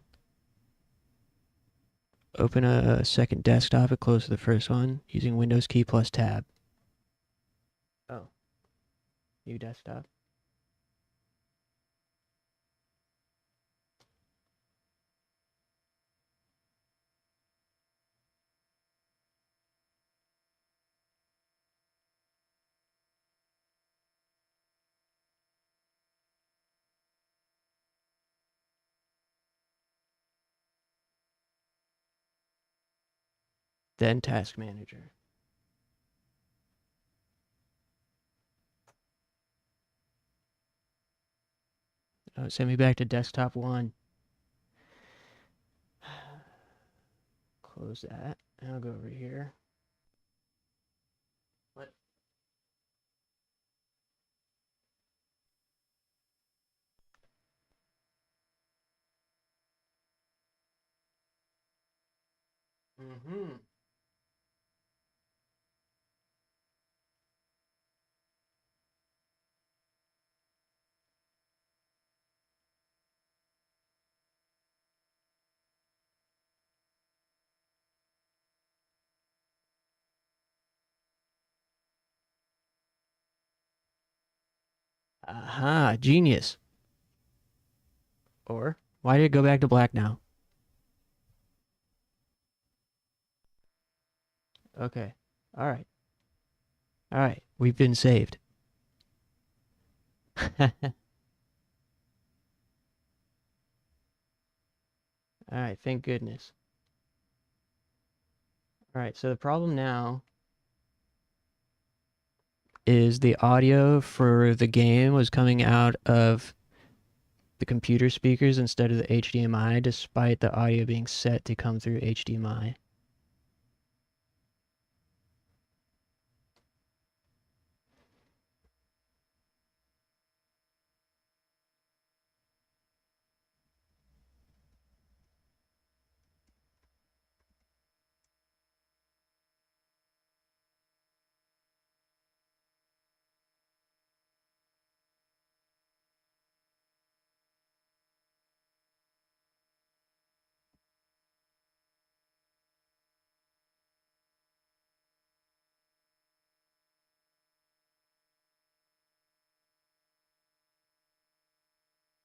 [SPEAKER 2] Open a second desktop, it closes the first one using Windows key plus tab. Oh, new desktop. Then task manager. Oh, send me back to desktop 1. Close that. And I'll go over here. What? Mm-hmm. Aha, genius. Or, why did it go back to black now? Okay. Alright. Alright, we've been saved. Alright, thank goodness. Alright, so the problem now is the audio for the game was coming out of the computer speakers instead of the HDMI, despite the audio being set to come through HDMI.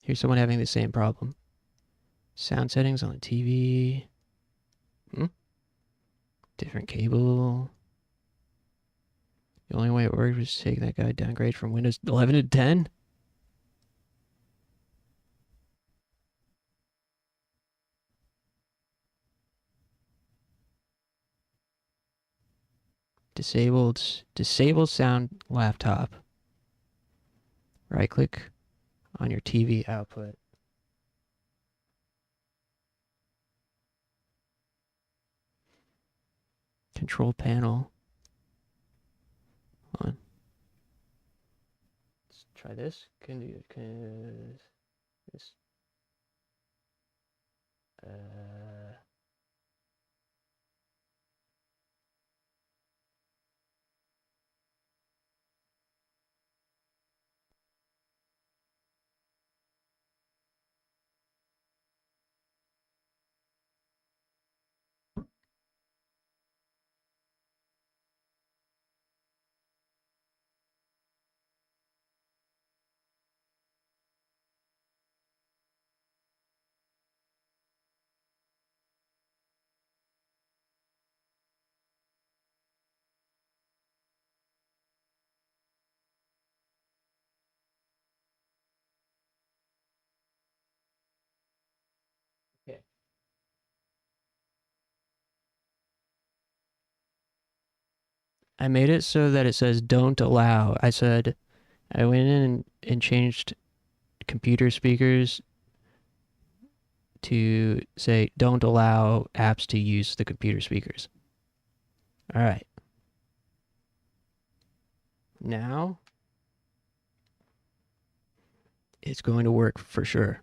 [SPEAKER 2] Here's someone having the same problem. Sound settings on the TV. Different cable. The only way it worked was to take that guy downgrade from Windows 11 to 10? Disable sound laptop. Right click on your TV output. Control panel. Hold on. Let's try this. This. Okay. I made it so that it says don't allow. I went in and changed computer speakers to say don't allow apps to use the computer speakers. All right. Now it's going to work for sure.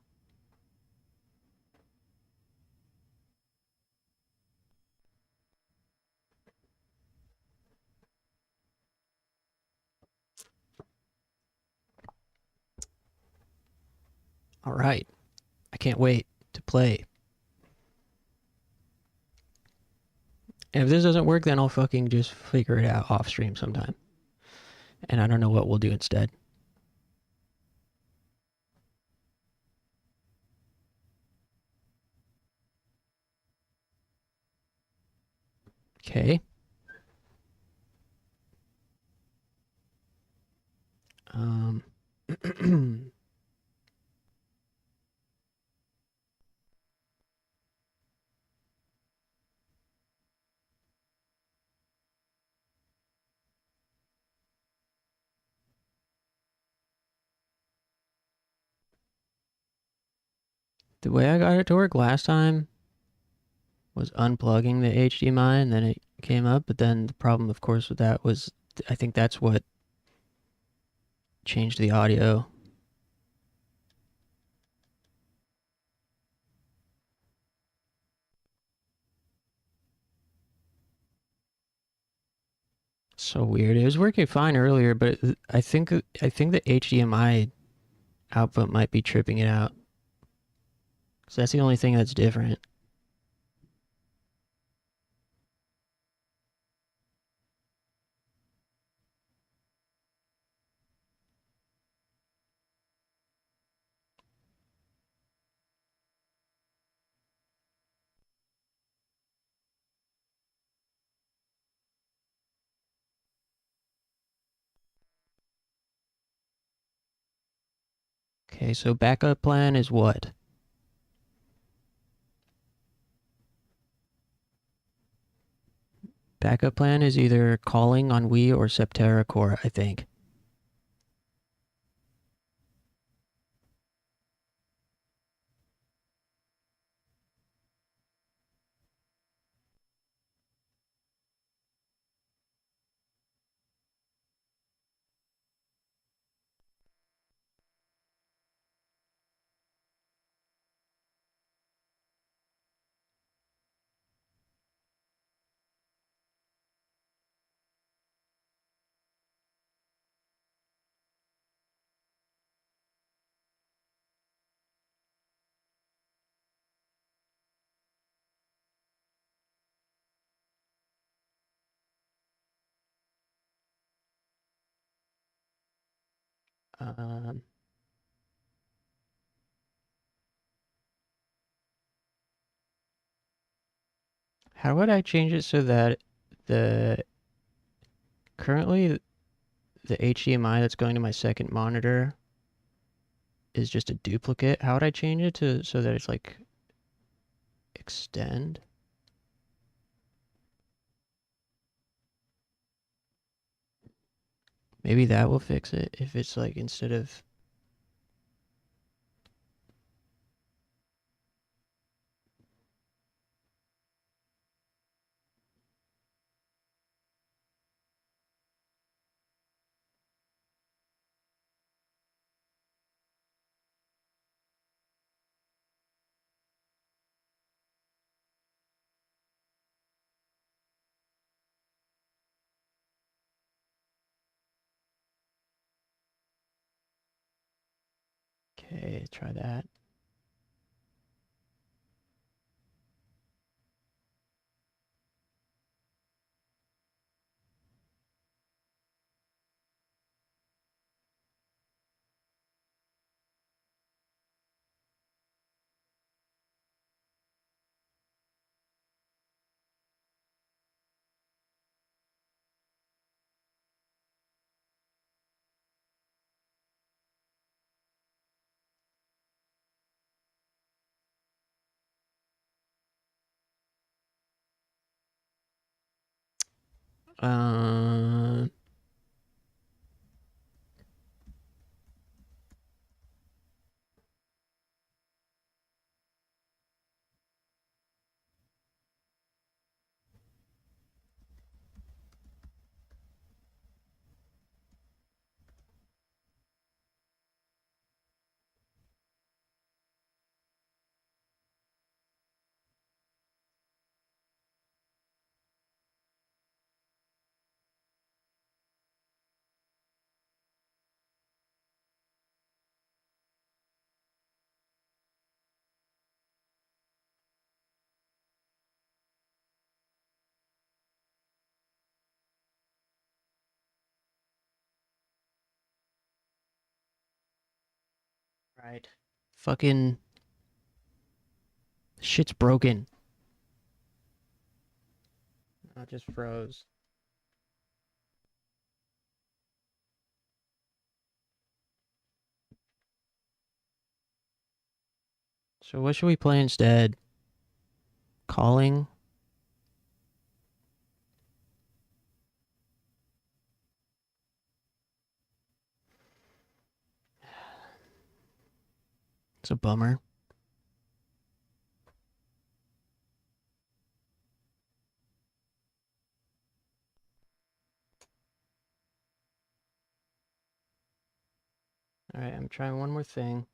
[SPEAKER 2] All right. I can't wait to play. And if this doesn't work, then I'll fucking just figure it out off stream sometime. And I don't know what we'll do instead. Okay. The way I got it to work last time was unplugging the HDMI and then it came up, but then the problem, of course, with that was I think that's what changed the audio. So weird. It was working fine earlier, but I think the HDMI output might be tripping it out. So that's the only thing that's different. Okay, so backup plan is what? Backup plan is either calling on Wii or Septerra Core, I think. Um, how would I change it so that the currently the HDMI that's going to my second monitor is just a duplicate? How would I change it to so that it's like extend? Maybe that will fix it if it's like instead of okay, try that. Uh, right. Fucking shit's broken. I just froze. So what should we play instead? Calling? It's a bummer. Alright, I'm trying one more thing.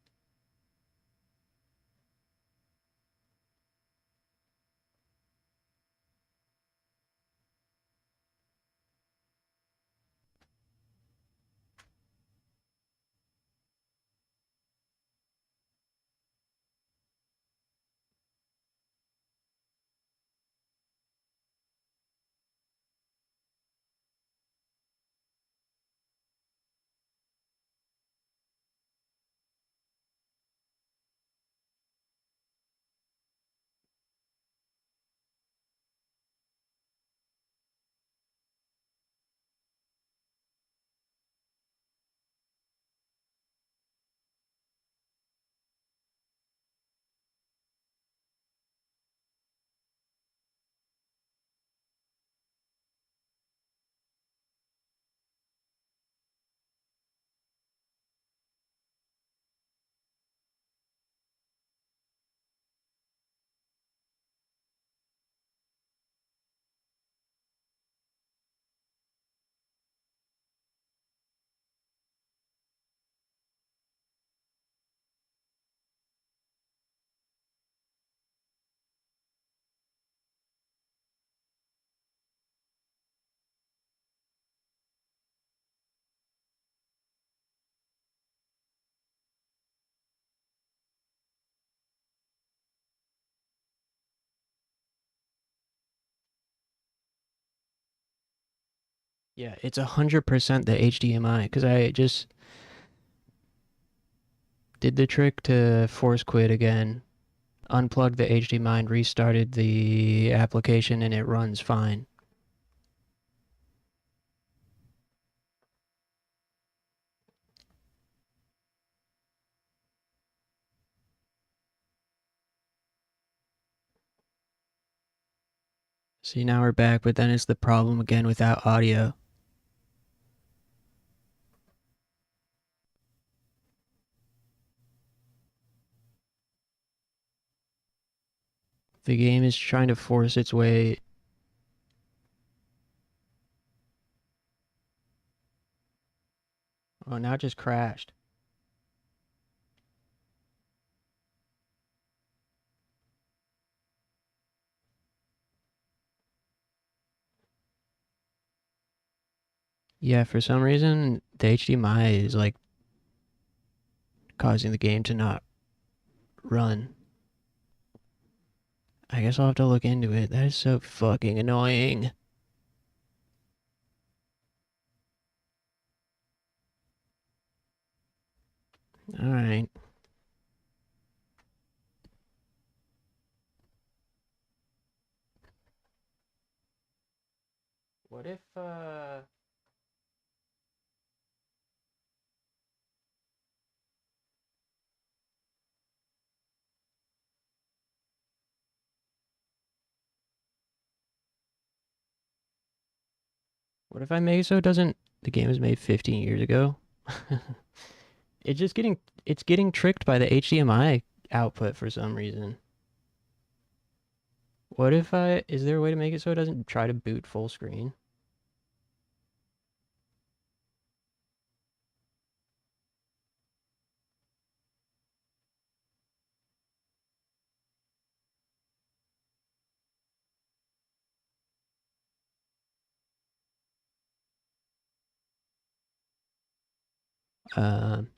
[SPEAKER 2] Yeah, it's 100% the HDMI because I just did the trick to force quit again, unplugged the HDMI and restarted the application and it runs fine. See, now we're back, but then it's the problem again without audio. The game is trying to force its way. Oh, now it just crashed. Yeah, for some reason, the HDMI is like causing the game to not run. I guess I'll have to look into it. That is so fucking annoying. Alright. What if, what if I make it so it doesn't... The game was made 15 years ago? It's just getting... It's getting tricked by the HDMI output for some reason. What if I... Is there a way to make it so it doesn't try to boot full screen? Um...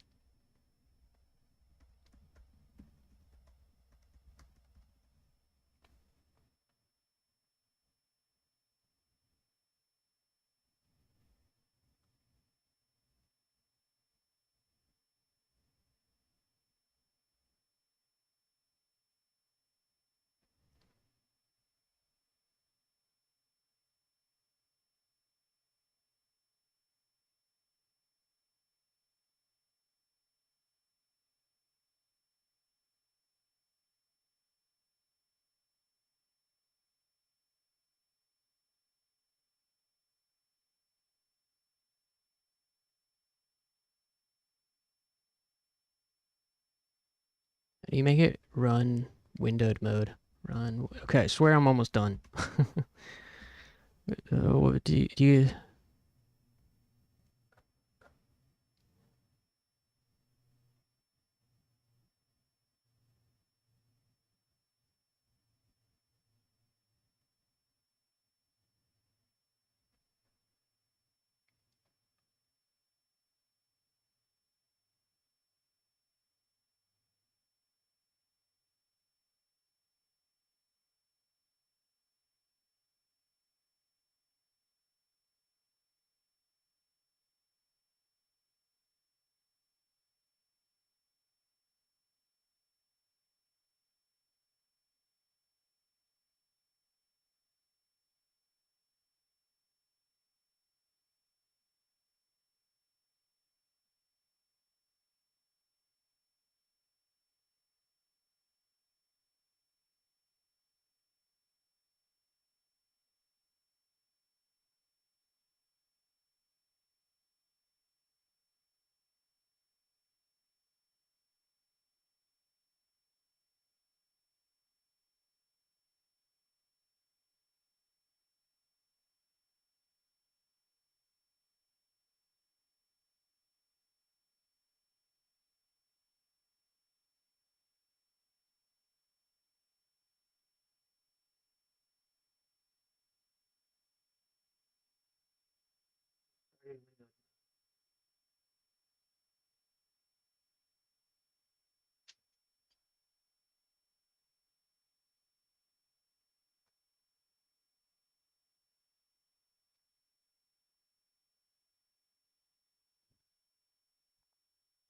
[SPEAKER 2] You make it run windowed mode. Run... Okay, I swear I'm almost done. Do you...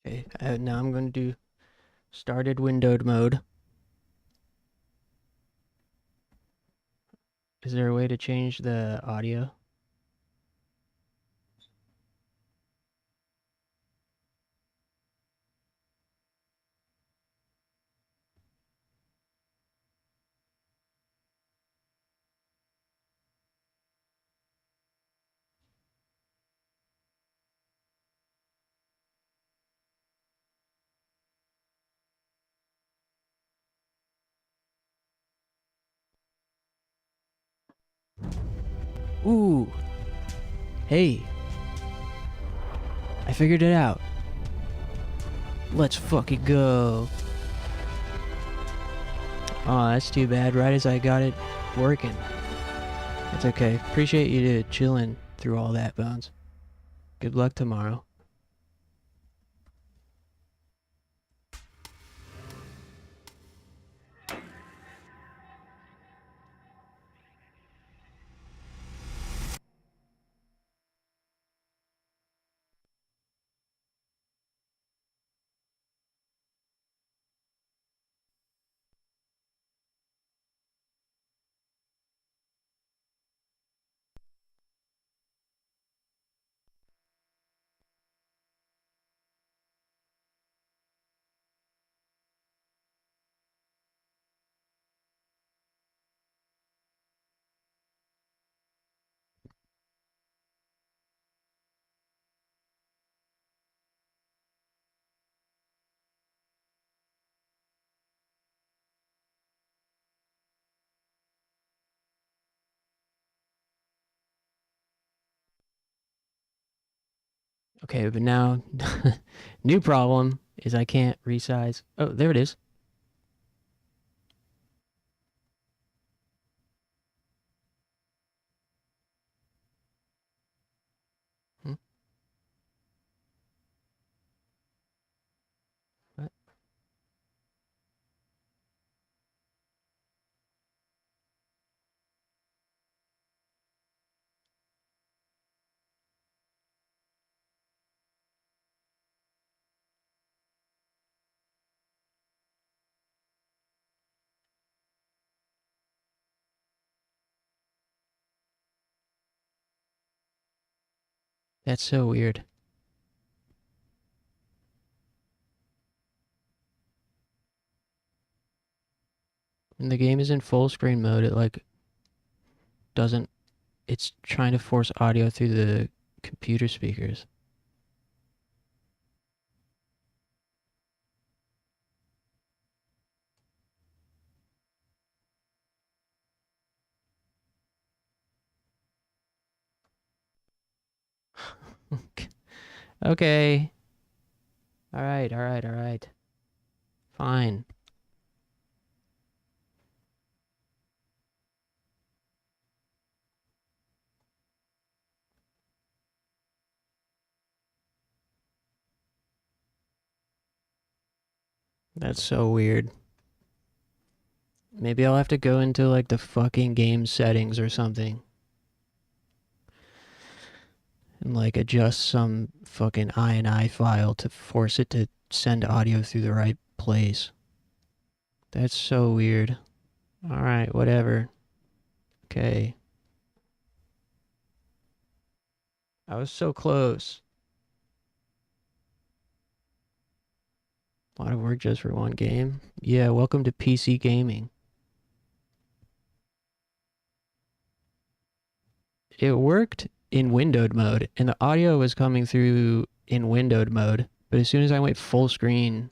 [SPEAKER 2] Okay, now I'm going to do started windowed mode. Is there a way to change the audio? Ooh. Hey. I figured it out. Let's fucking go. Aw, that's too bad. Right as I got it working. It's okay. Appreciate you chilling through all that, Bones. Good luck tomorrow. Okay, but now, new problem is I can't resize. Oh, there it is. Hmm? What? That's so weird. When the game is in full screen mode, it like doesn't. It's trying to force audio through the computer speakers. Okay. Alright, alright, alright. Fine. That's so weird. Maybe I'll have to go into like the fucking game settings or something. And like adjust some fucking INI file to force it to send audio through the right place. That's so weird. Alright, whatever. Okay. I was so close. A lot of work just for one game. Yeah, welcome to PC gaming. It worked in windowed mode, and the audio was coming through in windowed mode, but as soon as I went full screen,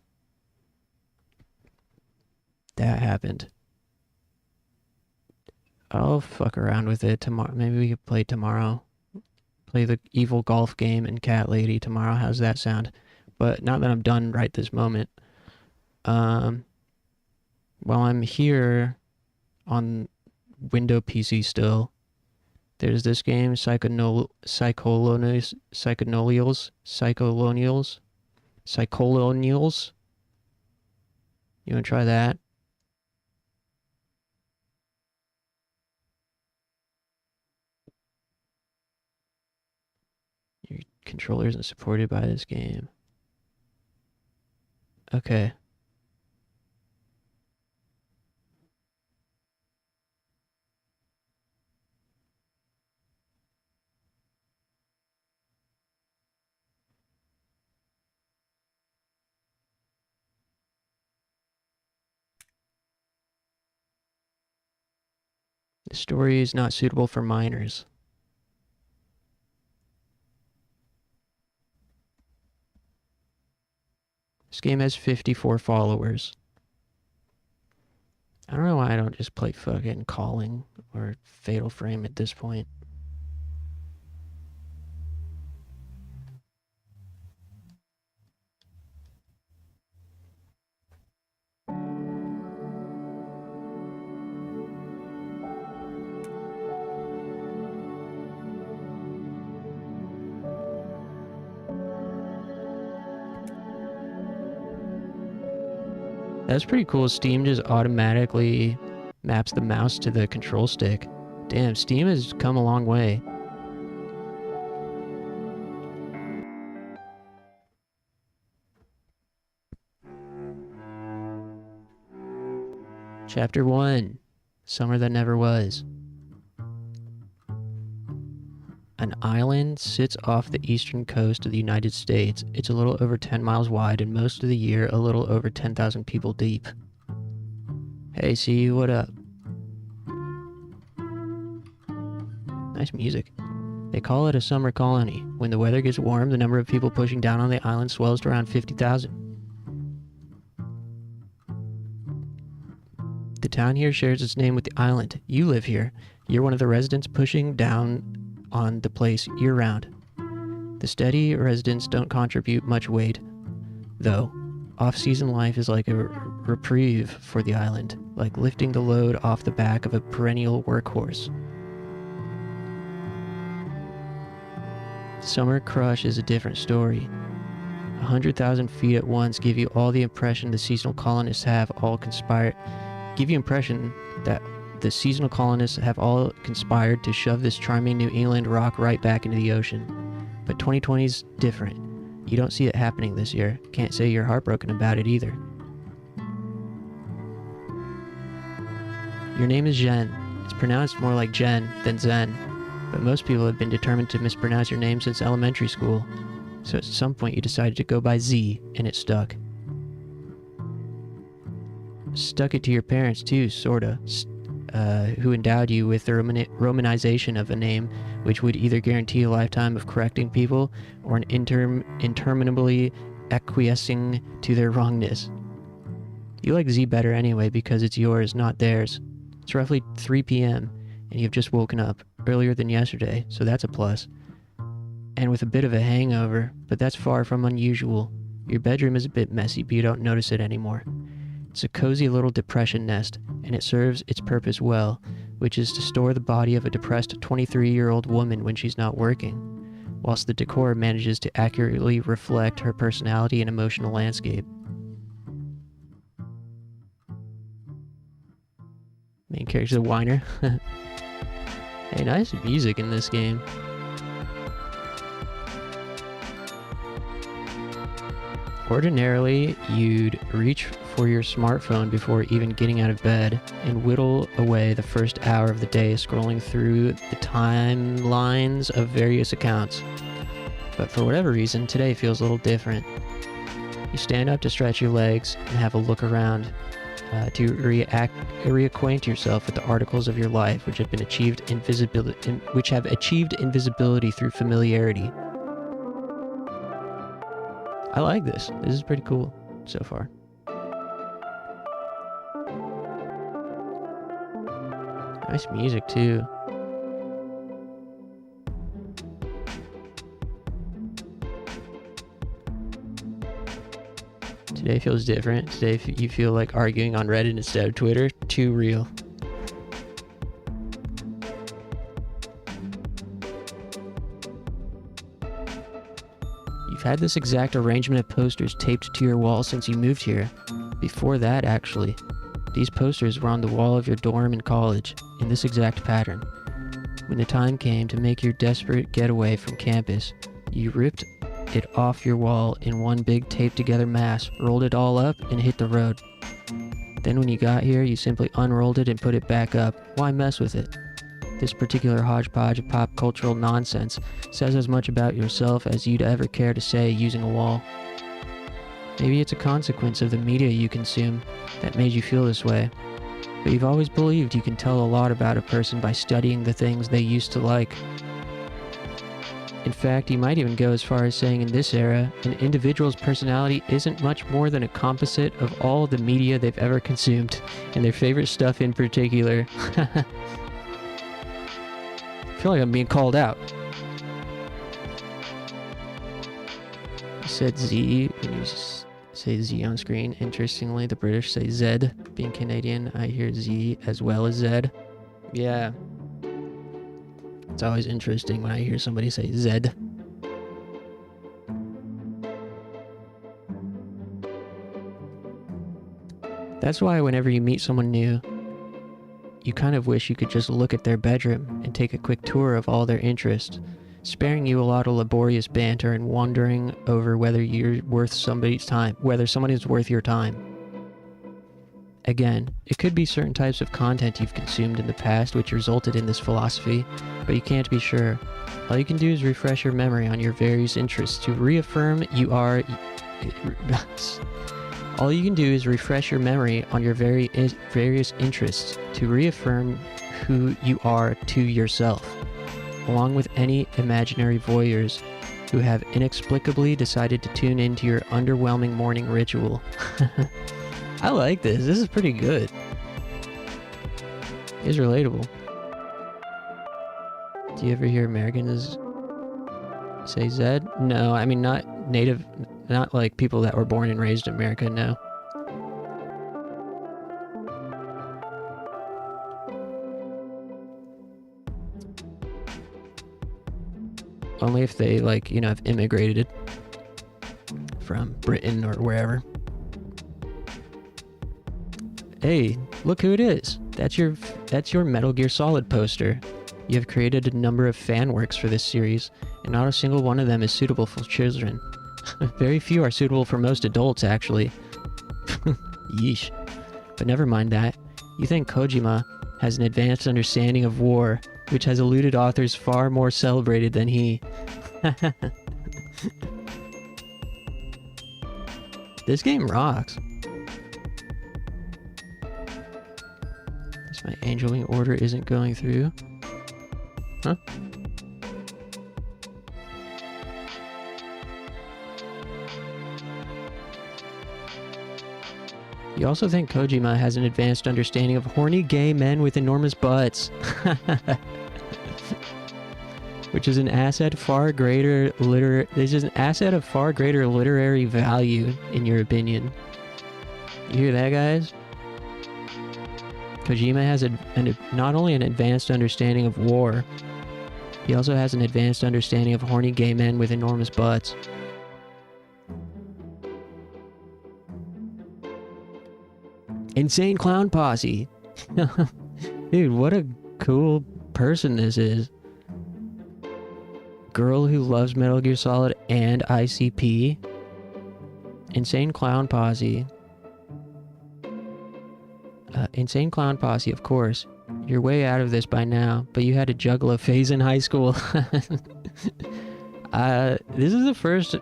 [SPEAKER 2] that happened. I'll fuck around with it tomorrow. Maybe we could play tomorrow. Play the evil golf game and Cat Lady tomorrow. How's that sound? But not that I'm done right this moment. While I'm here on Window PC still, there's this game, Psycholonials. You wanna try that? Your controller isn't supported by this game. Okay. The story is not suitable for minors. This game has 54 followers. I don't know why I don't just play fucking Calling or Fatal Frame at this point. That's pretty cool. Steam just automatically maps the mouse to the control stick. Damn, Steam has come a long way. Chapter 1. Summer That Never Was. An island sits off the eastern coast of the United States. It's a little over 10 miles wide and most of the year a little over 10,000 people deep. Hey, see, what up? Nice music. They call it a summer colony. When the weather gets warm, the number of people pushing down on the island swells to around 50,000. The town here shares its name with the island. You live here. You're one of the residents pushing down on the place year-round. The steady residents don't contribute much weight, though. Off-season life is like a reprieve for the island, like lifting the load off the back of a perennial workhorse. Summer Crush is a different story. 100,000 feet at once give you all the impression the seasonal colonists have all conspired. Give you impression that the seasonal colonists have all conspired to shove this charming New England rock right back into the ocean. But 2020's different. You don't see it happening this year. Can't say you're heartbroken about it either. Your name is Jen. It's pronounced more like Jen than Zen, but most people have been determined to mispronounce your name since elementary school. So at some point you decided to go by Z, and it stuck. Stuck it to your parents too, sorta. Who endowed you with the romanization of a name which would either guarantee a lifetime of correcting people or an interminably acquiescing to their wrongness. You like Z better anyway because it's yours, not theirs. It's roughly 3 p.m. and you've just woken up earlier than yesterday, so that's a plus. And with a bit of a hangover, but that's far from unusual. Your bedroom is a bit messy, but you don't notice it anymore. It's a cozy little depression nest, and it serves its purpose well, which is to store the body of a depressed 23-year-old woman when she's not working, whilst the decor manages to accurately reflect her personality and emotional landscape. Main character's a whiner. Hey, nice music in this game. Ordinarily, you'd reach for your smartphone before even getting out of bed and whittle away the first hour of the day scrolling through the timelines of various accounts. But for whatever reason, today feels a little different. You stand up to stretch your legs and have a look around to reacquaint yourself with the articles of your life which have achieved invisibility through familiarity. I like this. This is pretty cool so far. Nice music too. Today feels different. Today you feel like arguing on Reddit instead of Twitter. Too real. You've had this exact arrangement of posters taped to your wall since you moved here. Before that, actually. These posters were on the wall of your dorm in college, in this exact pattern. When the time came to make your desperate getaway from campus, you ripped it off your wall in one big taped together mass, rolled it all up, and hit the road. Then when you got here, you simply unrolled it and put it back up. Why mess with it? This particular hodgepodge of pop cultural nonsense says as much about yourself as you'd ever care to say using a wall. Maybe it's a consequence of the media you consume that made you feel this way. But you've always believed you can tell a lot about a person by studying the things they used to like. In fact, you might even go as far as saying in this era, an individual's personality isn't much more than a composite of all the media they've ever consumed, and their favorite stuff in particular. I feel like I'm being called out. You said Z, and you say Z on screen. Interestingly, the British say Z. Being Canadian, I hear Z as well as Z. Yeah. It's always interesting when I hear somebody say Z. That's why whenever you meet someone new, you kind of wish you could just look at their bedroom and take a quick tour of all their interests, sparing you a lot of laborious banter and wondering over whether you're worth somebody's time, whether someone is worth your time. Again, it could be certain types of content you've consumed in the past which resulted in this philosophy, but you can't be sure. All you can do is refresh your memory on your various interests to reaffirm you are... All you can do is refresh your memory on your various interests to reaffirm who you are to yourself, along with any imaginary voyeurs who have inexplicably decided to tune into your underwhelming morning ritual. I like this. This is pretty good. It's relatable. Do you ever hear Americans say Z? No, I mean not native, not like people that were born and raised in America, no. Only if they, like, you know, have immigrated from Britain or wherever. Hey, look who it is. That's your Metal Gear Solid poster. You have created a number of fan works for this series, and not a single one of them is suitable for children. Very few are suitable for most adults, actually. Yeesh. But never mind that. You think Kojima has an advanced understanding of war, which has eluded authors far more celebrated than he. This game rocks. My angel wing order isn't going through. Huh? You also think Kojima has an advanced understanding of horny gay men with enormous butts. Which is an asset of far greater literary value, in your opinion. You hear that, guys? Kojima has not only an advanced understanding of war, he also has an advanced understanding of horny gay men with enormous butts. Insane Clown Posse. Dude, what a cool person this is. Girl who loves Metal Gear Solid and ICP. Insane Clown Posse. Insane Clown Posse, of course. You're way out of this by now, but you had a Juggalo phase in high school. This is the first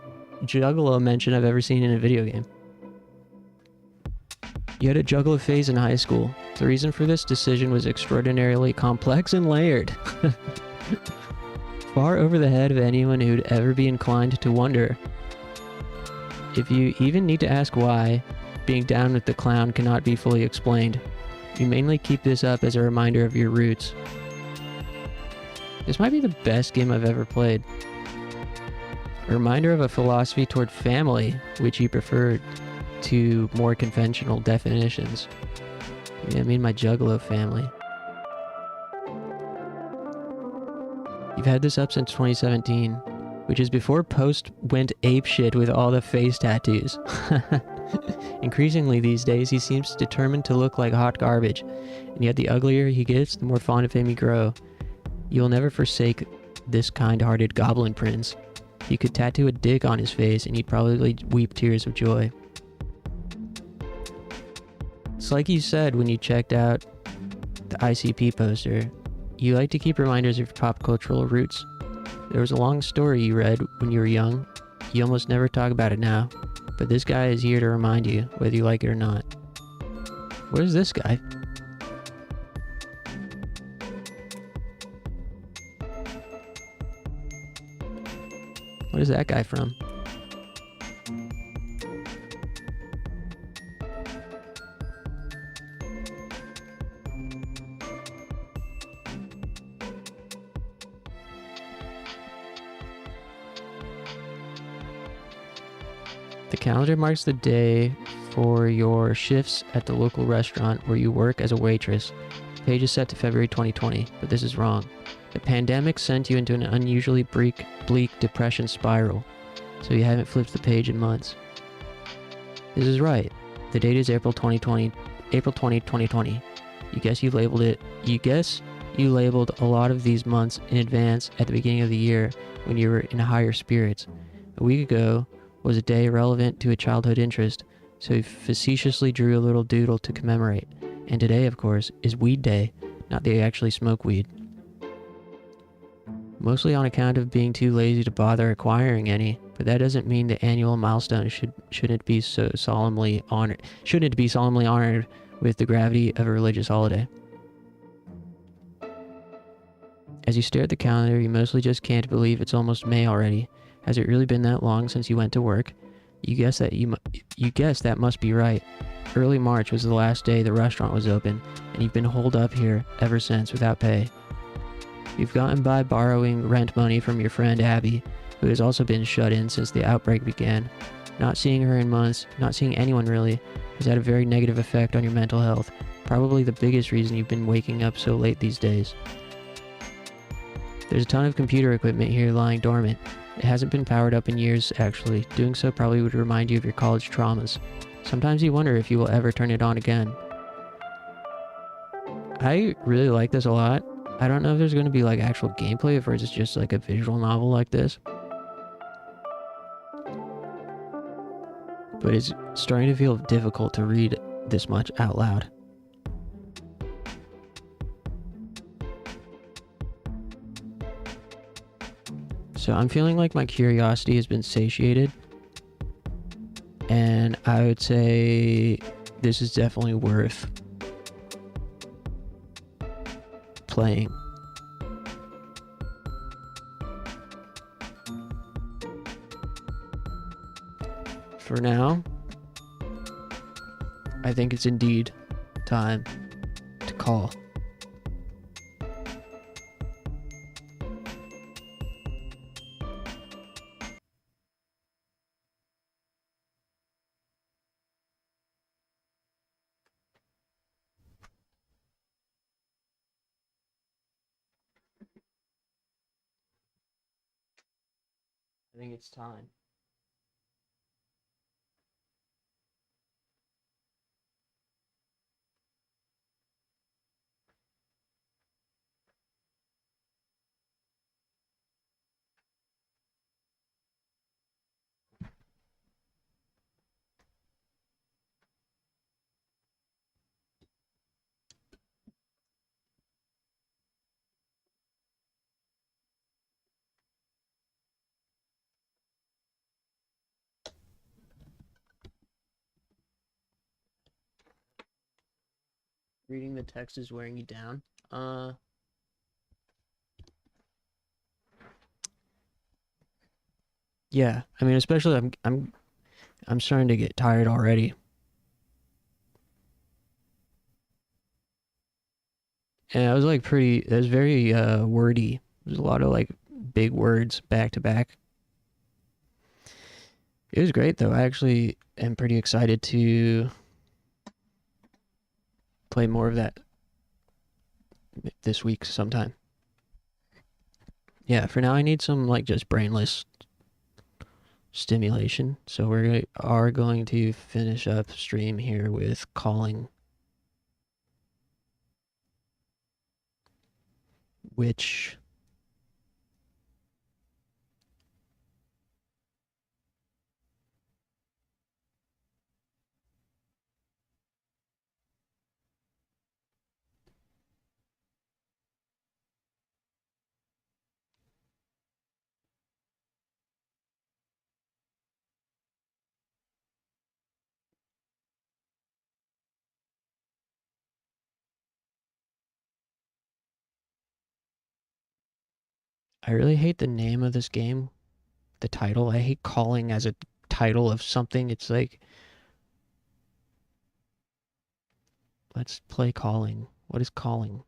[SPEAKER 2] Juggalo mention I've ever seen in a video game. You had a Juggalo phase in high school. The reason for this decision was extraordinarily complex and layered. Far over the head of anyone who'd ever be inclined to wonder. If you even need to ask why, being down with the clown cannot be fully explained. You mainly keep this up as a reminder of your roots. This might be the best game I've ever played. A reminder of a philosophy toward family, which you preferred to more conventional definitions. Yeah, I mean my Juggalo family. You've had this up since 2017, which is before Post went apeshit with all the face tattoos. Increasingly these days, he seems determined to look like hot garbage, and yet the uglier he gets, the more fond of him you grow. You will never forsake this kind-hearted goblin prince. He could tattoo a dick on his face and he'd probably weep tears of joy. It's like you said when you checked out the ICP poster. You like to keep reminders of your pop cultural roots. There was a long story you read when you were young. You almost never talk about it now, but this guy is here to remind you, whether you like it or not. Where's this guy? What is that guy from? The calendar marks the day for your shifts at the local restaurant where you work as a waitress. The page is set to February 2020, but this is wrong. The pandemic sent you into an unusually bleak depression spiral, so you haven't flipped the page in months. This is right. The date is April 20, 2020. You guess you labeled a lot of these months in advance at the beginning of the year when you were in higher spirits. A week ago was a day relevant to a childhood interest, so you facetiously drew a little doodle to commemorate. And today, of course, is Weed Day, not that you actually smoke weed. Mostly on account of being too lazy to bother acquiring any, but that doesn't mean the annual milestone shouldn't be solemnly honored with the gravity of a religious holiday. As you stare at the calendar, you mostly just can't believe it's almost May already. Has it really been that long since you went to work? You guess that must be right. Early March was the last day the restaurant was open, and you've been holed up here ever since without pay. You've gotten by borrowing rent money from your friend Abby, who has also been shut in since the outbreak began. Not seeing her in months, not seeing anyone really, has had a very negative effect on your mental health. Probably the biggest reason you've been waking up so late these days. There's a ton of computer equipment here lying dormant. It hasn't been powered up in years, actually. Doing so probably would remind you of your college traumas. Sometimes you wonder if you will ever turn it on again. I really like this a lot. I don't know if there's going to be like actual gameplay or if it's just like a visual novel like this. But it's starting to feel difficult to read this much out loud. So I'm feeling like my curiosity has been satiated. And I would say this is definitely worth playing. For now, I think it's indeed time to call. I think it's time. Reading the text is wearing you down. Yeah, I mean, especially I'm starting to get tired already. And it was like it was very wordy. There's a lot of like big words back to back. It was great though. I actually am pretty excited to play more of that this week sometime. Yeah, for now I need some like just brainless stimulation. So we are going to finish up stream here with calling, which I really hate the name of this game. The title. I hate calling as a title of something. It's like, let's play calling. What is calling?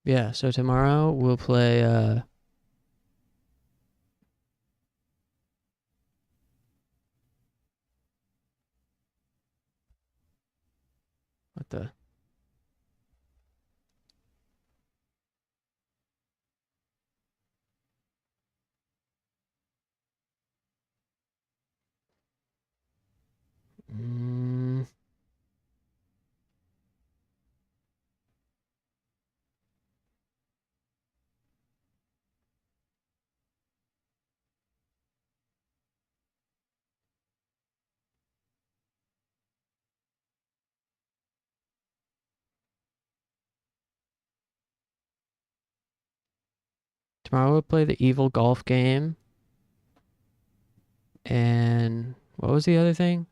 [SPEAKER 2] Yeah, so tomorrow we'll play what the tomorrow we'll play the Evil Golf game. And what was the other thing?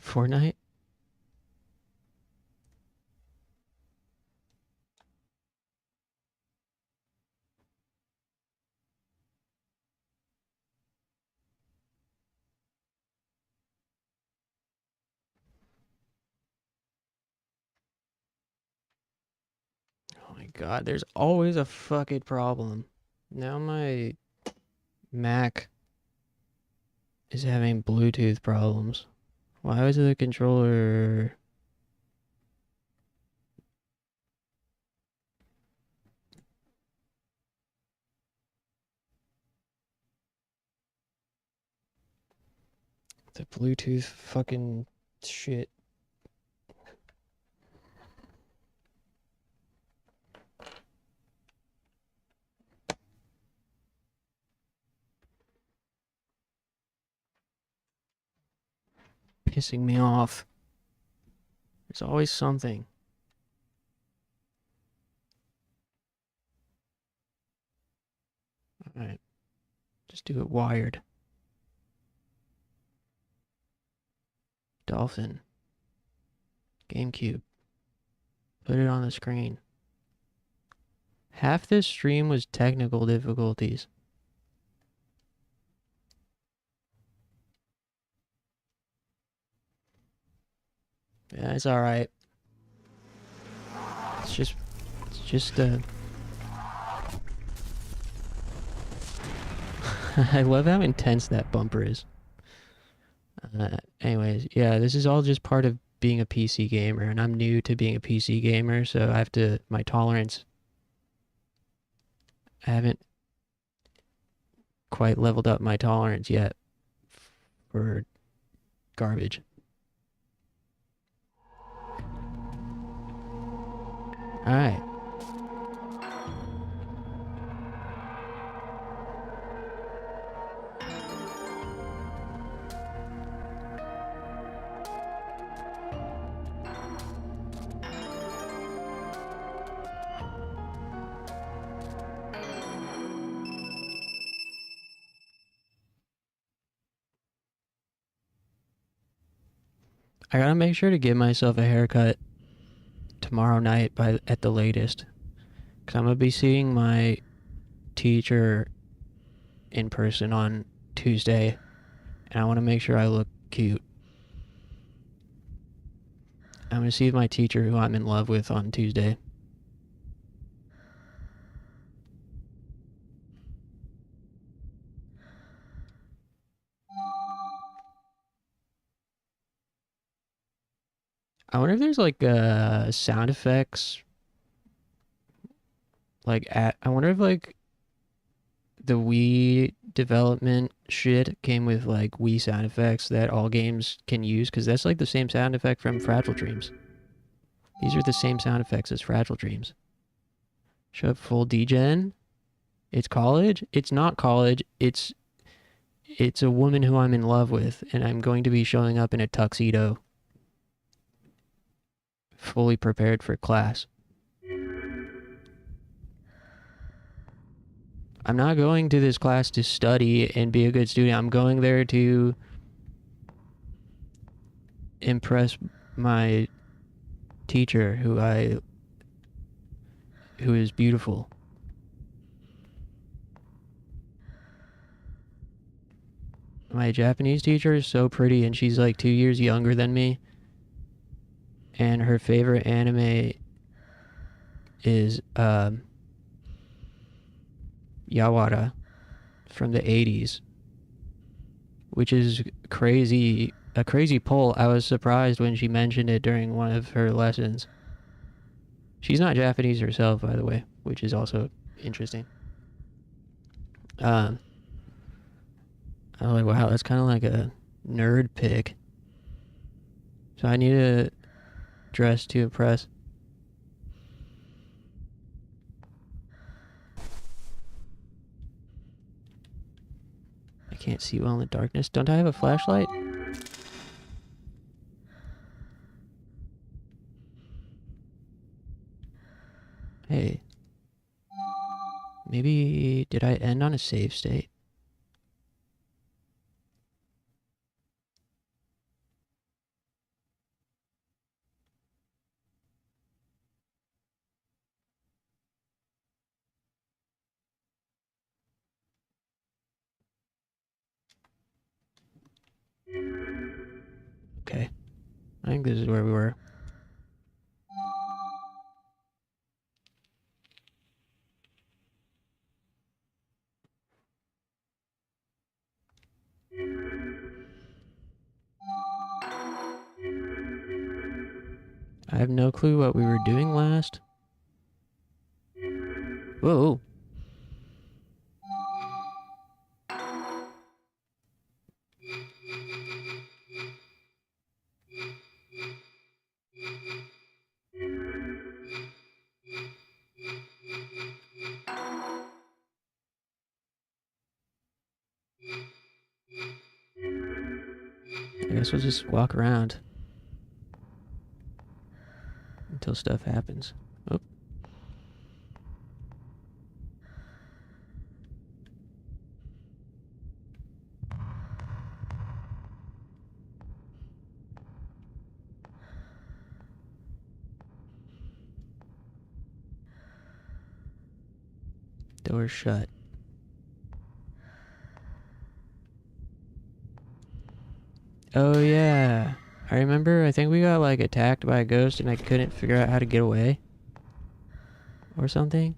[SPEAKER 2] Fortnite? Oh my god, there's always a fucking problem. Now my Mac is having Bluetooth problems. Why was the controller... The Bluetooth fucking shit. Pissing me off. There's always something. Alright. Just do it wired. Dolphin. GameCube. Put it on the screen. Half this stream was technical difficulties. Yeah, it's alright. It's just I love how intense that bumper is. Anyways, yeah, this is all just part of being a PC gamer, and I'm new to being a PC gamer, so I have to, my tolerance, I haven't quite leveled up my tolerance yet for garbage. Alright. I gotta make sure to give myself a haircut tomorrow night at the latest. Because I'm gonna be seeing my teacher in person on Tuesday. And I want to make sure I look cute. I'm gonna see my teacher who I'm in love with on Tuesday. I wonder if there's like sound effects, I wonder if like the Wii development shit came with like Wii sound effects that all games can use, because that's like the same sound effect from Fragile Dreams. These are the same sound effects as Fragile Dreams. Show up full degen. It's college. It's not college. It's a woman who I'm in love with, and I'm going to be showing up in a tuxedo, fully prepared for class. I'm not going to this class to study and be a good student. I'm going there to impress my teacher, who is beautiful. My Japanese teacher is so pretty, and she's like 2 years younger than me. And her favorite anime is Yawara from the 80s, which is crazy, a crazy pull. I was surprised when she mentioned it during one of her lessons. She's not Japanese herself, by the way, which is also interesting. I was like, wow, that's kind of like a nerd pick. So I need to dress to impress. I can't see well in the darkness. Don't I have a flashlight? Hey. Maybe, did I end on a save state? Okay. I think this is where we were. I have no clue what we were doing last. Whoa. I guess we'll just walk around until stuff happens. Oh. Door's shut. Oh yeah. I remember, I think we got like attacked by a ghost and I couldn't figure out how to get away. Or something.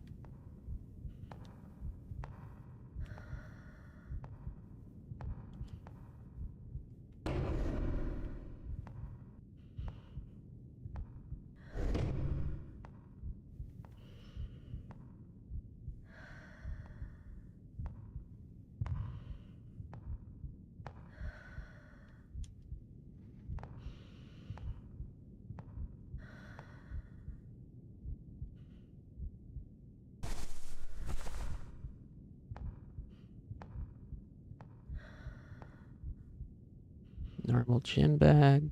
[SPEAKER 2] Normal gym bag.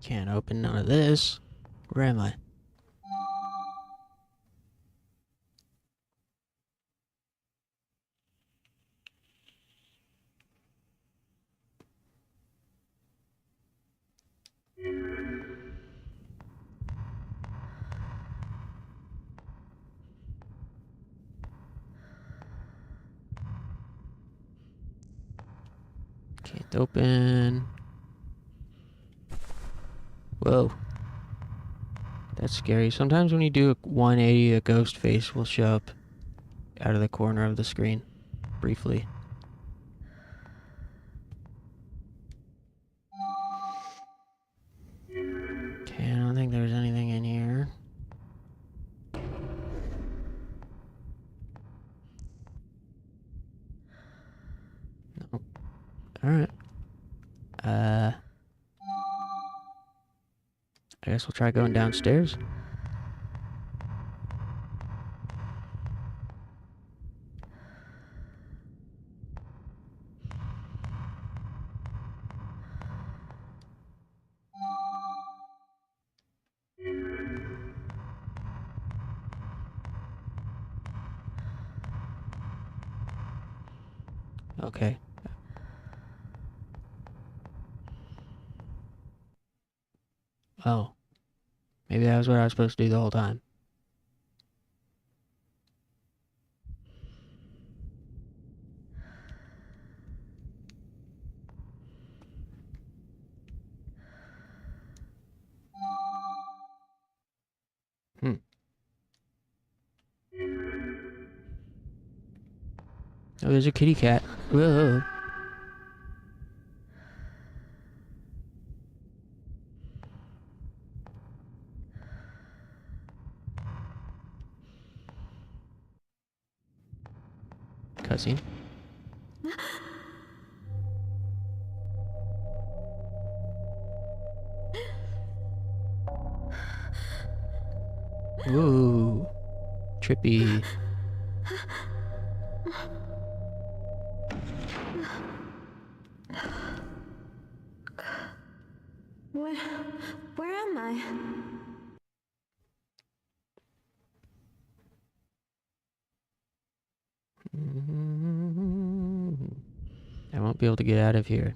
[SPEAKER 2] Can't open none of this. Where am I? Can't open. Whoa. That's scary. Sometimes when you do a 180, a ghost face will show up out of the corner of the screen. Briefly. Okay, I don't think there's anything in here. No. Alright. I guess we'll try going downstairs. Okay. Oh. Maybe that was what I was supposed to do the whole time. Oh, there's a kitty cat. Whoa. Cutscene. Whoa. Trippy.
[SPEAKER 1] Where am I?
[SPEAKER 2] I won't be able to get out of here.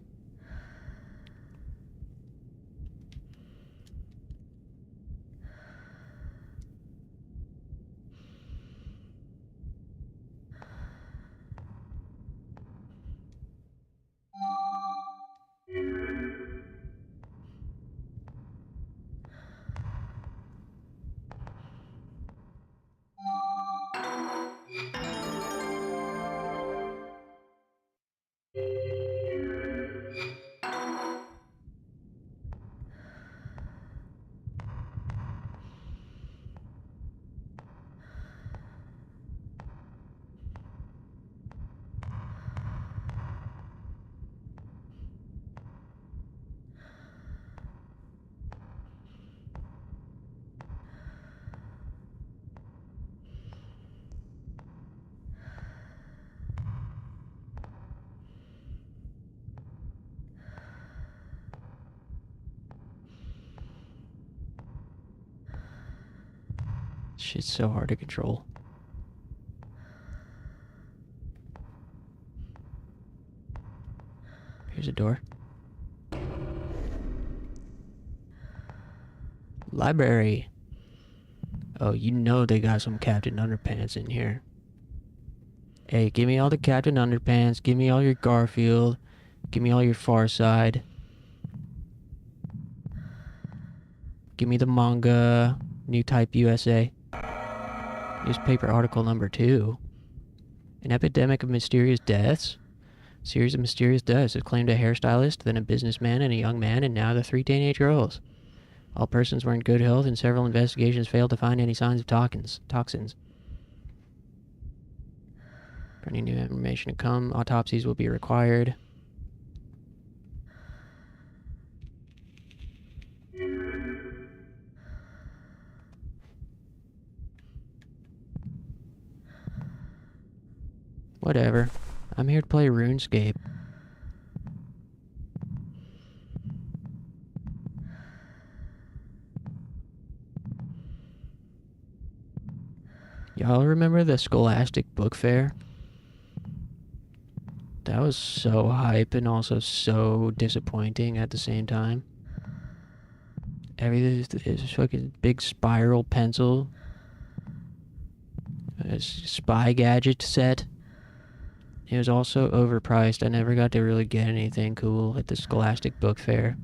[SPEAKER 2] Shit's so hard to control. Here's a door. Library. Oh, you know they got some Captain Underpants in here. Hey, give me all the Captain Underpants. Give me all your Garfield. Give me all your Far Side. Give me the manga. New Type USA. Newspaper article number 2. An epidemic of mysterious deaths. A series of mysterious deaths has claimed a hairstylist, then a businessman and a young man, and now the 3 teenage girls. All persons were in good health, and several investigations failed to find any signs of toxins. For any new information to come, autopsies will be required. Whatever. I'm here to play RuneScape. Y'all remember the Scholastic Book Fair? That was so hype and also so disappointing at the same time. Everything is fucking big spiral pencil. A spy gadget set. It was also overpriced. I never got to really get anything cool at the Scholastic Book Fair.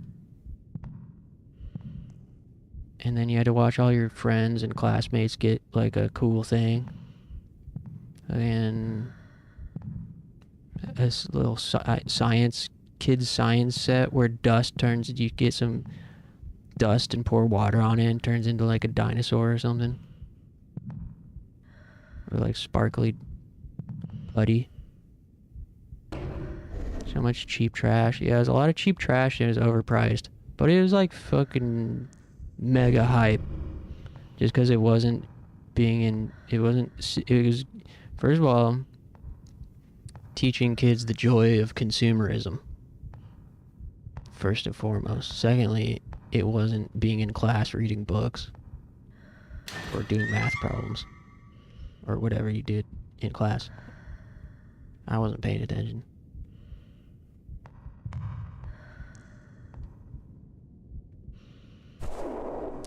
[SPEAKER 2] And then you had to watch all your friends and classmates get like a cool thing. And this little kids science set where you get some dust and pour water on it and turns into like a dinosaur or something. Or like sparkly putty. So much cheap trash. Yeah, there's a lot of cheap trash and it was overpriced. But it was like fucking mega hype. Just because it was, first of all, teaching kids the joy of consumerism. First and foremost. Secondly, it wasn't being in class reading books. Or doing math problems. Or whatever you did in class. I wasn't paying attention.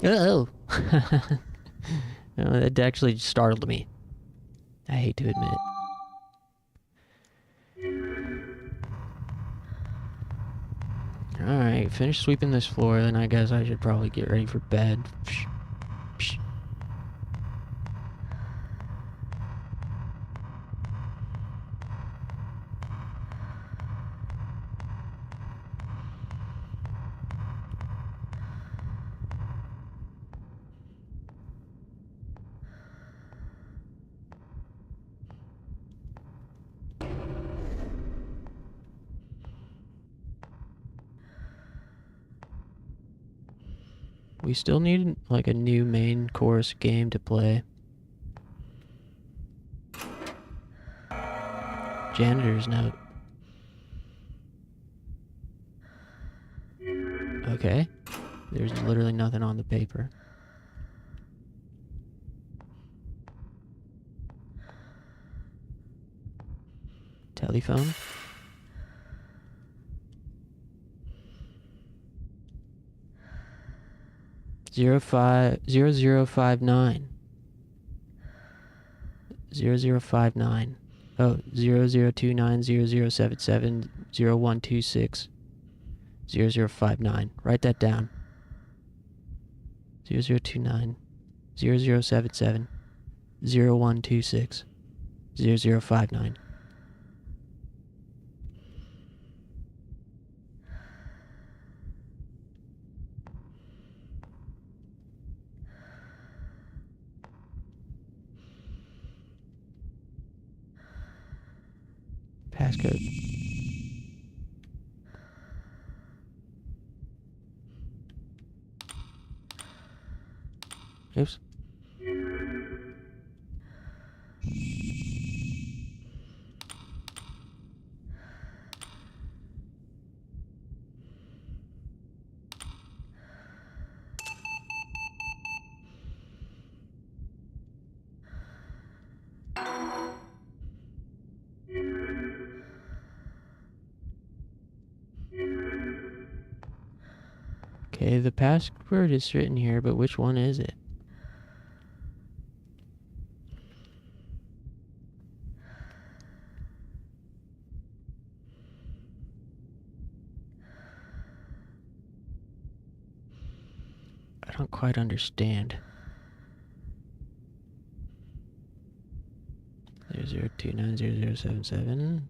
[SPEAKER 2] Oh! No, that actually startled me. I hate to admit. Alright, finish sweeping this floor, then I guess I should probably get ready for bed. Psh, psh. We still need like a new main course game to play. Janitor's note. Okay. There's literally nothing on the paper. Telephone. 0059. 0059. Oh, 002900770126 0059. Write that down. 0029 0077 0126 0059. Passcode. Oops. Okay, the password is written here, but which one is it? I don't quite understand. 00290077.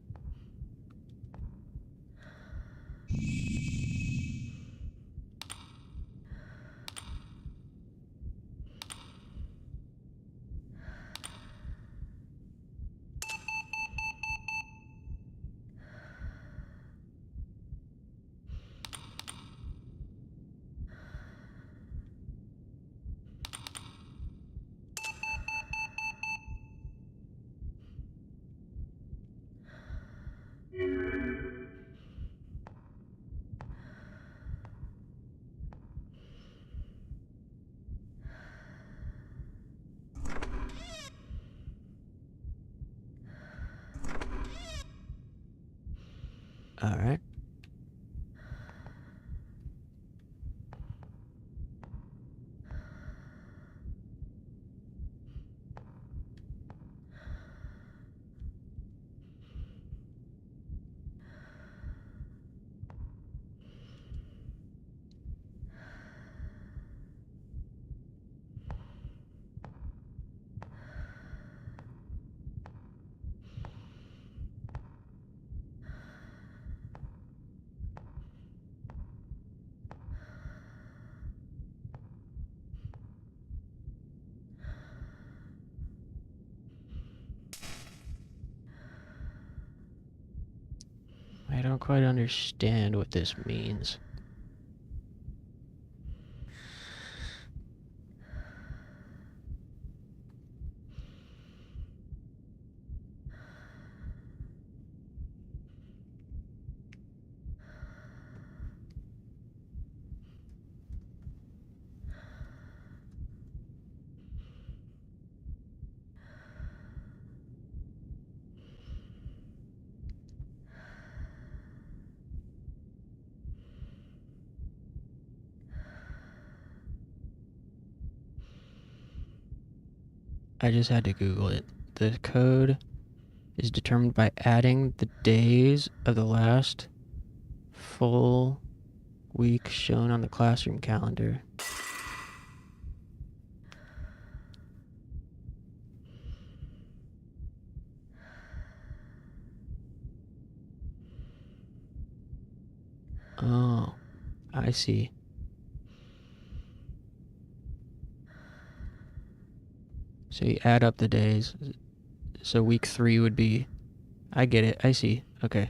[SPEAKER 2] Alright. I don't quite understand what this means. I just had to Google it. The code is determined by adding the days of the last full week shown on the classroom calendar. Oh, I see. So you add up the days. So week 3 would be... I get it. I see. Okay.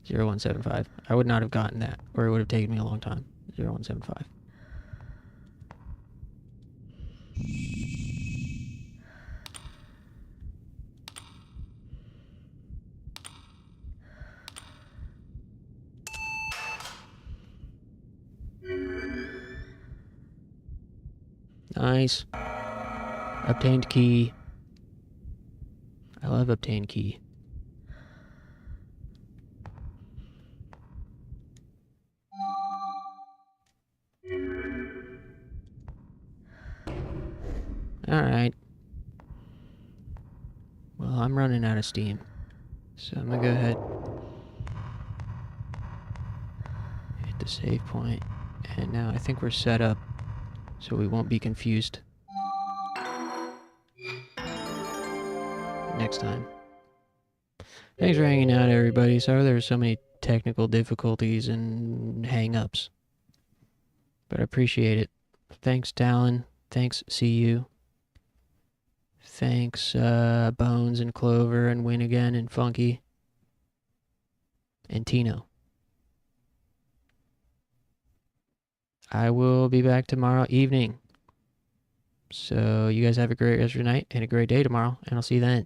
[SPEAKER 2] 0175. I would not have gotten that, or it would have taken me a long time. 0175. Nice. Obtained key. I love obtained key. Alright. Well, I'm running out of steam. So I'm gonna go ahead. Hit the save point. And now I think we're set up so we won't be confused next time. Thanks for hanging out, everybody. Sorry there were so many technical difficulties and hang-ups. But I appreciate it. Thanks, Talon. Thanks, CU. Thanks, Bones and Clover and Win Again and Funky. And Tino. I will be back tomorrow evening. So you guys have a great rest of your night and a great day tomorrow, and I'll see you then.